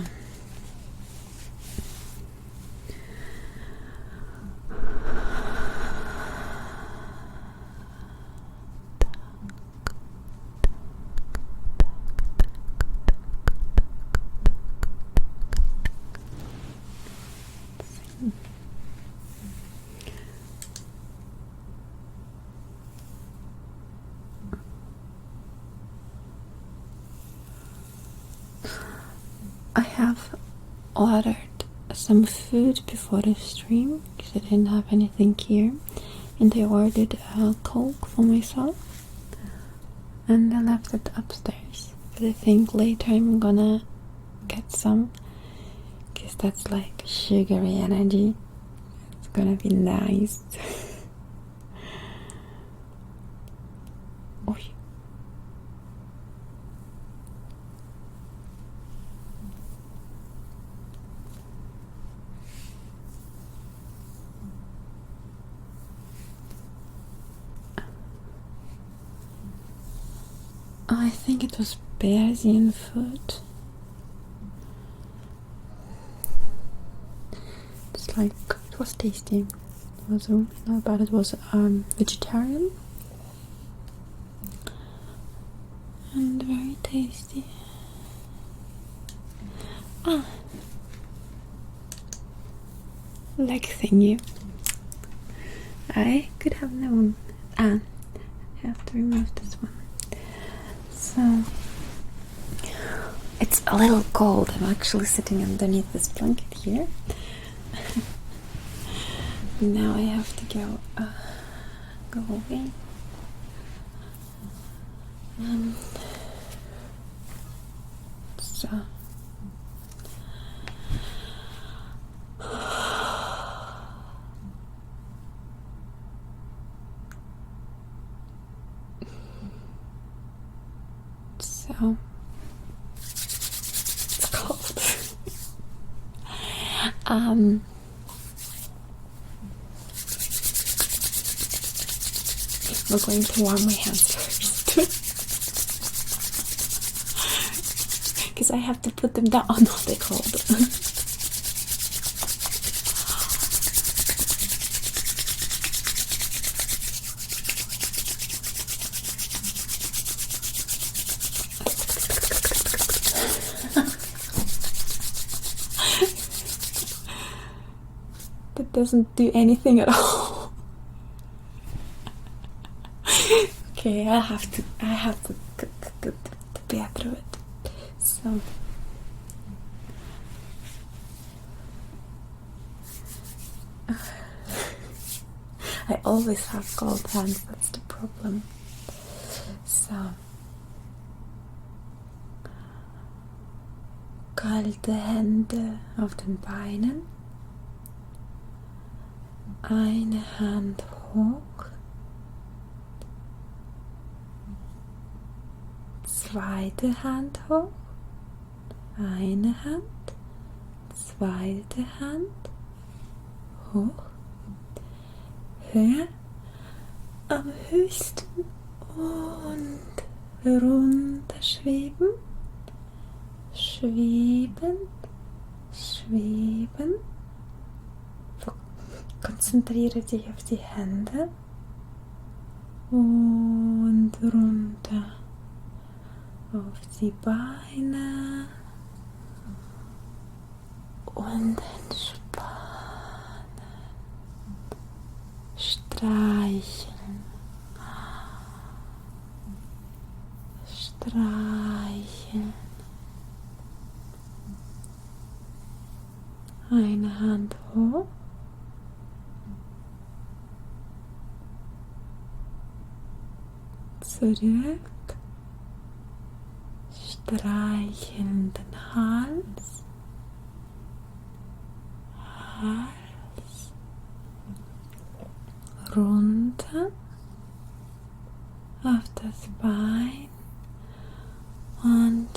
I have ordered some food before the stream because I didn't have anything here, and I ordered a Coke for myself and I left it upstairs, but I think later I'm gonna get some because that's like sugary energy. It's gonna be nice. Oh, I think it was Persian food. It's like, it was tasty. Also, not bad. It was vegetarian and very tasty. Leg thingy. I could have known. I have to remove this one. So it's a little cold. I'm actually sitting underneath this blanket here. Now I have to go away. So it's cold. We're going to warm my hands first. Because I have to put them down. Oh no, they're cold. That doesn't do anything at all. Okay, I have to bear through it. So I always have cold hands, that's the problem. So kalte Hände auf den Beinen, eine Hand hoch, zweite Hand hoch, eine Hand, zweite Hand hoch, höher, am höchsten und runter schweben, schweben, schweben. Konzentriere dich auf die Hände und runter auf die Beine und entspannen, streicheln, streicheln. Eine Hand hoch, zurück, streicheln den Hals, runter auf das Bein und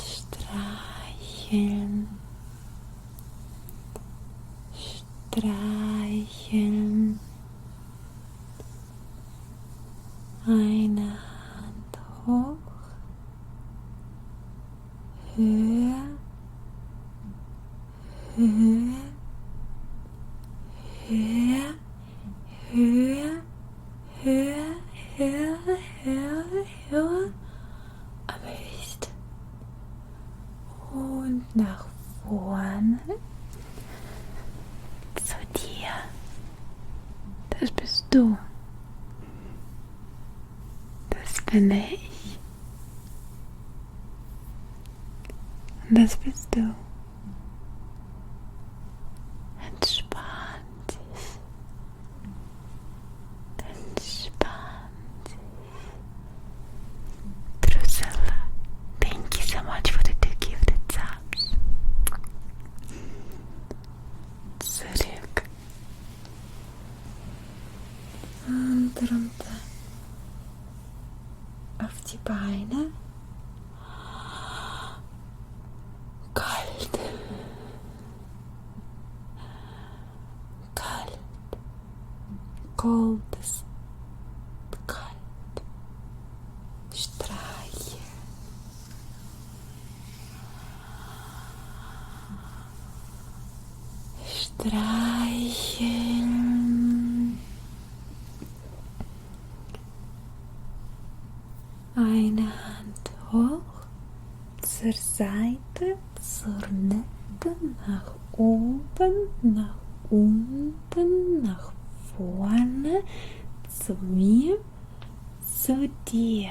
streicheln, streicheln. Eine Hand hoch, höher, höher, höher, höher, höher, höher, höher, höher, am höchsten und nach vorne zu dir. Das bist du. Das bin ich. Und das bist du. Entspann dich. Entspann dich. Drusilla, thank you so much for the 2 gifted subs. Zurück. Und runter. Auf die Beine. Kalt. Kalt. Cold ist kalt. Streiche. streicheln. Eine Hand hoch, zur Seite, zur Mitte, nach oben, nach unten, nach vorne, zu mir, zu dir.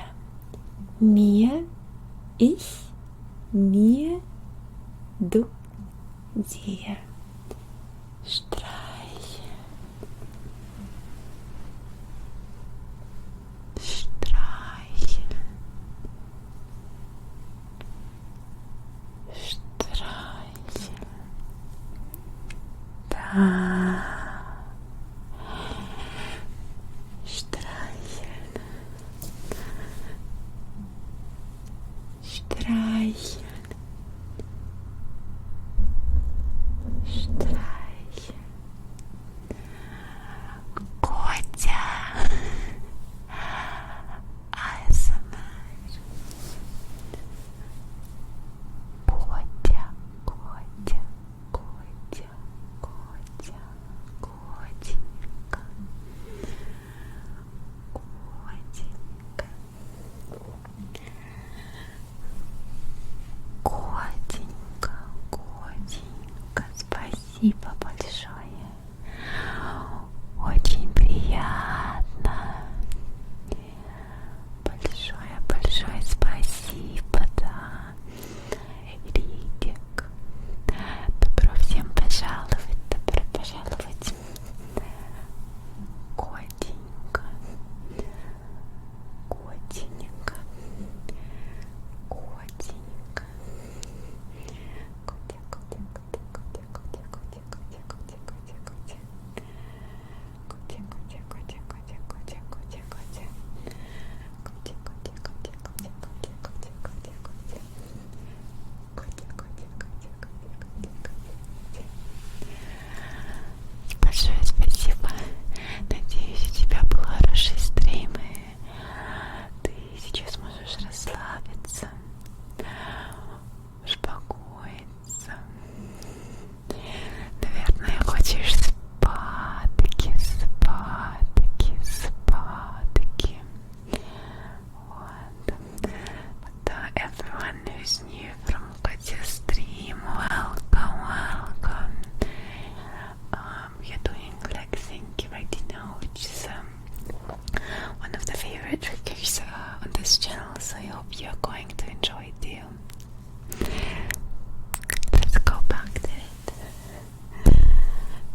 Mir, ich, mir, du, dir. Streicheln. Streicheln. Streicheln. Da. Streicheln. Streicheln. Streicheln. Котя. ASMR. Котя, Котя, Котя, Котя, Котенька. Котенька. Котенька, котенька, спасибо большое. Очень приятно. Большое спасибо, да. Ридик. Добро всем пожаловать, добро пожаловать. Котенька. Котенька. Котенька. Котя, котя, котя, котя, котя, котя, котя, котя, котя, котя. Котя, котя, котя, котя, котя, котя, котя. Котя, котя, котя, котя, котя, котя, котя, котя. Котя, котя, котя, котя, котя, котя. Большое спасибо. Надеюсь, у тебя был хороший стрим, и ты сейчас можешь расслабиться, успокоиться. Наверное, хочешь спадки, спадки, спадки. Вот. Everyone who's new from Katya's stream, welcome. We're doing relaxing right now, which is one of the favorite triggers on this channel, so I hope you're going to enjoy it too. Let's go back to it.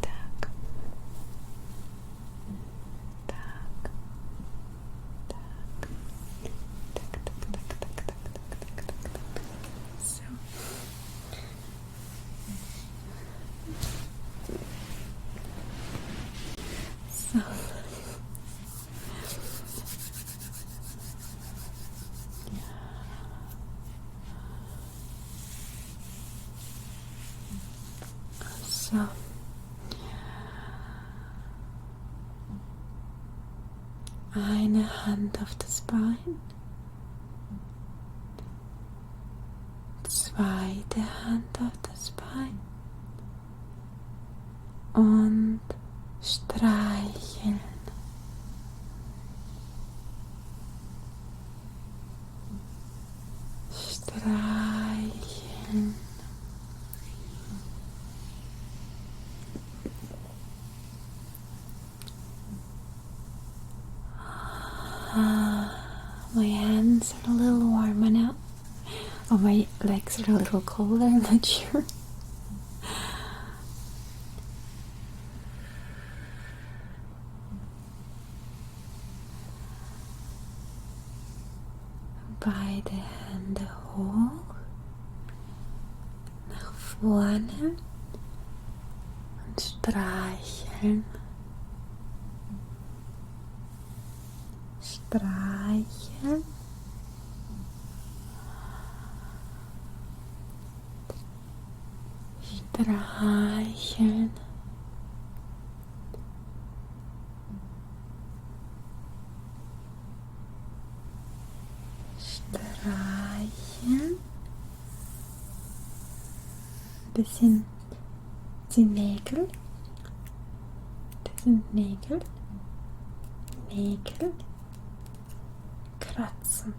Так. Так. So eine Hand auf das Bein, zweite Hand auf das Bein und streicheln. Streicheln. My hands are a little warmer now. Oh, my legs are a little colder, I'm not sure. Beide Hände hoch, nach vorne und streicheln. Streicheln. Streicheln. Streicheln. Bisschen die Nägel. Das sind Nägel. Nägel. Kratzen.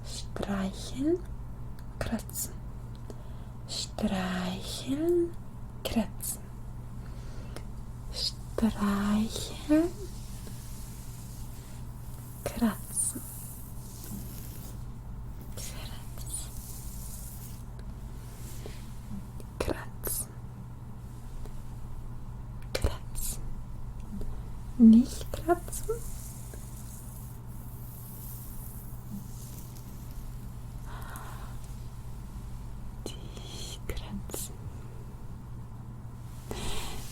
Streicheln. Kratzen. Streicheln. Kratzen. Streicheln. Kratzen. Kratzen. Kratzen. Nicht kratzen.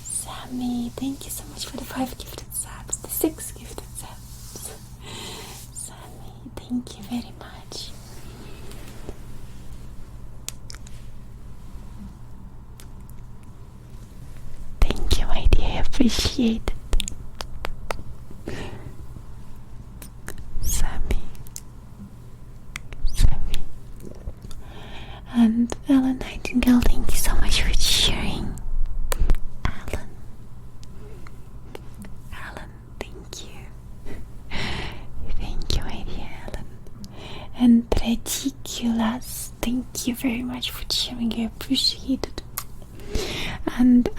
Sammy, thank you so much for the 5 gifted subs, the 6 gifted subs. Sammy, thank you very much. Thank you, my dear, I appreciate it. Sammy. And Ellen Nightingale, thank you so much for sharing. And Ridiculous, thank you very much for sharing, I appreciate it. And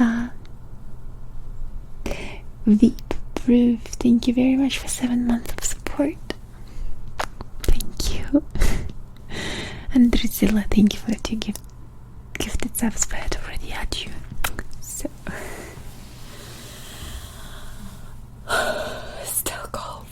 Veep Proof, thank you very much for 7 months of support. Thank you. And Drusilla, thank you for the 2 gifted subs, but I had already had you. So still cold.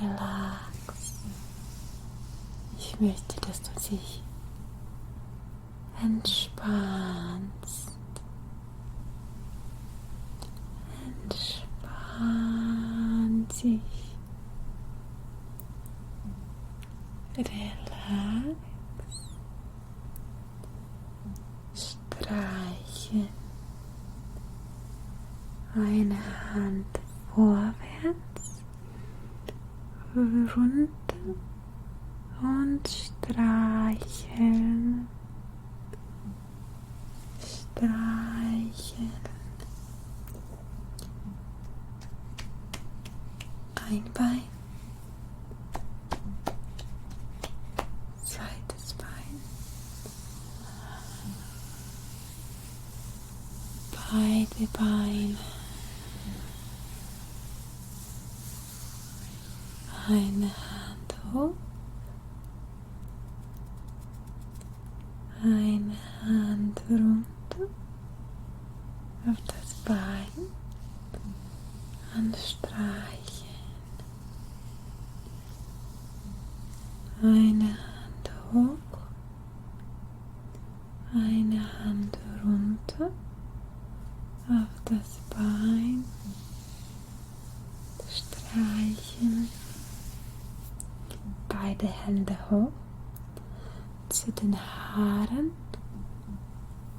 Relax. Ich möchte, dass du dich entspannst. Entspann dich. Relax. Streiche. Eine Hand vorwärts, runter und streicheln. Streicheln. Ein Bein. Zweites Bein. Beide Beine. Eine Hand hoch. Eine Hand runter auf das Bein und streichen. Eine Hand hoch, eine Hand runter auf das Bein, streichen. Beide Hände hoch zu den Haaren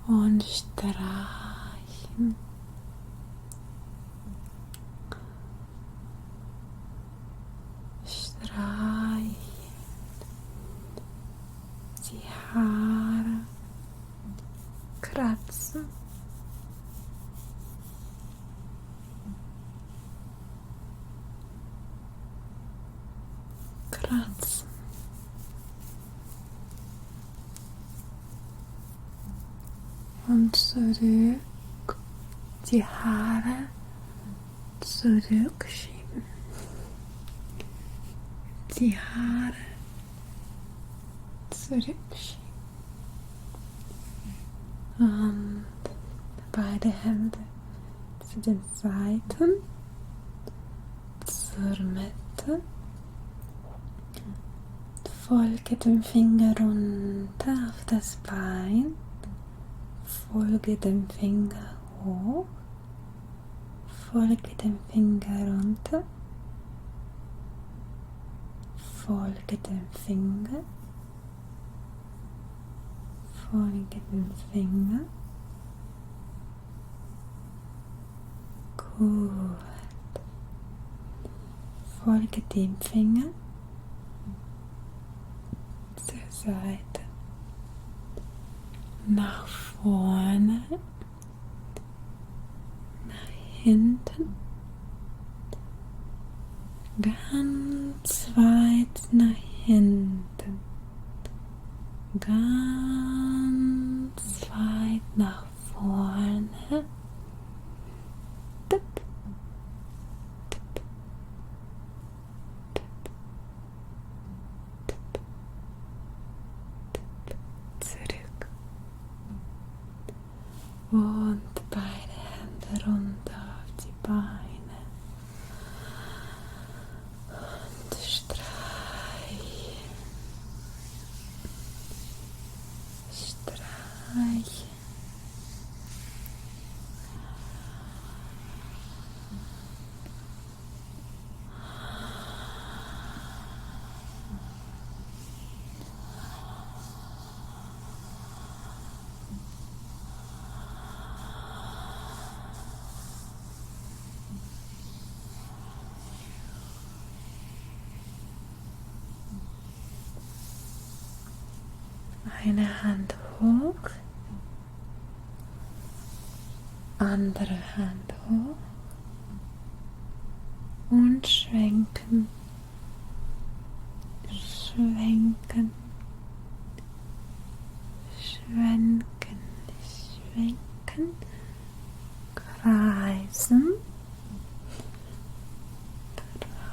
und streichen. Streichen die Haare, kratzen. Kratzen. Und zurück, die Haare zurückschieben. Die Haare zurückschieben. Und beide Hände zu den Seiten, zur Mitte. Folge dem Finger runter auf das Bein. Folge dem Finger hoch. Folge dem Finger runter. Folge dem Finger. Folge dem Finger. Gut. folge dem Finger zur Seite, nach vorne, nach hinten, ganz weit nach hinten, ganz weit nach vorne. Tipp, tipp, tipp, tipp, tipp, zurück. Und beide Hände runter auf die Beine. Und streichen. Streichen. Eine Hand hoch, andere Hand hoch und schwenken, schwenken, schwenken, schwenken, kreisen,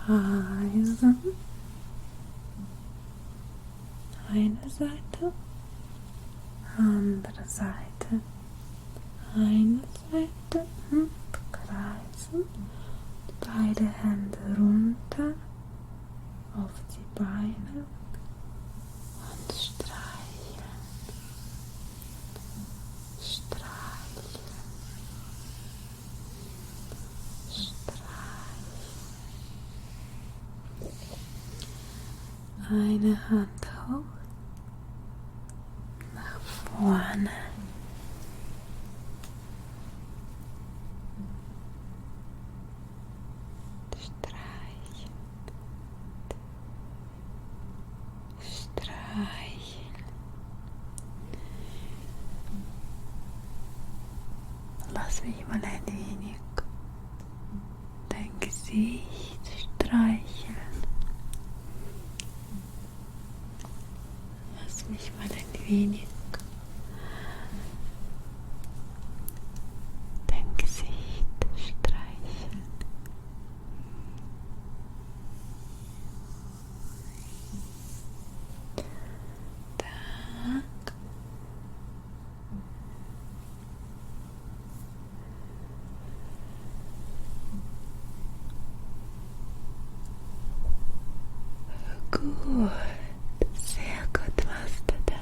kreisen, eine Seite, andere Seite, eine Seite und kreisen, beide Hände runter auf die Beine und streicheln, streicheln, streicheln. Eine Hand hoch, nach vorne. Streichen, streichen. Lass mich mal ein wenig dein Gesicht streicheln. Lass mich mal ein wenig dein Gesicht streicheln. Tak. Gut, sehr gut machst du das.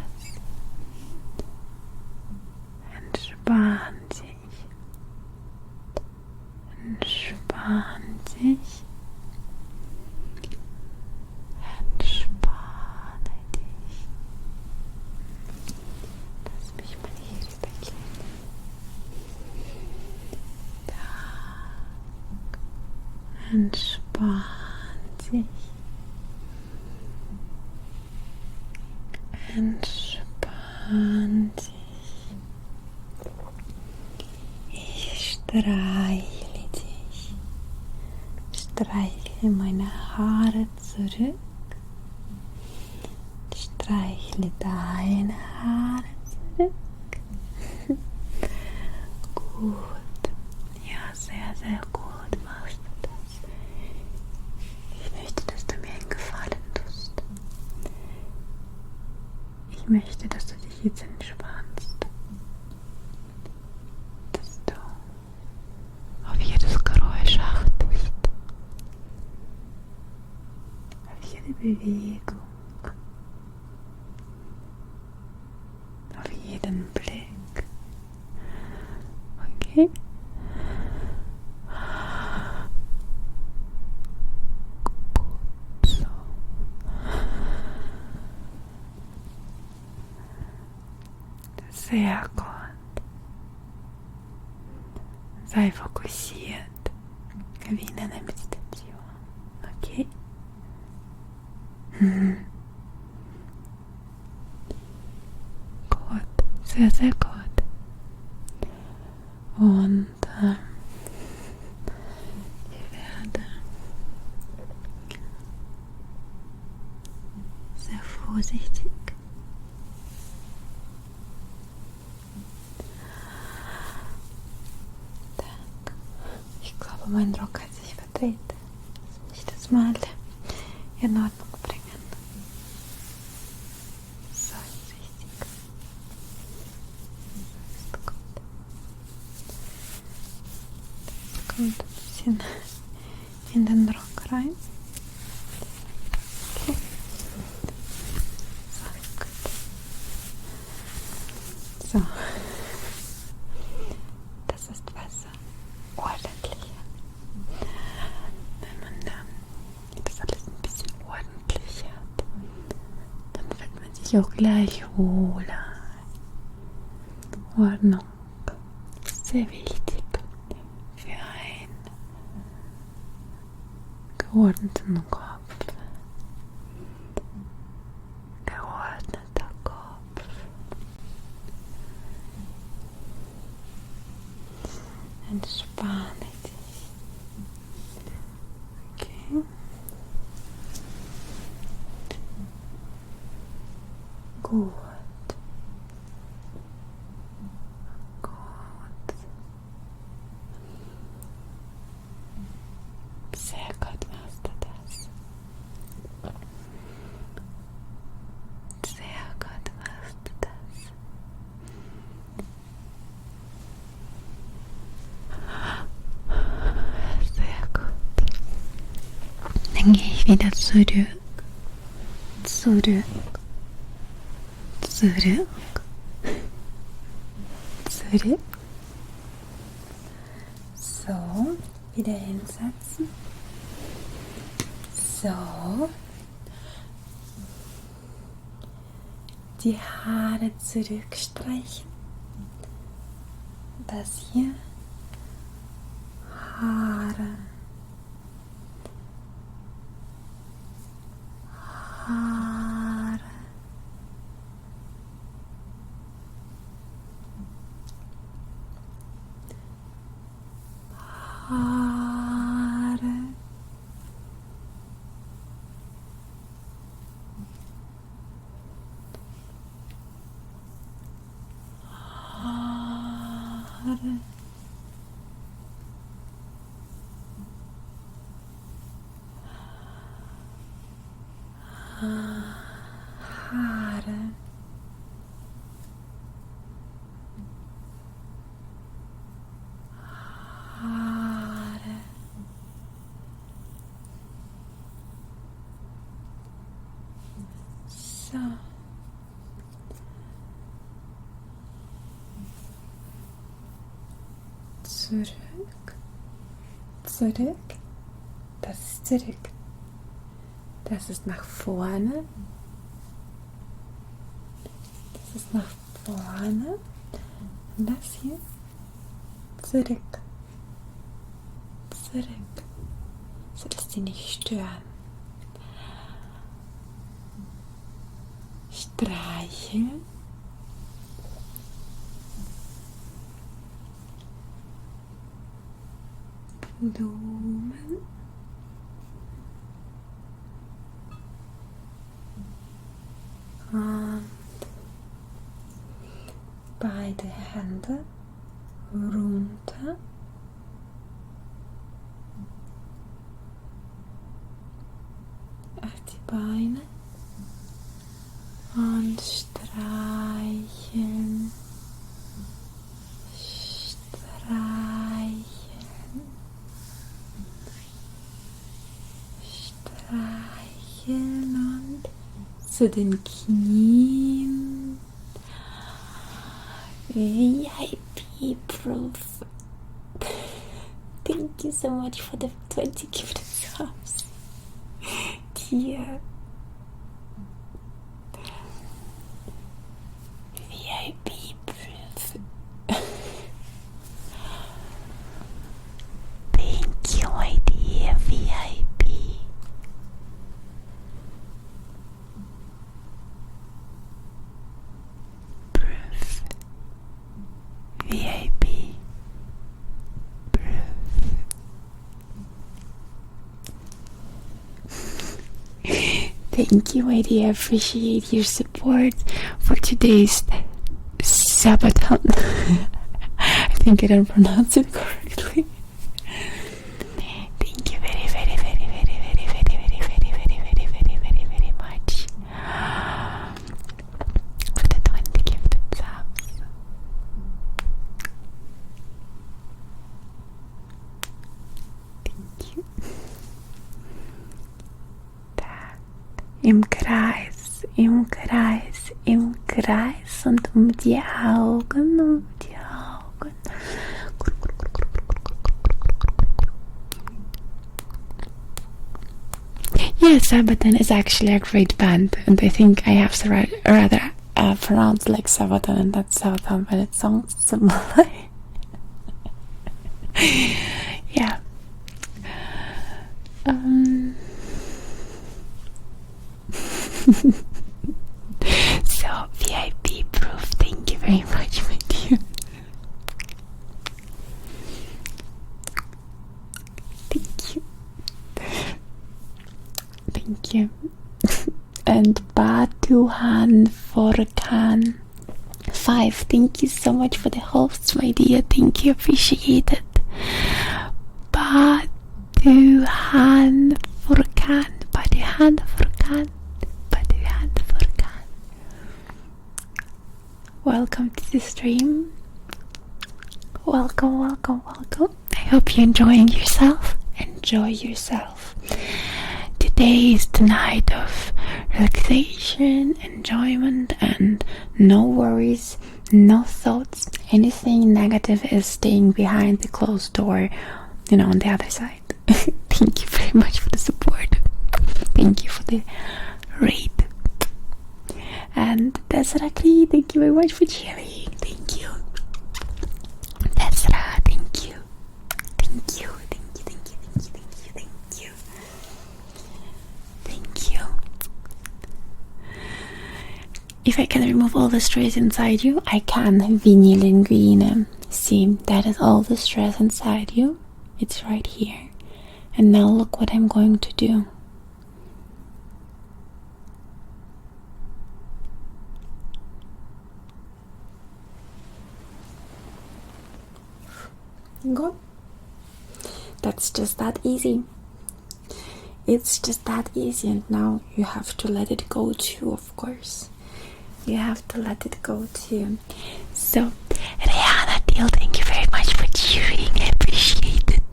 Entspann dich. Entspann dich. Entspanne dich. Lass mich mal hier rübergehen. Da. Entspann dich. Entspann dich. Ich streichle dich. Streichle meine Haare zurück. Streichle deine Haare zurück. Gut. Ja, sehr, sehr gut machst du das. Ich möchte, dass du mir einen Gefallen tust. Ich möchte, dass du dich jetzt entspannst. Dass du auf jedes Geräusch achtest. Auf jede Bewegung. Auf jeden Blick. Okay? So. Sehr gut. Sei fokussiert, wie in einer Meditation. Okay? Gut, sehr, sehr gut. Und ich werde sehr vorsichtig ich glaube, mein Rock hat sich verdreht. Lass mich das mal in Ordnung bringen. So, ist richtig. Ist gut. Das kommt ein bisschen in den Rock rein. Okay. So, ist gut. So. Das ist Wasser. Ordentlich. Wenn man das alles ein bisschen ordentlich hat, dann fühlt man sich auch gleich wohler. Ordnung ist sehr wichtig für einen geordneten Kopf. Geordneter Kopf. Entspanne dich. Okay. Gut. Gut. Sehr gut machst du das. Sehr gut machst du das. Sehr gut. Dann gehe ich wieder zurück. Zurück. Zurück. Zurück. So, wieder hinsetzen. So. Die Haare zurückstreichen. Das hier. Haare. Haare. Haare. Haare. Haare. Haare. So. Zurück. Zurück. Das ist zurück. Das ist nach vorne. Das ist nach vorne. Und das hier. Zurück. Zurück. So dass die nicht stören. Streicheln. Blumen. Und beide Hände runter. Auf die Beine. Und streicheln. Streicheln. Streicheln und zu den Knien. VIP-proof. Thank you so much for the 20 gifted subs. Dear. VIP-proof. Thank you, my dear VIP. Thank you, my dear. Appreciate your support for today's Sabaton. I think I don't pronounce it correctly. Thank you very, very, very, very, very, very, very, very, very, very, very, very, very much for the 20 gifted subs. Thank you. Im Kreis und die Augen, Yes, Sabaton is actually a great band, and I think I have to rather pronounce like Sabaton and not Sabaton, but it sounds similar. Yeah. So, VIP proof, thank you very much, my dear. Thank you. Thank you. And Batuhan Forkan 5, thank you so much for the hosts, my dear. Thank you, appreciate it. Batuhan Forkan. Welcome to the stream. Welcome. I hope you're enjoying yourself. Enjoy yourself. Today is the night of relaxation, enjoyment, and no worries, no thoughts. Anything negative is staying behind the closed door, on the other side. Thank you very much for the support. Thank you for the raid. And Desrakli, thank you very much for cheering. Thank you. Desra, thank you. Thank you. If I can remove all the stress inside you, I can. Vinilinguine. See, that is all the stress inside you. It's right here. And now look what I'm going to do. Go. That's just that easy. It's just that easy, and now you have to let it go too, of course. You have to let it go too. So, Rihanna Deal, thank you very much for cheering. I appreciate it.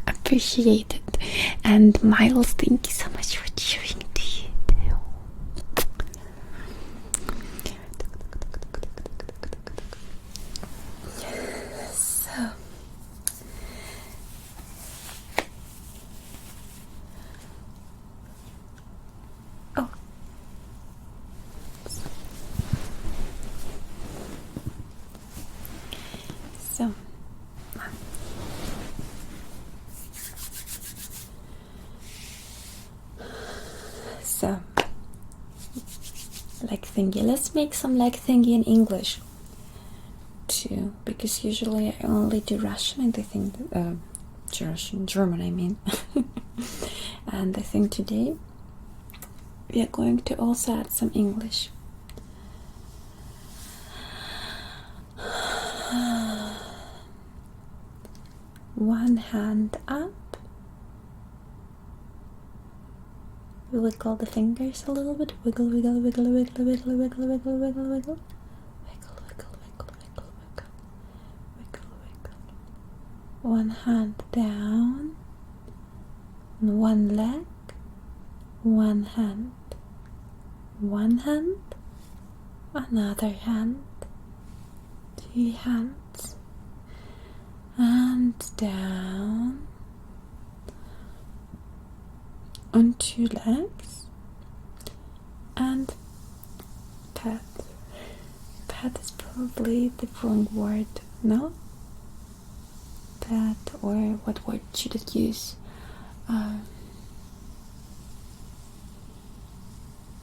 Appreciate it. And Miles, thank you so much for cheering too. So, leg thingy. Let's make some leg thingy in English too, because usually I only do Russian, and I think German, I mean. And I think today we are going to also add some English. One hand up. Wiggle the fingers a little bit. Wiggle, wiggle, wiggle, wiggle, wiggle, wiggle, wiggle, wiggle, wiggle. Wiggle, wiggle, wiggle, wiggle, wiggle. Wiggle, wiggle. One hand down. One leg. One hand. One hand. Another hand. Two hands. And down. On two legs. And pat. Pat is probably the wrong word, no? Pat, or what word should it use?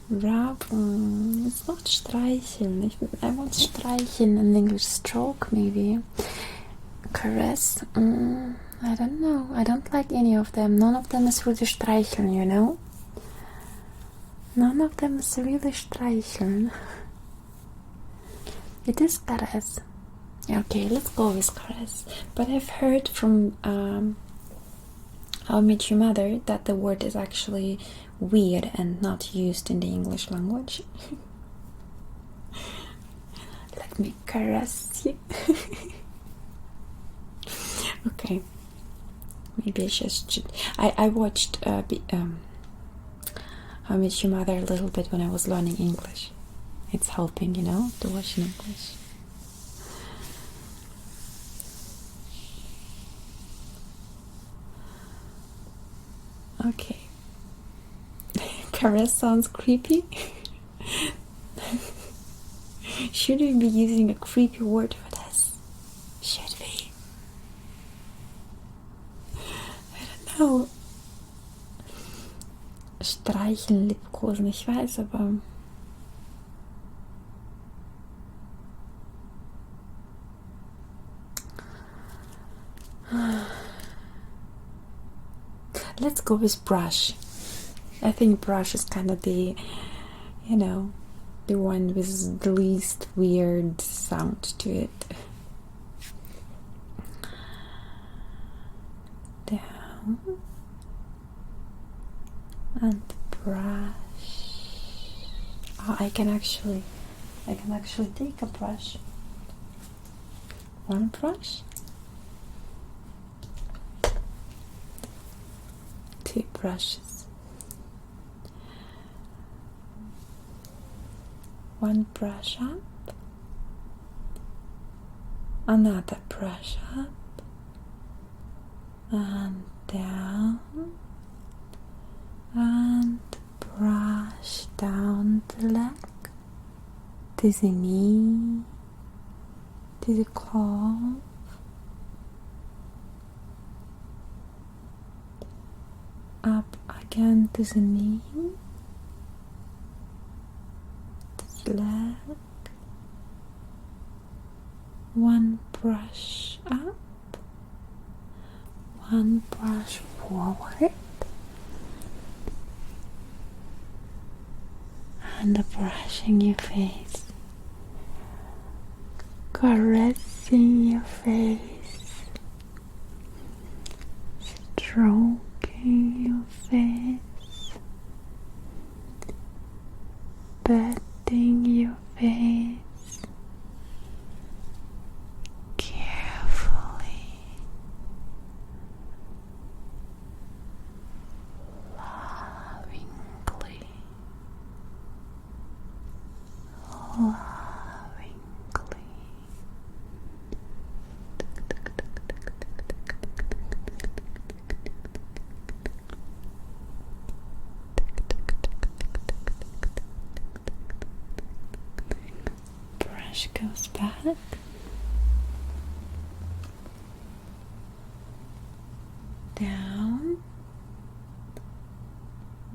Rub. It's not streicheln. I want streicheln in English. Stroke, maybe. Caress? I don't know. I don't like any of them. None of them is really streicheln, you know? None of them is really streicheln. It is caress. Okay, let's go with caress. But I've heard from How I Met Your Mother that the word is actually weird and not used in the English language. Let me caress you. Okay. Maybe I just should. I watched How I Met Your Mother a little bit when I was learning English. It's helping, you know, to watch in English. Okay. Caress sounds creepy. Should we be using a creepy word for this? Should we? I don't know. Streicheln, liebkosen, ich weiß, aber let's go with brush. I think brush is kind of the, you know, the one with the least weird sound to it. Down and brush. Oh, I can actually take a brush. One brush. Two brushes. One brush up, another brush up, and down, and brush down the leg, to the knee, to the calf, up again to the knee, to the leg, one brush up, one brush forward, and brushing your face, caressing your face, stroking your face, patting your face carefully, lovingly, brush goes back, down,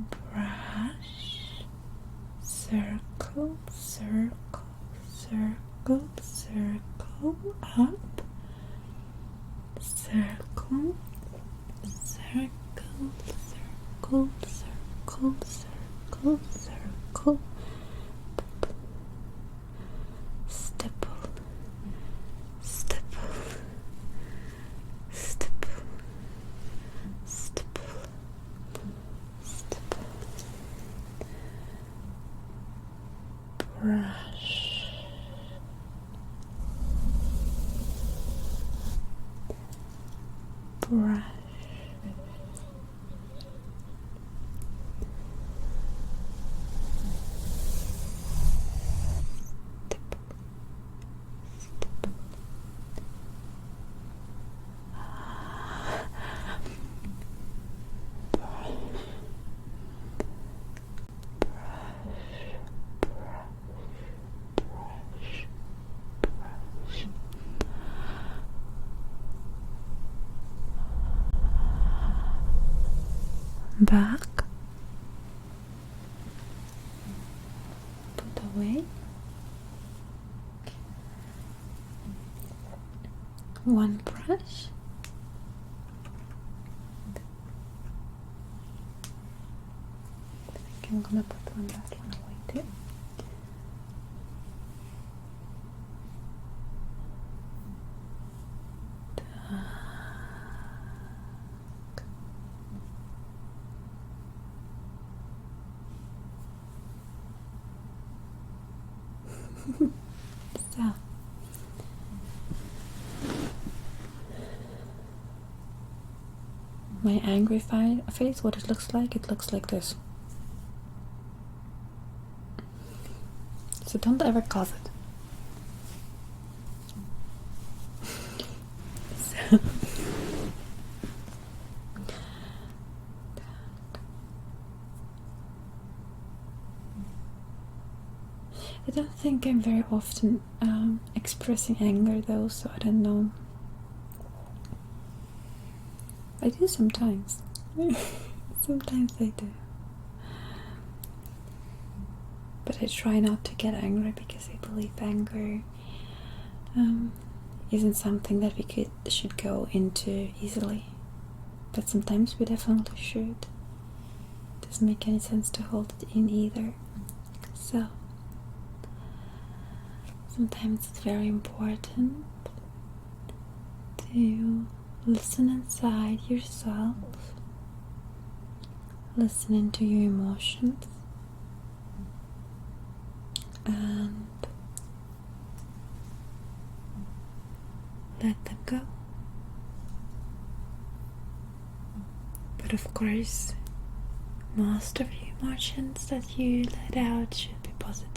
brush, circle, circle, circle, circle, up, circle, circle, circle, circle, circle, circle, stipple, stipple, stipple, stipple, stipple, brush, brush, back, put away, one brush. I think I'm gonna put that one away too. So my angry face, what it looks like this. So don't ever cause it. So I don't think I'm very often expressing anger though, so I don't know. I do sometimes. Sometimes I do. But I try not to get angry because I believe anger isn't something that we should go into easily. But sometimes we definitely should. Doesn't make any sense to hold it in either. So sometimes it's very important to listen inside yourself, listen into your emotions, and let them go. But of course, most of your emotions that you let out should be positive.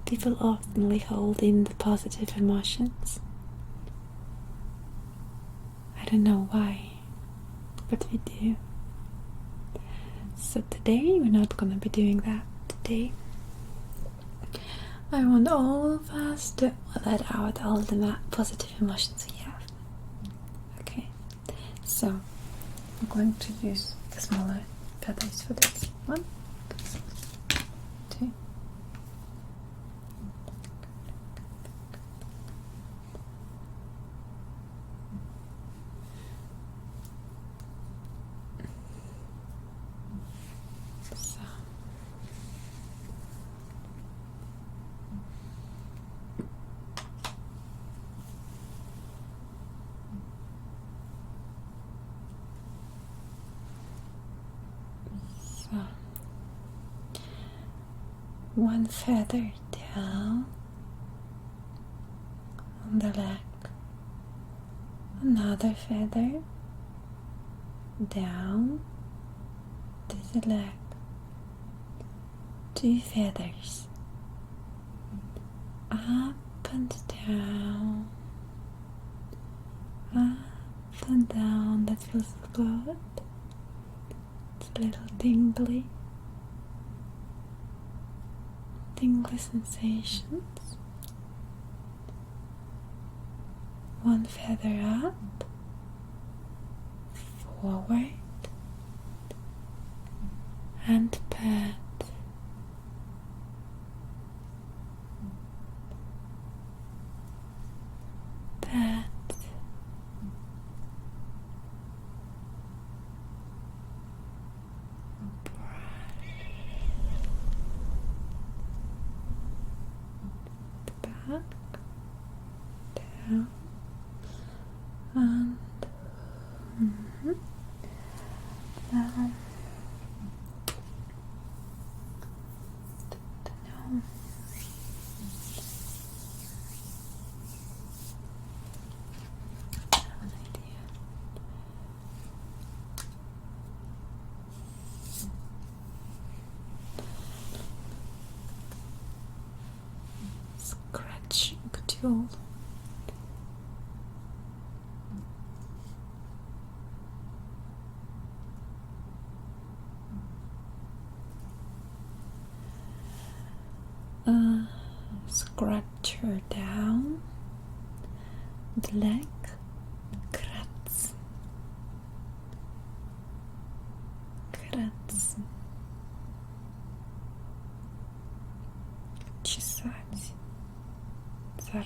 People often hold in the positive emotions. I don't know why, but we do. So today we're not gonna be doing that. Today I want all of us to let out all the positive emotions we have. Okay, so I'm going to use the smaller feathers for this one. 2. One feather down on the leg, another feather down to the leg, 2 feathers up and down, up and down. That feels good. It's a little tingly sensations. 1 feather up, forward, and pat. Pat. Back, down, and down. No. I have an idea. Scratching tool. Scratch her down the leg, kratz, чесать, царапать.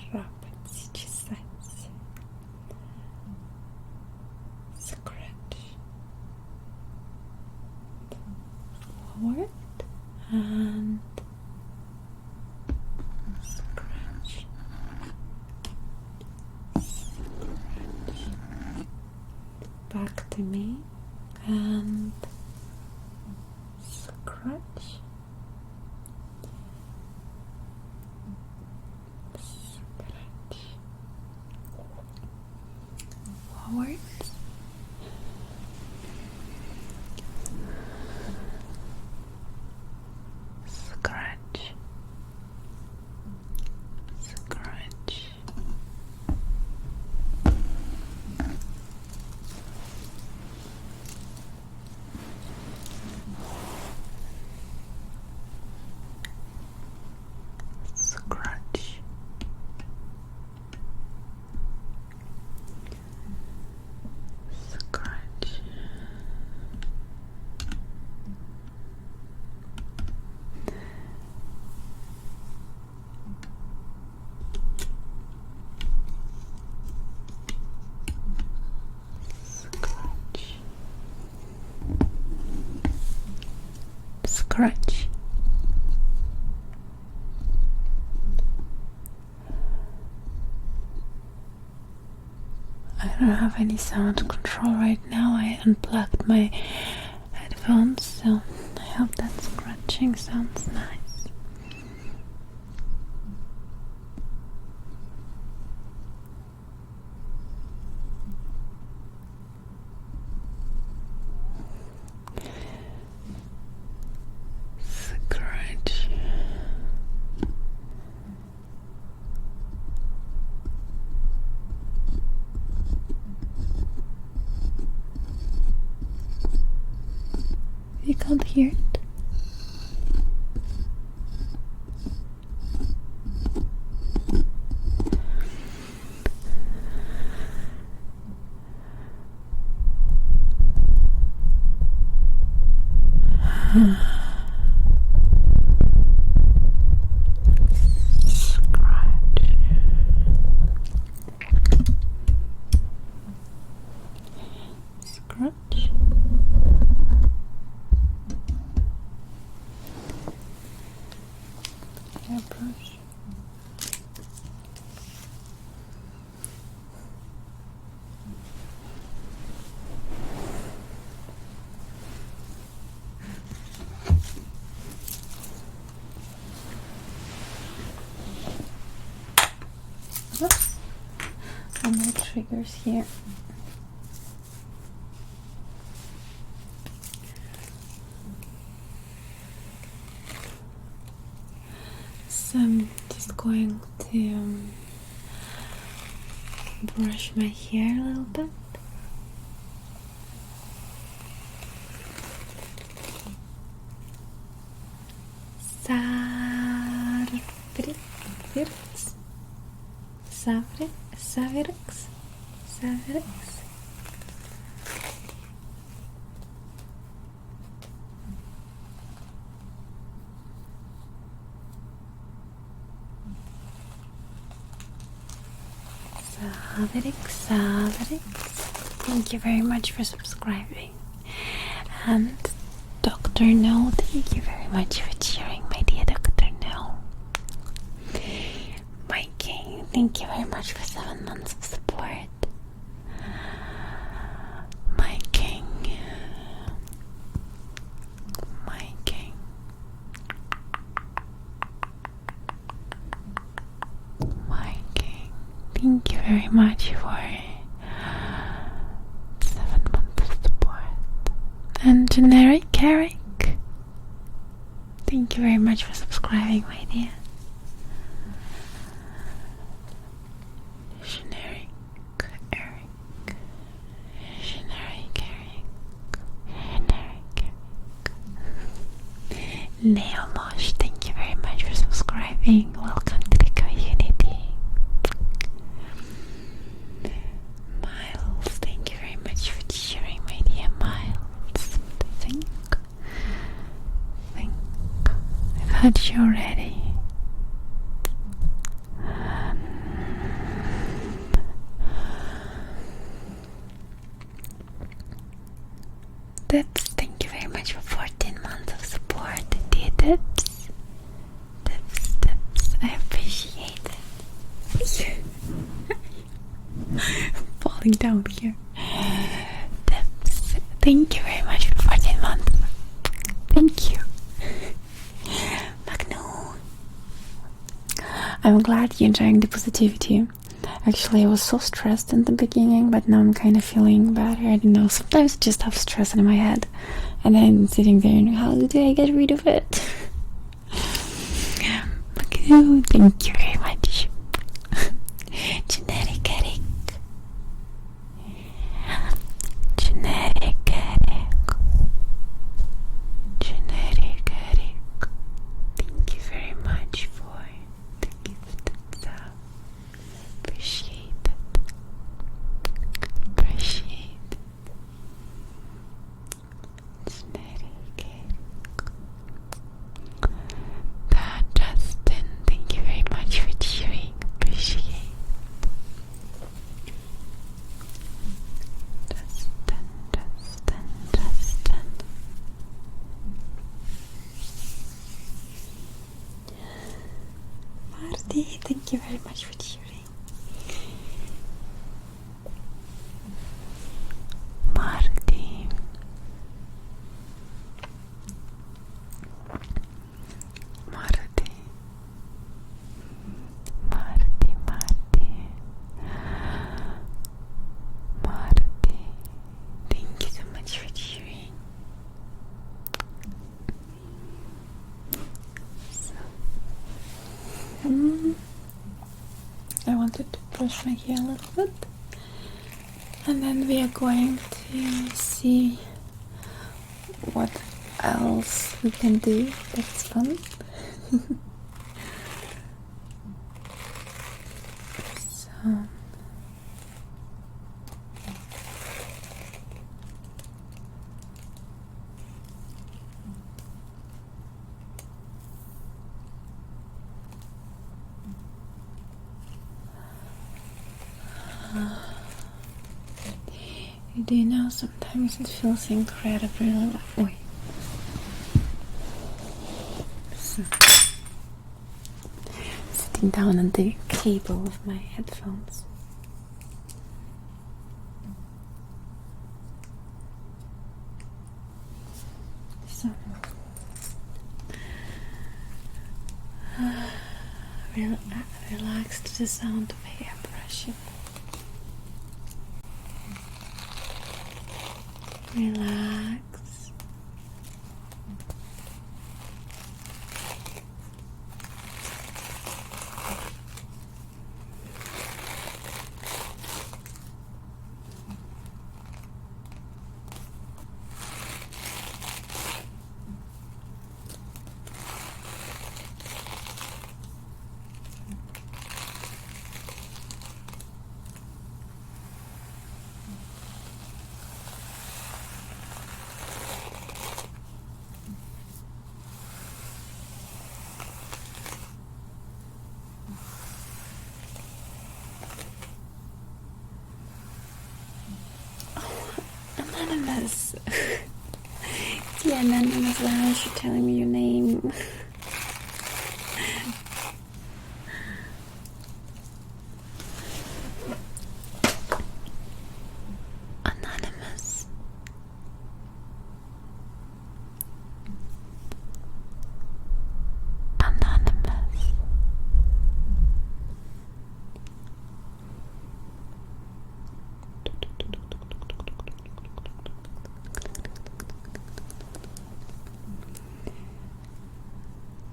forward and scratch, scratch, back to me and scratch, scratch, forward, scratch, scratch, scratch, scratch, scratch. I don't have any sound control right now. I unplugged my headphones, so I hope that scratching sounds nice. Scratch. You can't hear it. Scratch. Airbrush. Oops. And more triggers here. So I'm just going to brush my hair a little bit. Savirix. Thank you very much for subscribing. And Dr. No, thank you very much for cheering, my dear Dr. No. My king, thank you very much for 7 months of support. My king. My king. My king. Thank you very much for 7 months of support. And Generic Carrick, thank you very much for subscribing, my dear. Generic Eric. Generic Eric. Generic Eric. Neomosh, thank you very much for subscribing. Welcome to the community. Miles, thank you very much for cheering, my dear Miles. Think I've had you already. Thank you very much for 14 months of support. falling down here. Thank you very much for 14 months. Thank you. Magno. I'm glad you're enjoying the positivity. Actually, I was so stressed in the beginning, but now I'm kind of feeling better. I don't know, sometimes I just have stress in my head. And I'm sitting there and how do I get rid of it? Magno, thank you very much. Genetic Eric. Genetic Eric. Genetic Eric. Thank you very much for the gift itself. Appreciate it. Appreciate it. Genetic Eric. Justin, thank you very much for cheering. Appreciate it. Justin. Marty, thank you very much for cheering. Marty. Marty. Marty. Marty. Marty. Thank you so much for cheering. So, I wanted to brush my hair a little bit, and then we are going to see what else we can do. That's fun. So. Do you know, sometimes it feels incredibly so, sitting down on the cable of my headphones. So, relax to the sound of hair brushing. Relax. Anonymous. Yeah, Anonymous, why is you telling me your name? Anonymous.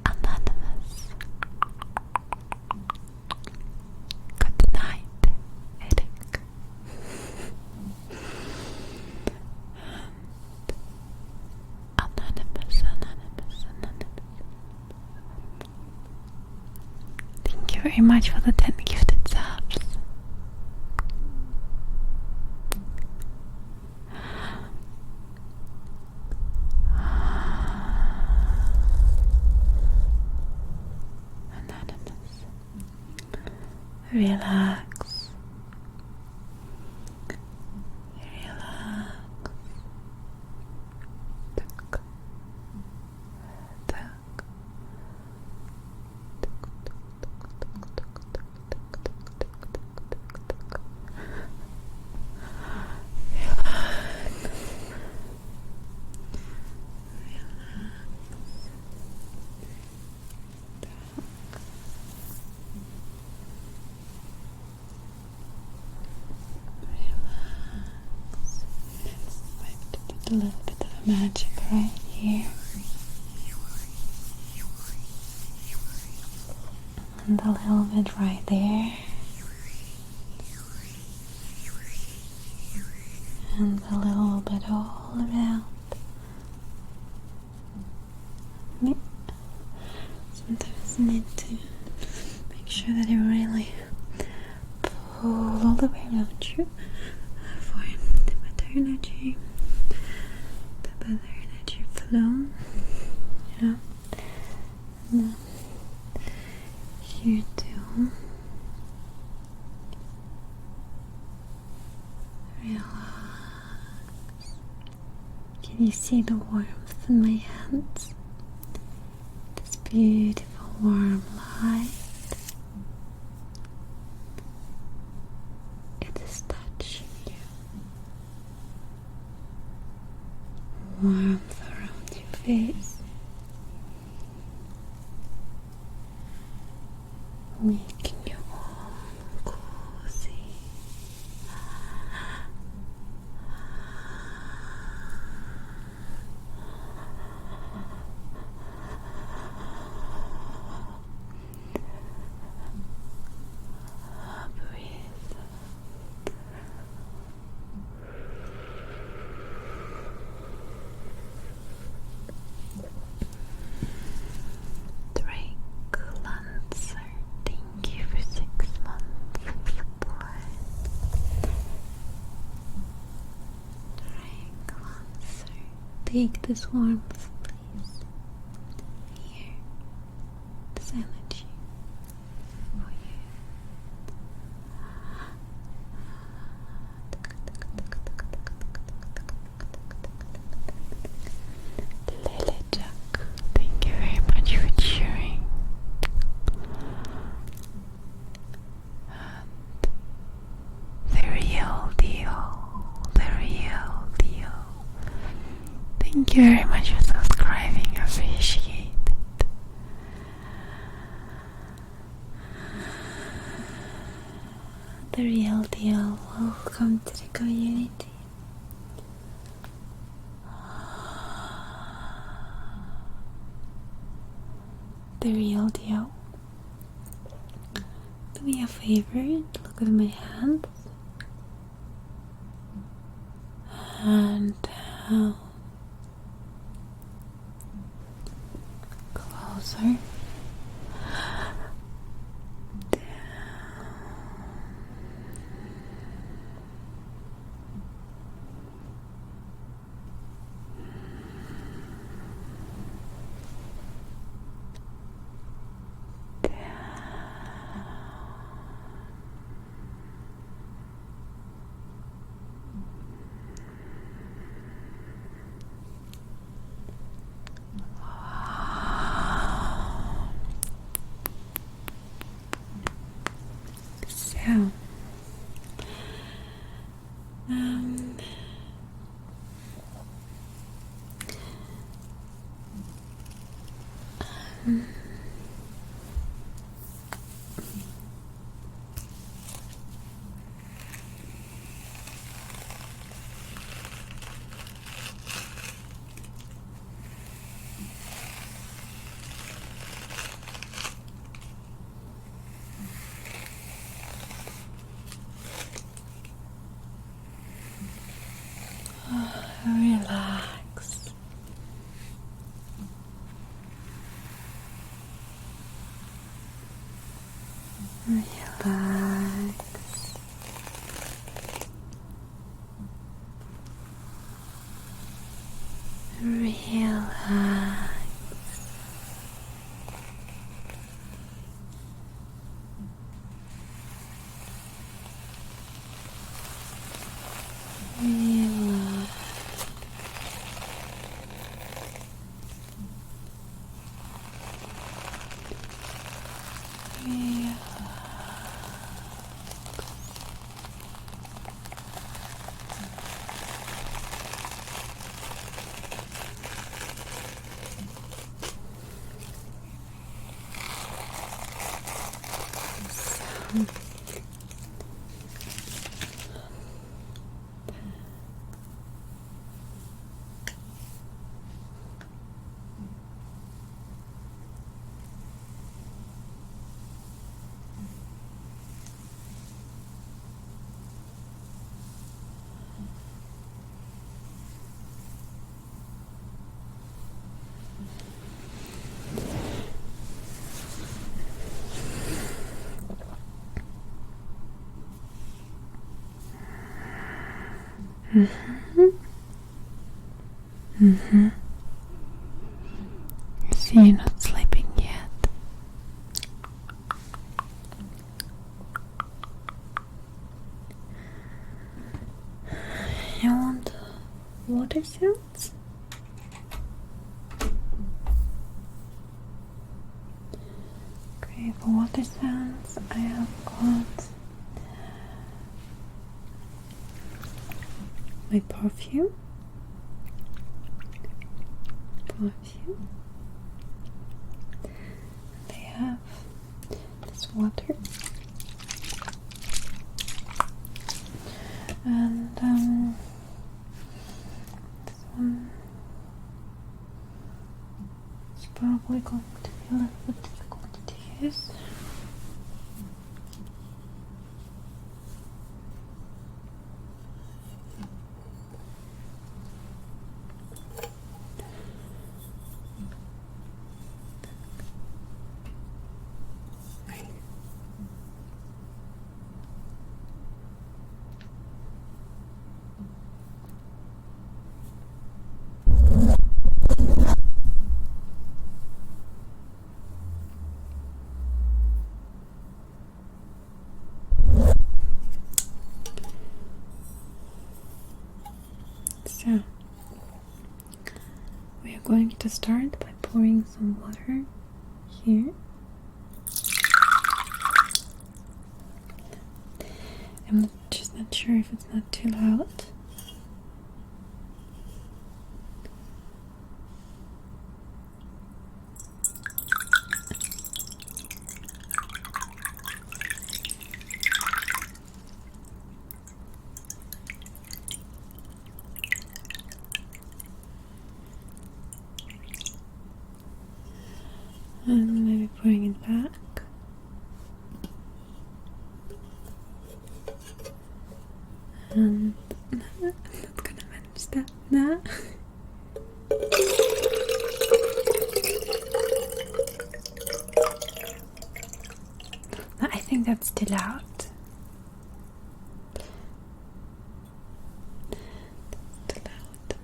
Anonymous. Good night, Eric. Anonymous. Thank you very much for the 10 gifted subs. Anonymous. Relax. Relax. Tuck. Tuck. A little bit of magic right here. And a little bit right there. And a little bit all around. Yeah. Sometimes you need to make sure that you really pull all the way around you for the better energy. The better energy flow. Yeah. And here too. Relax. Can you see the warmth in my hands? This beautiful warm light. It is touching you. Warmth around your face. Making you all cozy. Breathe. Drake Lancer, thank you for 6 months of support. Drake Lancer, take this warmth, please. Here, this energy for you. Lily Jack, thank you very much for cheering. The real deal, the real deal. Thank you very much for subscribing, I appreciate it. The real deal, welcome to the community. The real deal. Do me a favor, look at my hands. And closer. So, relax. Relax. Relax. So you're not sleeping yet. You want water sounds? Okay, for water sounds, I have got my perfume. They have this water, and this one is probably going to be a little bit difficult to use. So, we are going to start by pouring some water here. I'm just not sure if it's not too loud. And maybe pouring it back. And I'm not gonna manage that now. No, I think that's too loud. That's too loud.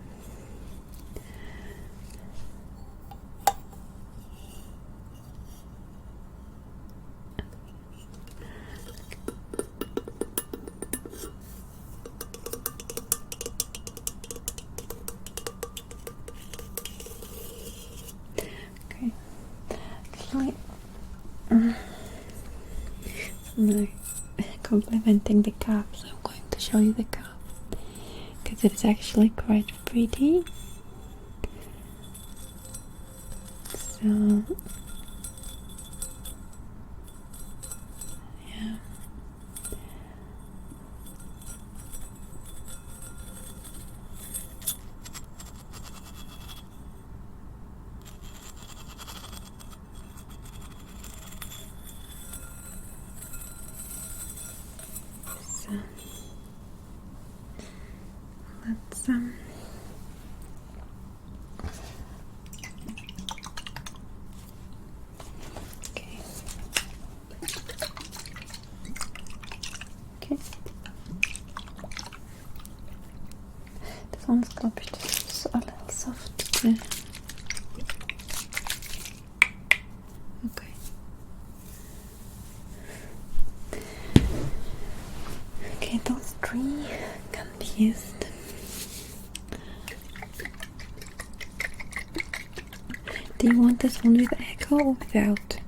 Okay. Actually, I'm complimenting the cup, so I'm going to show you the cup because it's actually quite pretty. So, yeah. So, let's okay. Okay. This one's gonna be just a little soft too. Okay. Okay, those three can be used. Do you want this one with echo or without?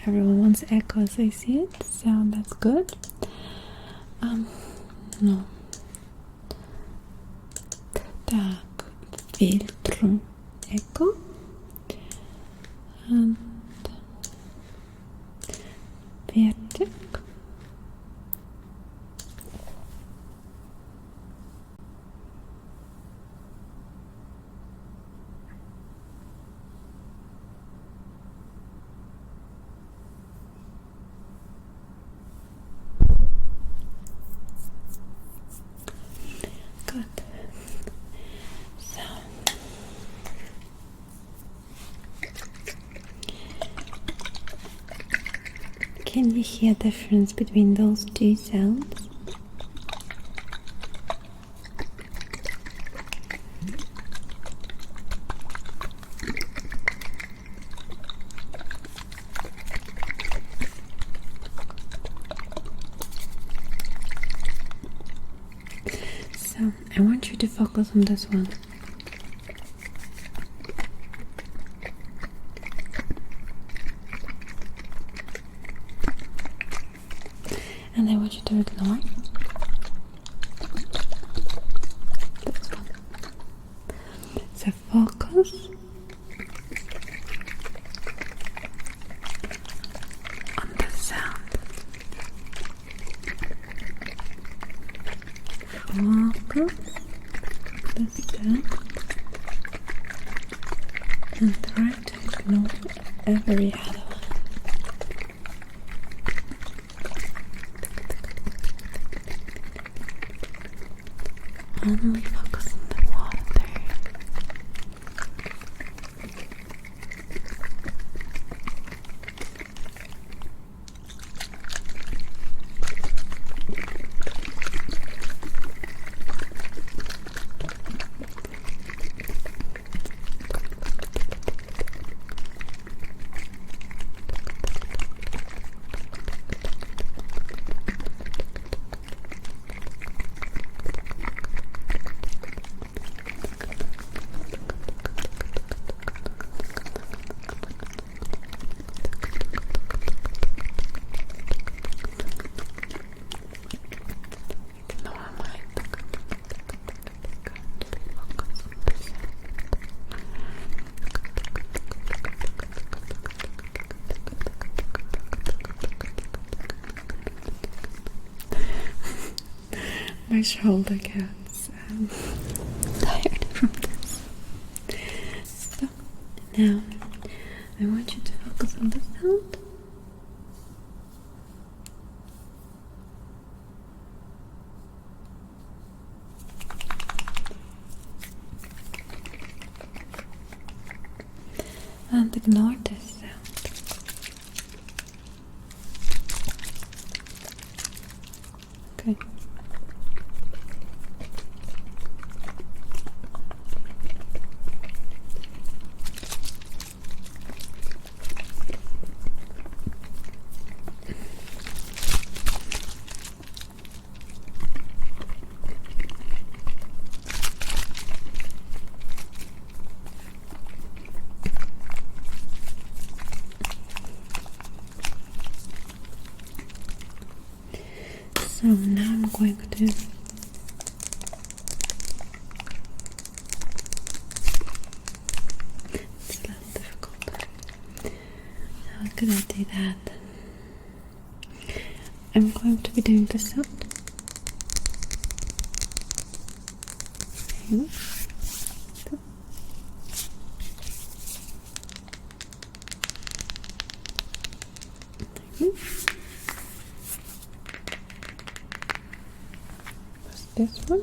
Everyone wants echoes, I see it, so that's good. No. Так, фильтр echo and fertig. Can you hear the difference between those two sounds? So I want you to focus on this one. And I want you to ignore this one. So focus on the sound. Focus the sound and try to ignore every other one. Only focus on the water. My shoulder gets tired from this. So now I want you to focus on the sound. And ignore this sound. Okay. So now I'm going to it's a little difficult. How could I do that? I'm going to be doing the sound. Okay. This one.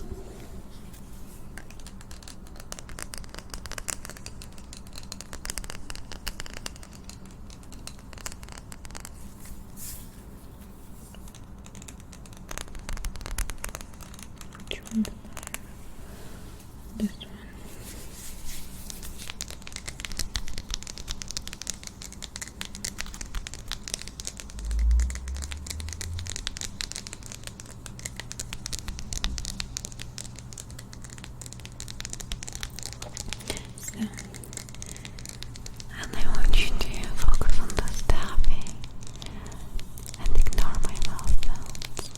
Which one? This one. And I want you to focus on the tapping and ignore my mouth sounds.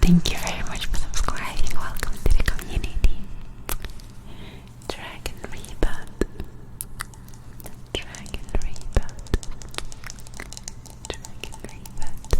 Thank you very much for subscribing. Welcome to the community. Dragon Reboot. Dragon Reboot. Dragon Reboot.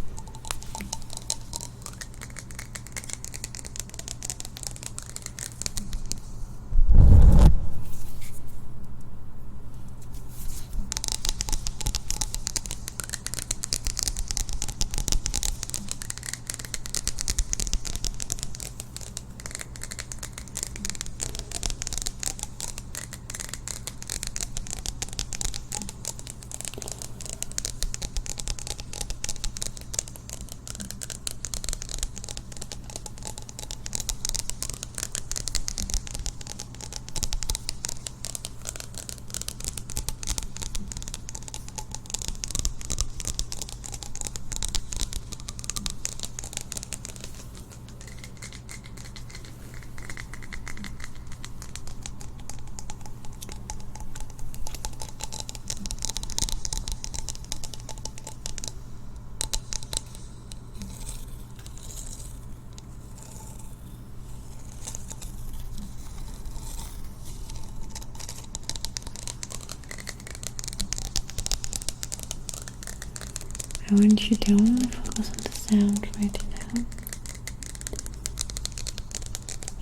I want you to only focus on the sound right now.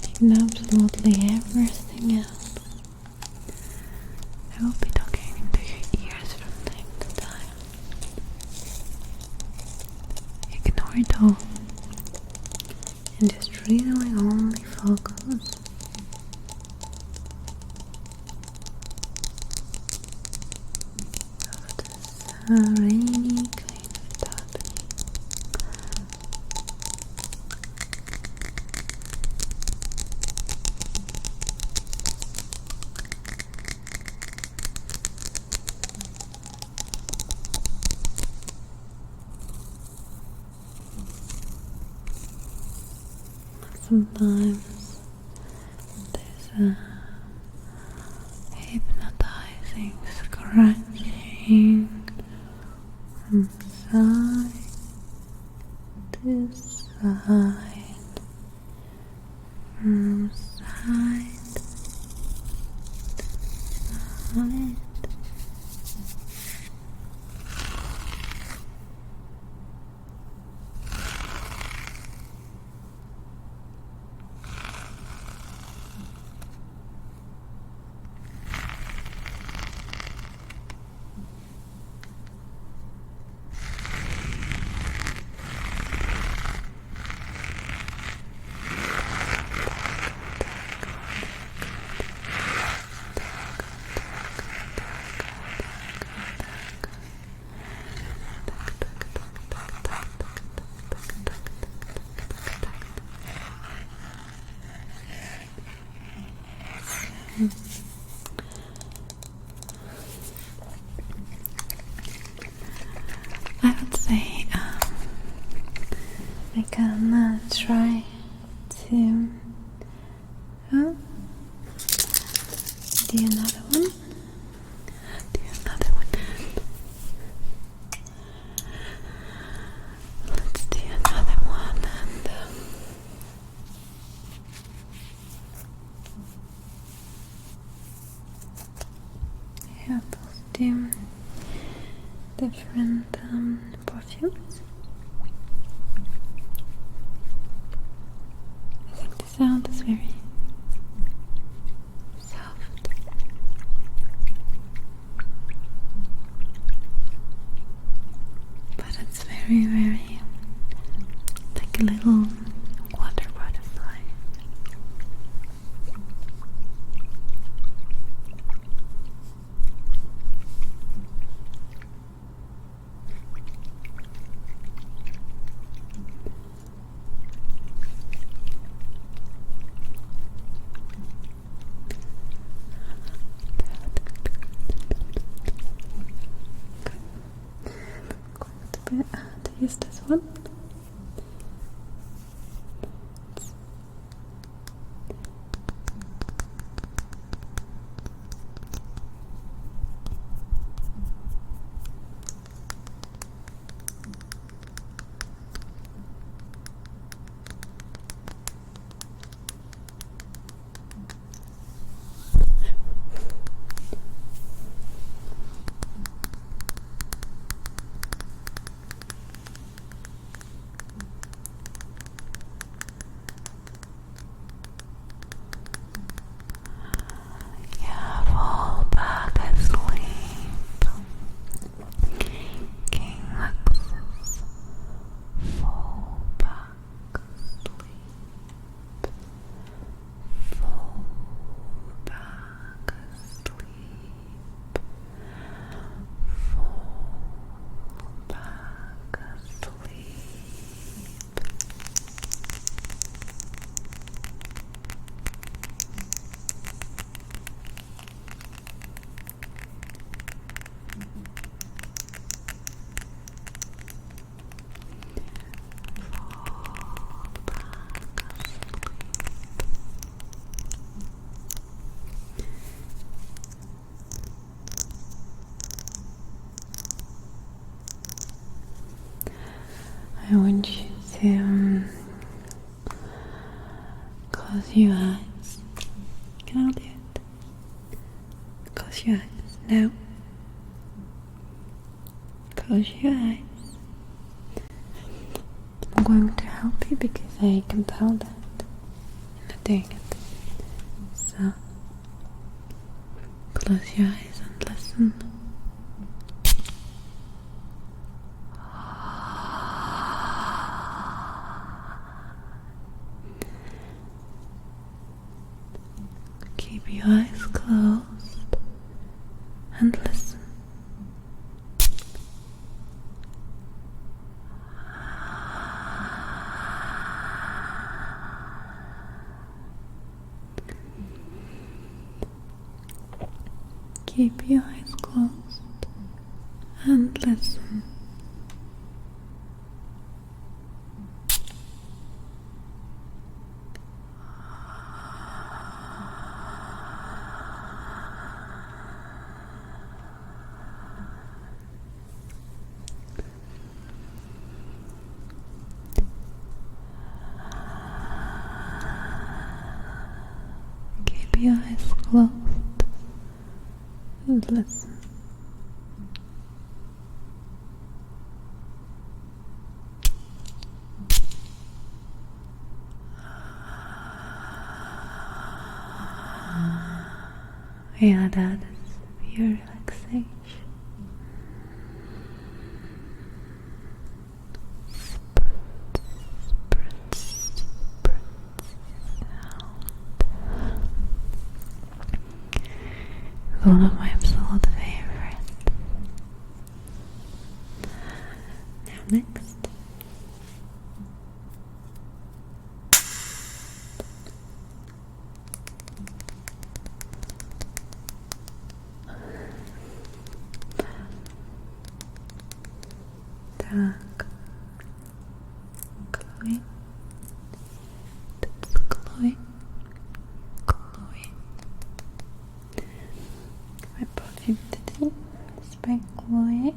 Ignore absolutely everything else. I will be talking into your ears from time to time. Ignore it all. And just really only focus on the rainy kind of tapping. Sometimes there's a hypnotizing scratching from side to side, from side to side. I would say we can try to do another one. Let's do another one and yeah, let's do different perfumes. I think the sound is very soft. But it's very, very like a little water butterfly. To use this one. I want you to close your eyes. Can I do it? Close your eyes now. Close your eyes. I'm going to help you because I can tell that you're not doing it. So, close your eyes and listen. Keep your eyes closed and listen. Keep your eyes closed and listen. Keep your eyes closed and listen. Yeah, that is your relaxation. One of my absolute favorites. Now next. Так. Chloe. That's Chloe. Chloe. My perfume today is by Chloe.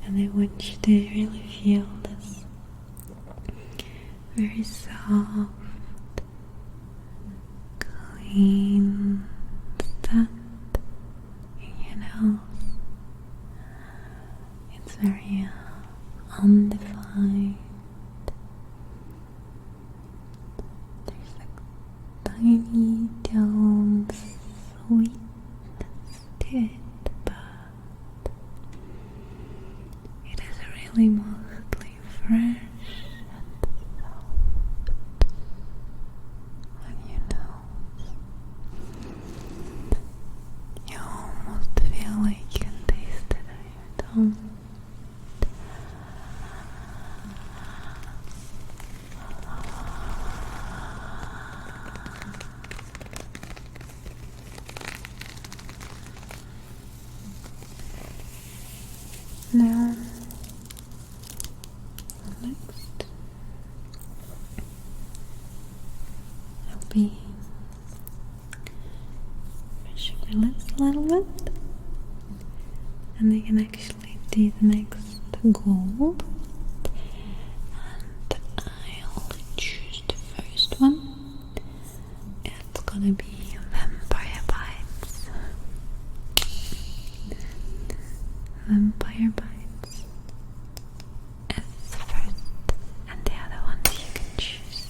And I want you to really feel this very soft, clean stuff in your nose. It's very undefined. There's like tiny down sweetness to it, but it is really mostly fresh and soft on your nose. You almost feel like you can taste it on your tongue. Now, next, I'll be brushing my lips a little bit, and I can actually do the next goal, and I'll choose the first one. It's gonna be Vampire Bites. Vampire Bites is the first, and the other ones you can choose.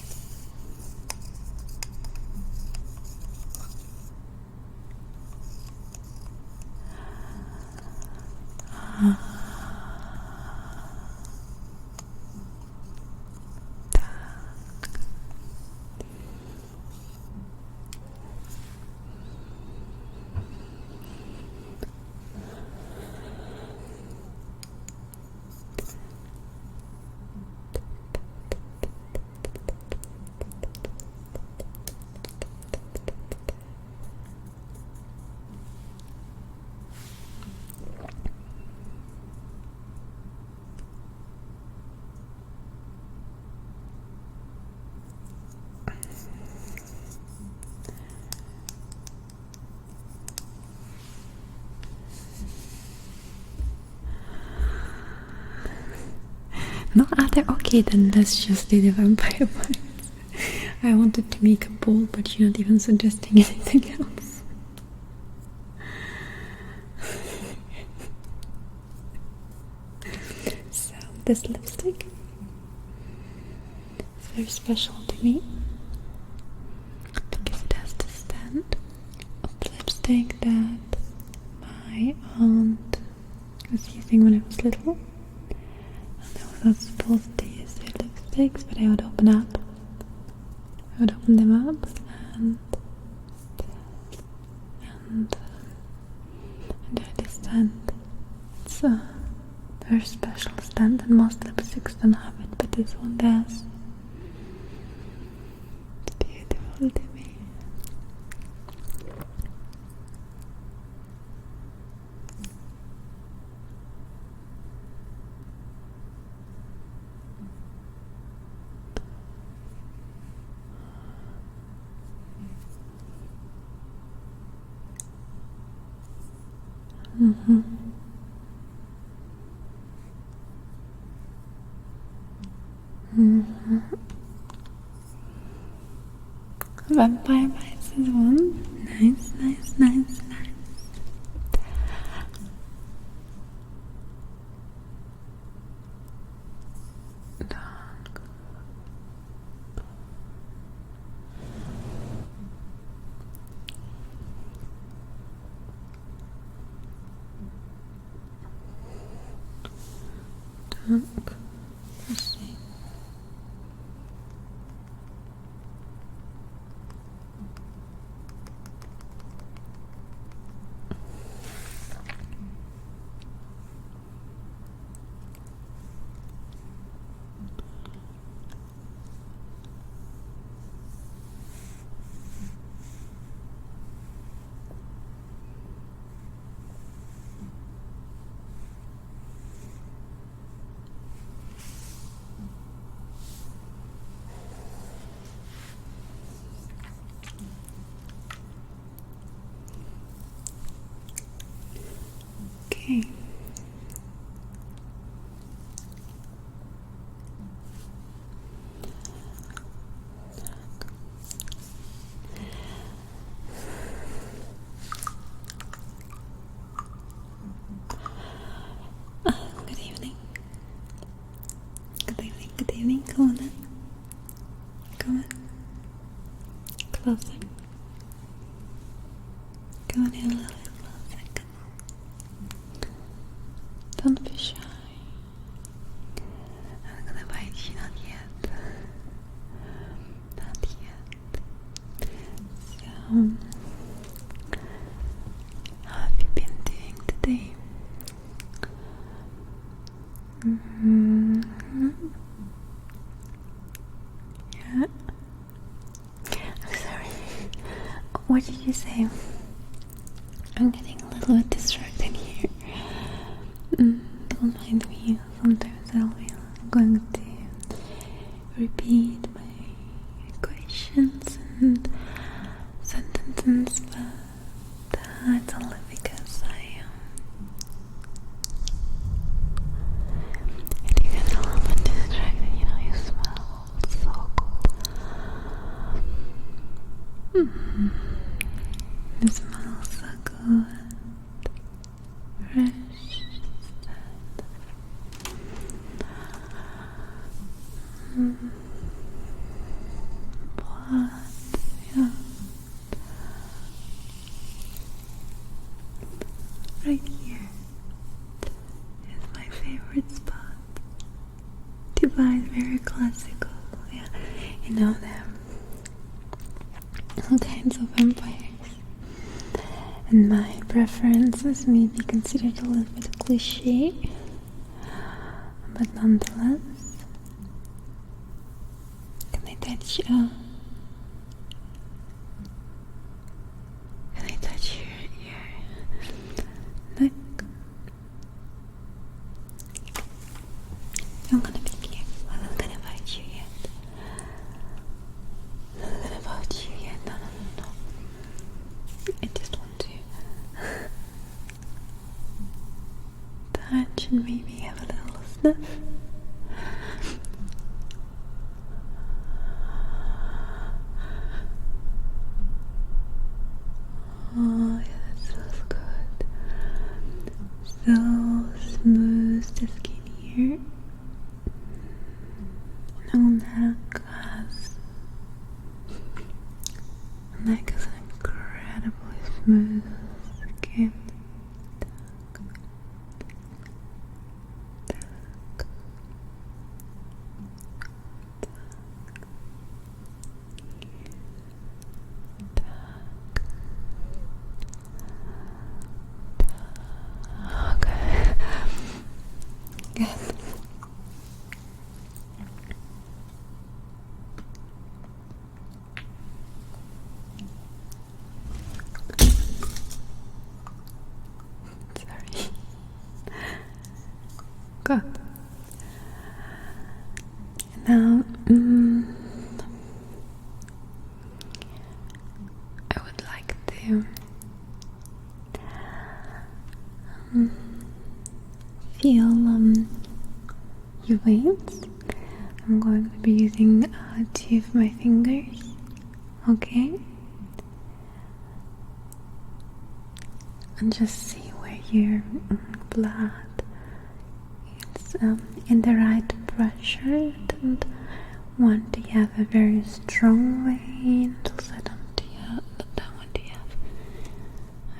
No other? Okay, then let's just do the vampire bites. I wanted to make a poll, but you're not even suggesting anything else. So, this lipstick is very special to me because it has the stand of lipstick that my aunt was using when I was little. And I was not supposed to use their lipsticks, but I would open them up and enjoy this stand. It's a very special stand, and most lipsticks don't have it, but this one does. It's beautiful to me. Vampire bites is one. Nice, nice, nice, nice. Dark. Dark. Let's see. Okay. Good evening. Good evening, good evening. Come on in. Come on. Closer. Come on in a little bit closer. Come on. Don't be shy. I'm gonna bite you, not yet. Not yet. So, how have you been doing today? Yeah. I'm sorry. What did you say? I'm getting a little bit distracted here. Don't mind me. Sometimes I'll be going to repeat my equations and sentences, but it's only because I do get a little bit distracted. You know, you smell so good. It smells so good. Fresh. Blood, yeah. Right here is my favorite spot. To buy very classical, yeah. You know them. All kinds of vampires. And my preferences may be considered a little bit cliche, but nonetheless. Can I touch can I touch your neck? I'm gonna be careful. I'm not gonna bite you yet. I'm not gonna bite you yet. No. I just want to touch and maybe have a little sniff. so smooth the skin here. Neck has incredibly smooth skin. Okay. Good. Sorry. Good. Now, I would like to feel your veins. I'm going to be using two of my fingers, okay? And just see where your blood is in the right pressure. I don't want to have a very strong vein, also I don't want to have,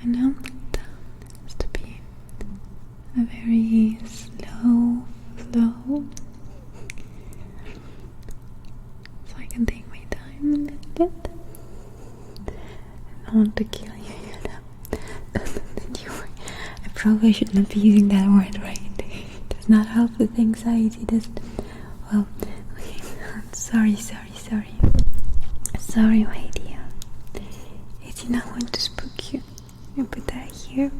I know it has to be a very slow flow, so I can take my time a little bit. I don't want to kill you, you know. I probably should not be using that word, right? It does not help with anxiety, does it? Well, okay. Sorry, my dear. Is he not going to spook you? You put that here.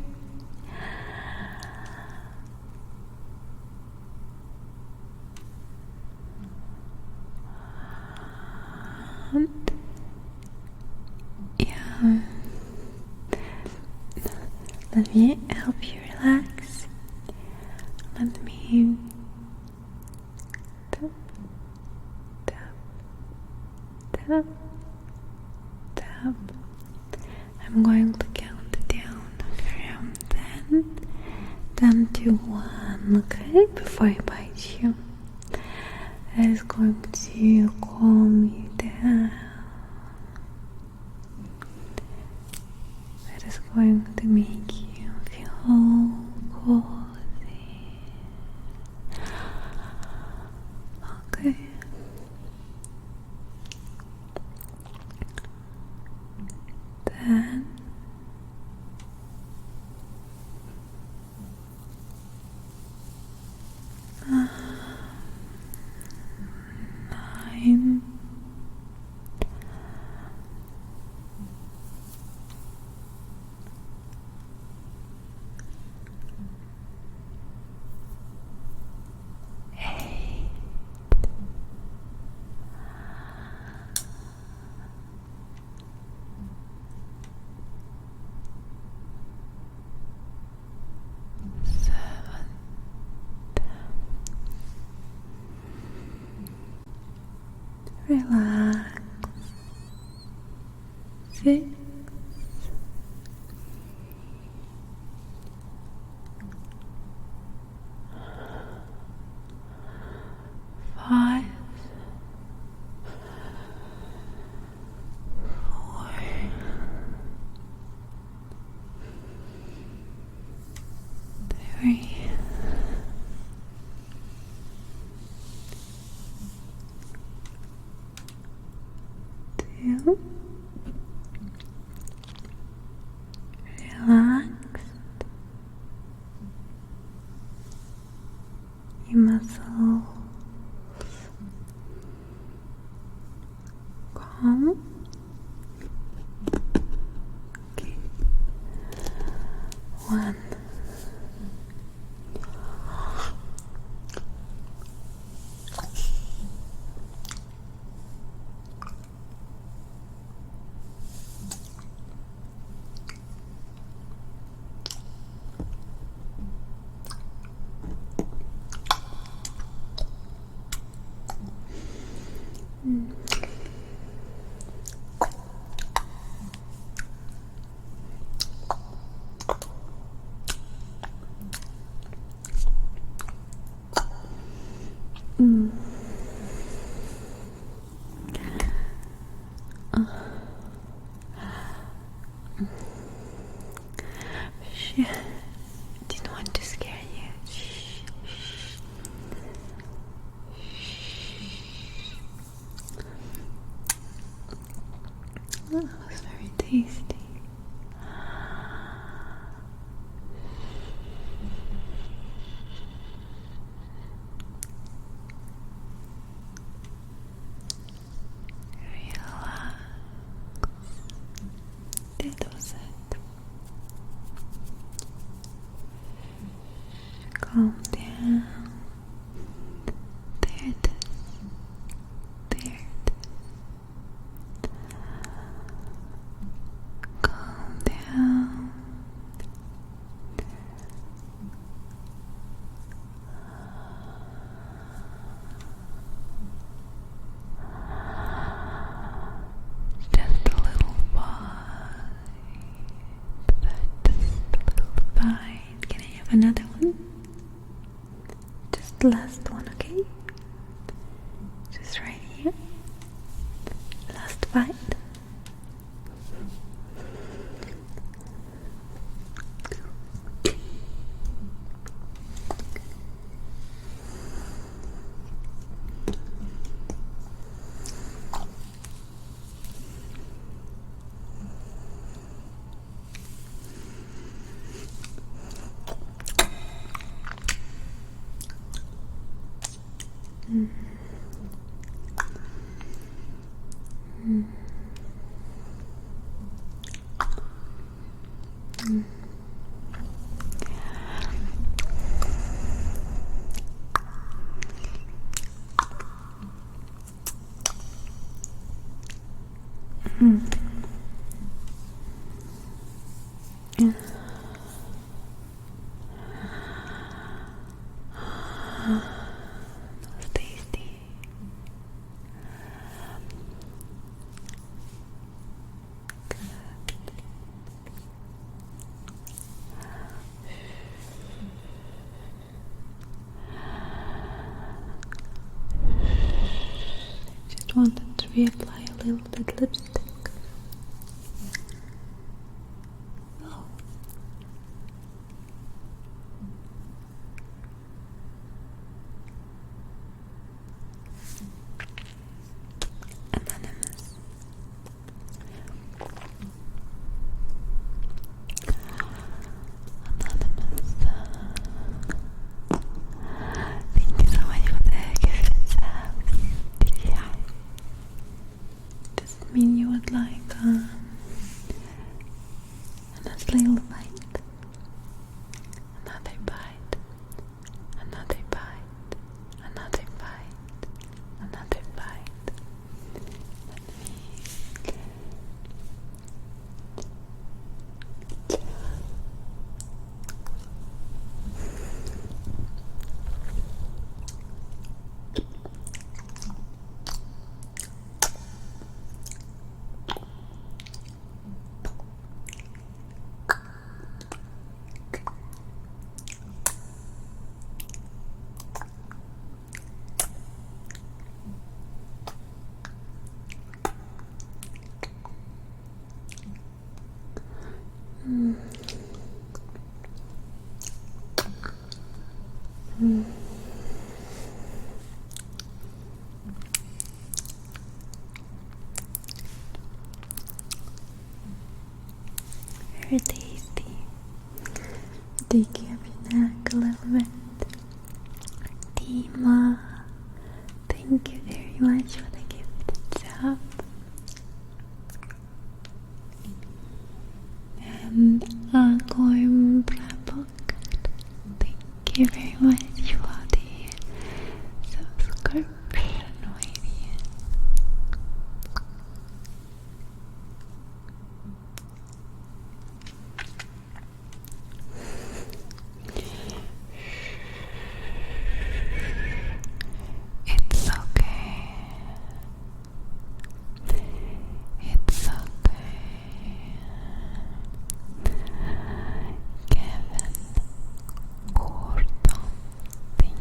Yeah. Let me help you relax. Let me tap, tap, tap, tap. I'm going to count down from 10 to 1, okay? Before I bite you. That is going to calm you down. That is going to make you feel cozy. Okay. Then nine, 8, 7, relax. 6, 5, 4, 3, 2, relax. Your muscles calm. Okay. 1. Mm. Shh. Didn't want to scare you. Shh. Oh, that was very tasty. Relax. That was it. Calm down. There it is. There it is. Calm down. Just a little bite. Just a little bite. Can I have another one? Just the last one, okay? Just right here. Last bite. Mm. Mm. Mm. Mm. Yeah. That was tasty. Just wanted to reapply a little bit lipstick. Oh. Anonymous. Thank you so much for the gift. Does it mean you would like a nice little bite? Another bite. Another bite. Another bite. Another bite. Mm. Mm. Very tasty. Take care of your neck a little bit. Dima, thank you very much for the gift sub. And Gorm Brabok, thank you very much for the subscription video. It's okay. It's okay. Kevin Gordon, thank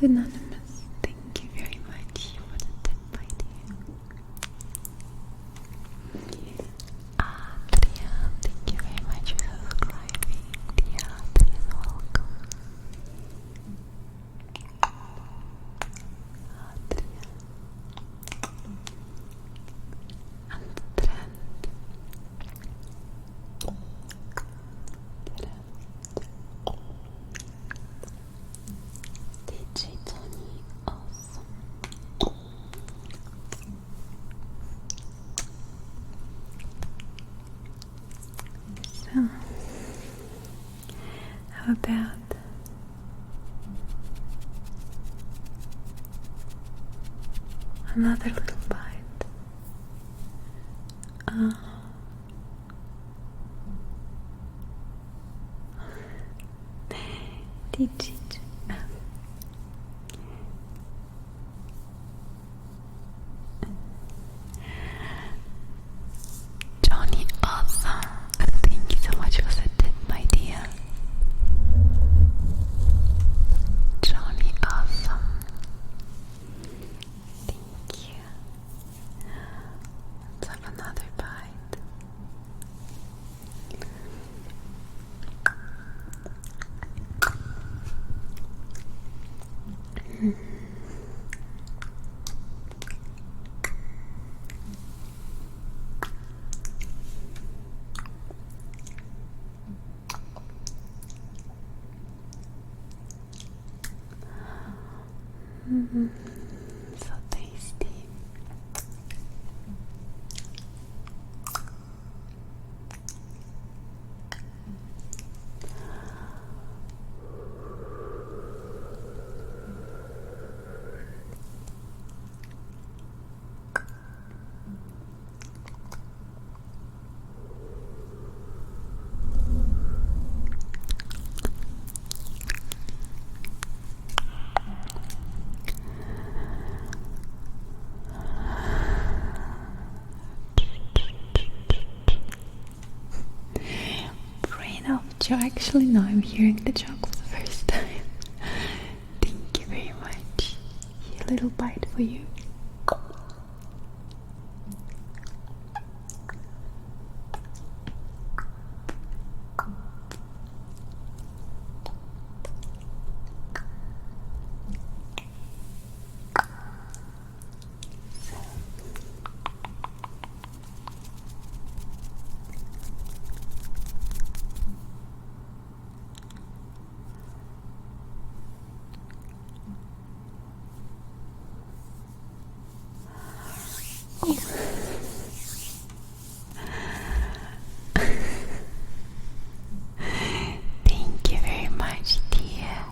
Anonymous, thank you very much for the tip, my dear. Adrian, thank you very much for subscribing. Dear Adrian, welcome. Adrian. And Trent. DJ Tony, awesome. So, how about another little bite? DJ Johnny, awesome. Thank you so much for the tip, my dear. Johnny, awesome. Thank you. Let's have another bite. So tasty. Brain of Joe. Actually, no, I'm hearing the joke for the first time. Thank you very much. Here, a little bite for you. Thank you very much, dear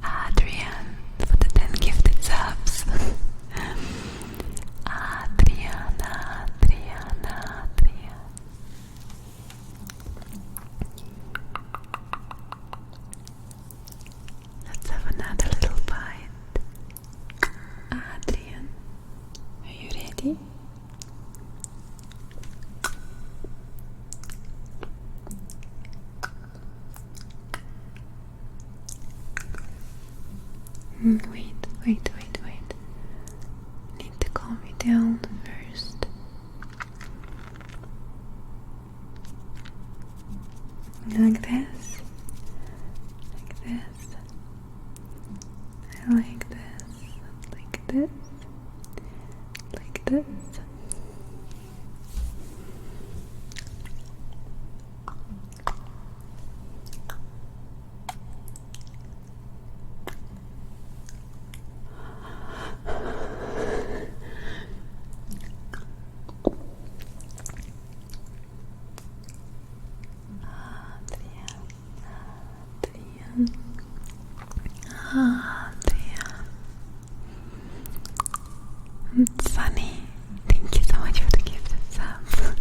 Adrian, for the 10 gifted subs. Adrian. Let's have another little bite. Adrian, are you ready? Wait. Need to calm me down first. Like this. Like this. Sunny, thank you so much for the gift of sub.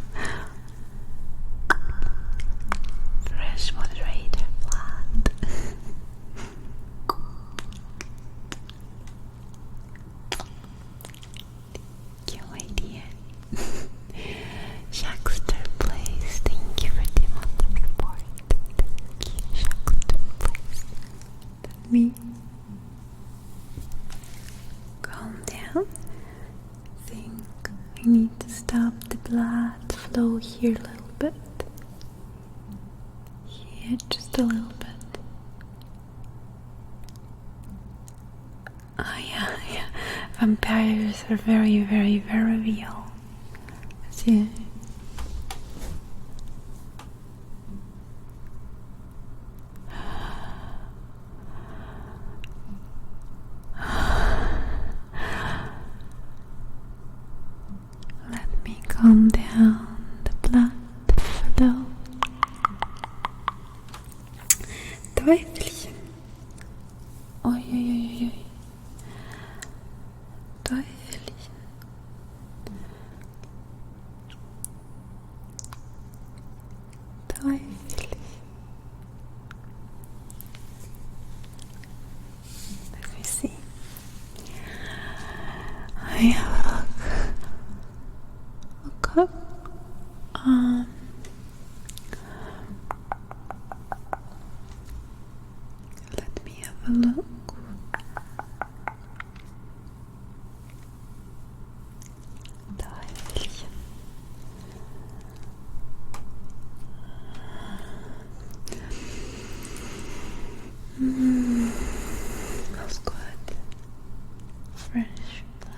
Fresh moderator flat. Thank you, my dear. Shackster Place, thank you for the month of support. Thank you, Shackster Place. That me. here just a little bit. Oh yeah. Vampires are very, very, very real. See? Let me calm down the blood flow. Teufelchen. Oi. Teufelchen. Teufelchen. Let me see. I have a cup. Let me have a look. Smells good. Fresh blood.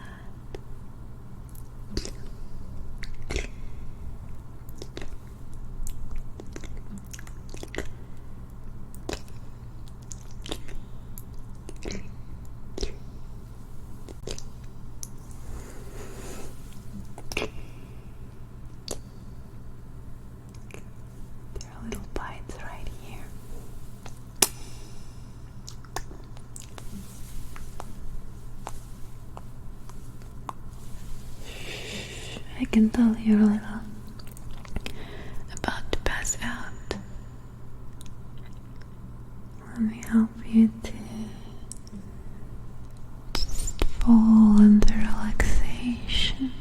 There are little bites right here. I can tell you're a little about to pass out. Let me help you to just fall into relaxation.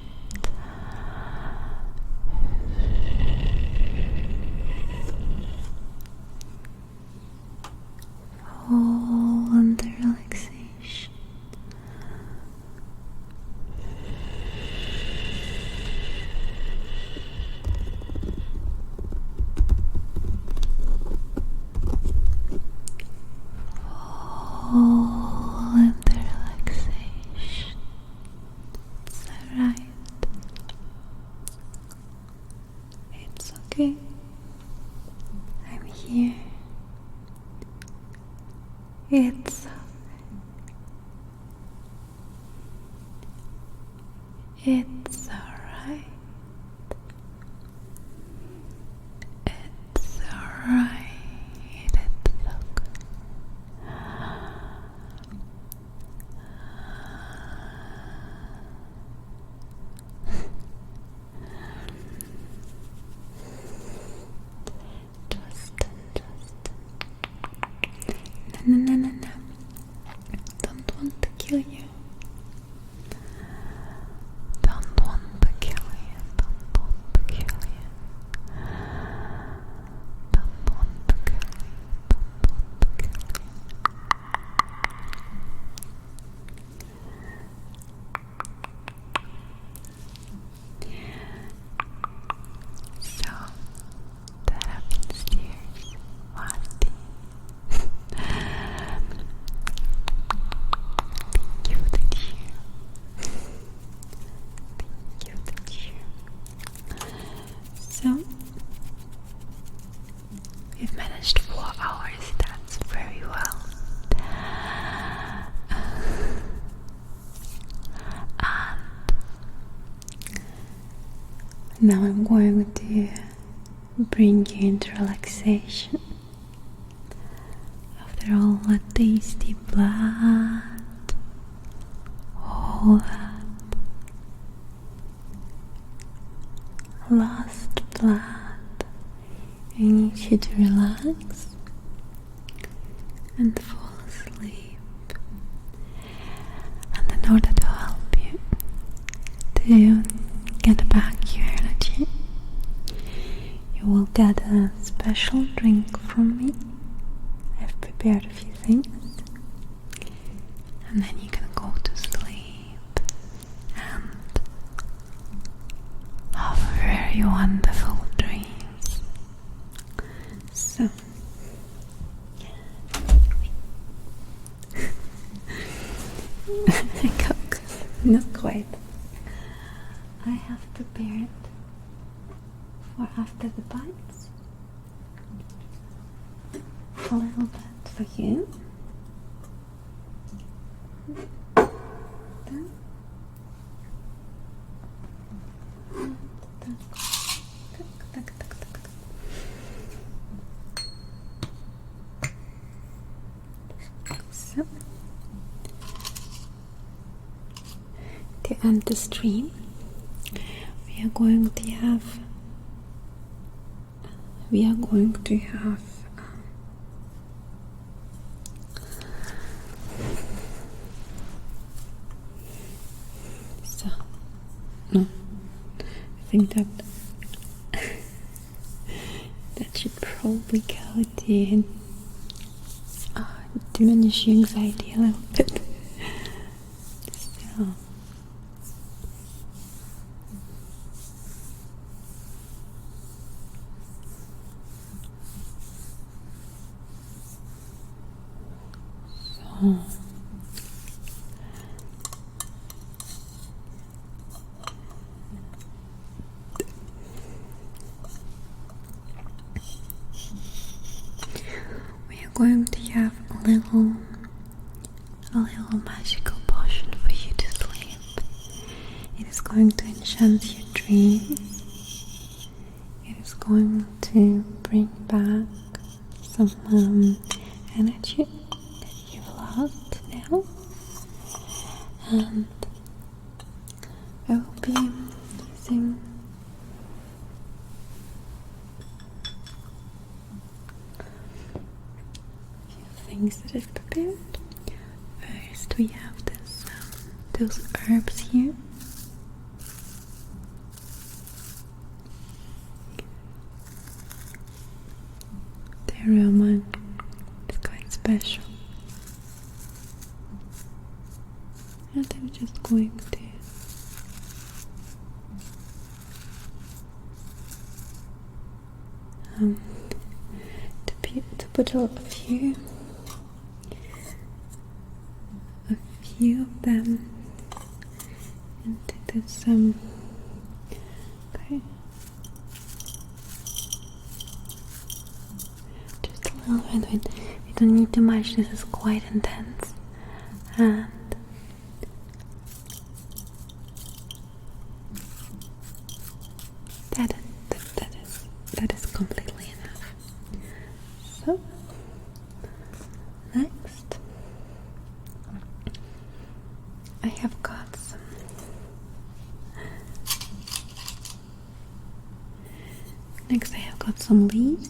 Fall into relaxation. Fall into relaxation. It's alright. It's okay. I'm here. It's alright. It's alright. It's alright. No. Don't want to kill you. Don't want to kill you. Don't want to kill you. Don't want to kill you. Don't want to kill you. So, that happens here. What? So, we've managed 4 hours, that's very well. And now I'm going to bring you into relaxation. After all that tasty blood, all that lost blood, I need you to relax and fall asleep. And in order to help you to get back your energy, you will get a special drink from me. I've prepared a few things, and then you can go to sleep and have very wonderful dreams. So, Not quite. I have prepared for after the bites a little bit for you. Then, so, to end the stream, we are going to have so no, I think that that should probably go to diminish your anxiety a little bit. So we are going to have a little magical potion for you to sleep. It is going to enchant your dream. It is going to bring back some energy that you've lost now, and I will be using a few things that I've prepared. First, we have those herbs here. The aroma is quite special, and I'm just going to put a few of them into this okay, just a little bit. We don't need too much. This is quite intense, and that is completely enough. So next, I have got some leaves.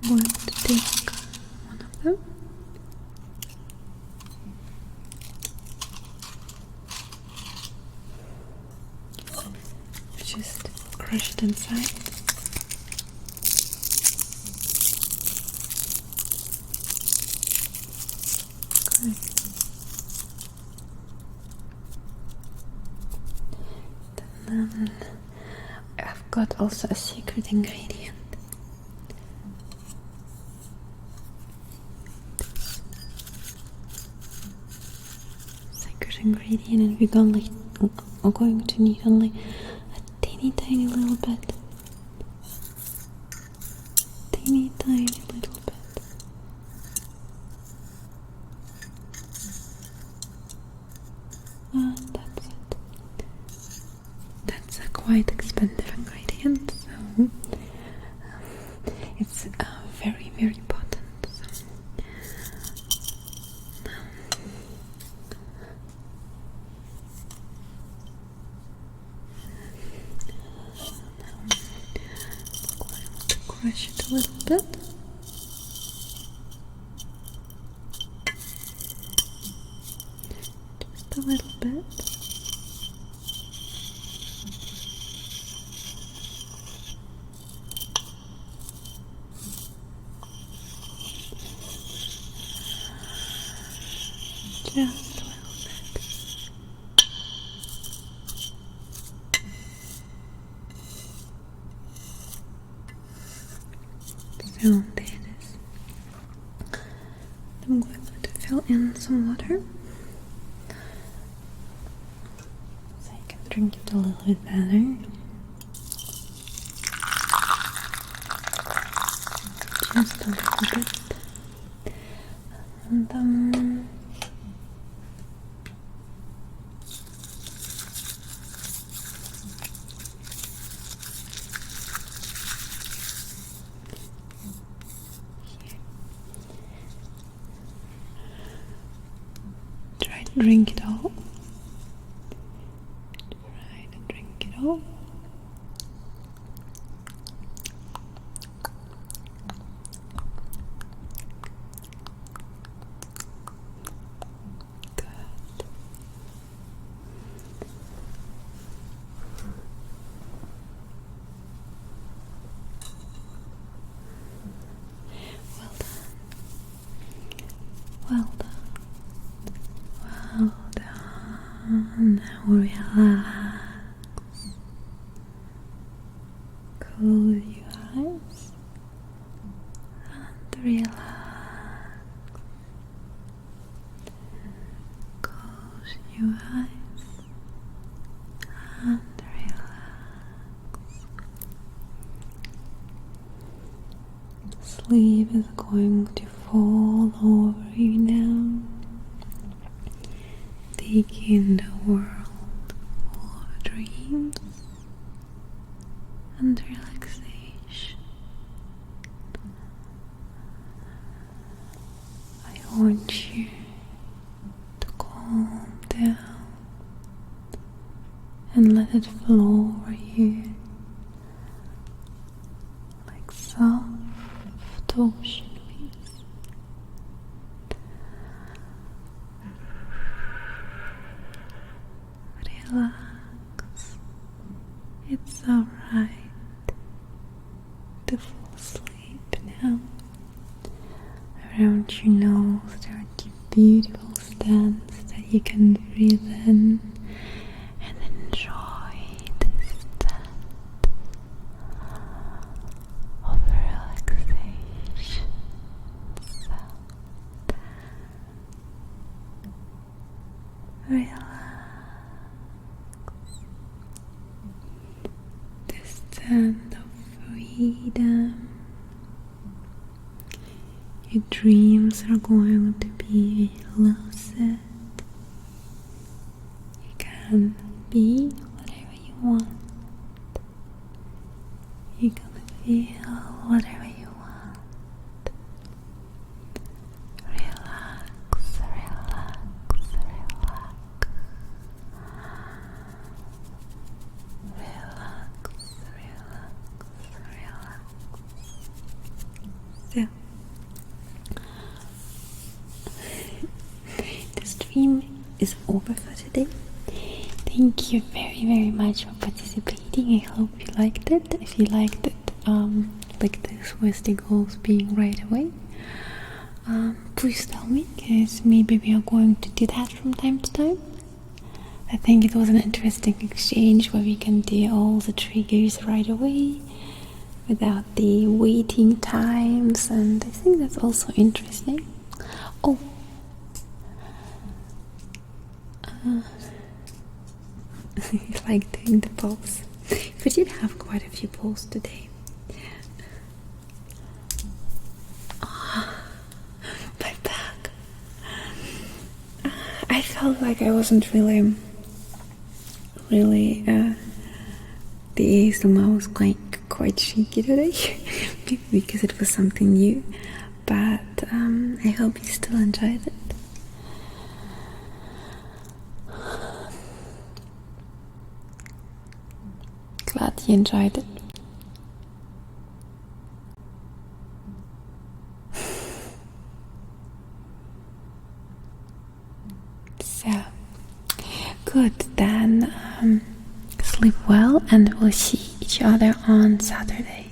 I'm going to take one of them. Just crush it inside. Then I've got also a secret ingredient. And we're going to need only a tiny little bit. Tiny little bit. And that's it. That's a quite expensive ingredient, so it's very, very potent. So crush it a little bit. Just a little bit. Just a little bit. So there it is. in some water so I can drink it a little bit better. Just a little bit. And try to drink it all. Try to drink it all. Well done. Well done. Now relax. Close your eyes and relax. Close your eyes and relax. Sleep is going to fall over you now. Take in the world full of dreams and relaxation. I want you to calm down and let it flow over you like soft ocean. Relax. It's alright to fall asleep now. Around your nose there are two beautiful stands that you can breathe in and enjoy this stand of relaxation. Relax. Stand of freedom. Your dreams are going to be lucid. You can be whatever you want. You can feel whatever you want. Relax, relax, relax. So, the stream is over for today. Thank you very much for participating. I hope you liked it. If you liked it, like this with the goals being right away, please tell me, because maybe we are going to do that from time to time. I think it was an interesting exchange where we can do all the triggers right away without the waiting times, and I think that's also interesting. Oh, I like doing the polls. We did have quite a few polls today. My back. I felt like I wasn't really the ASMR was quite shaky today. Maybe because it was something new, but I hope you still enjoyed it. Glad you enjoyed it. So good, then sleep well, and we'll see each other on Saturday.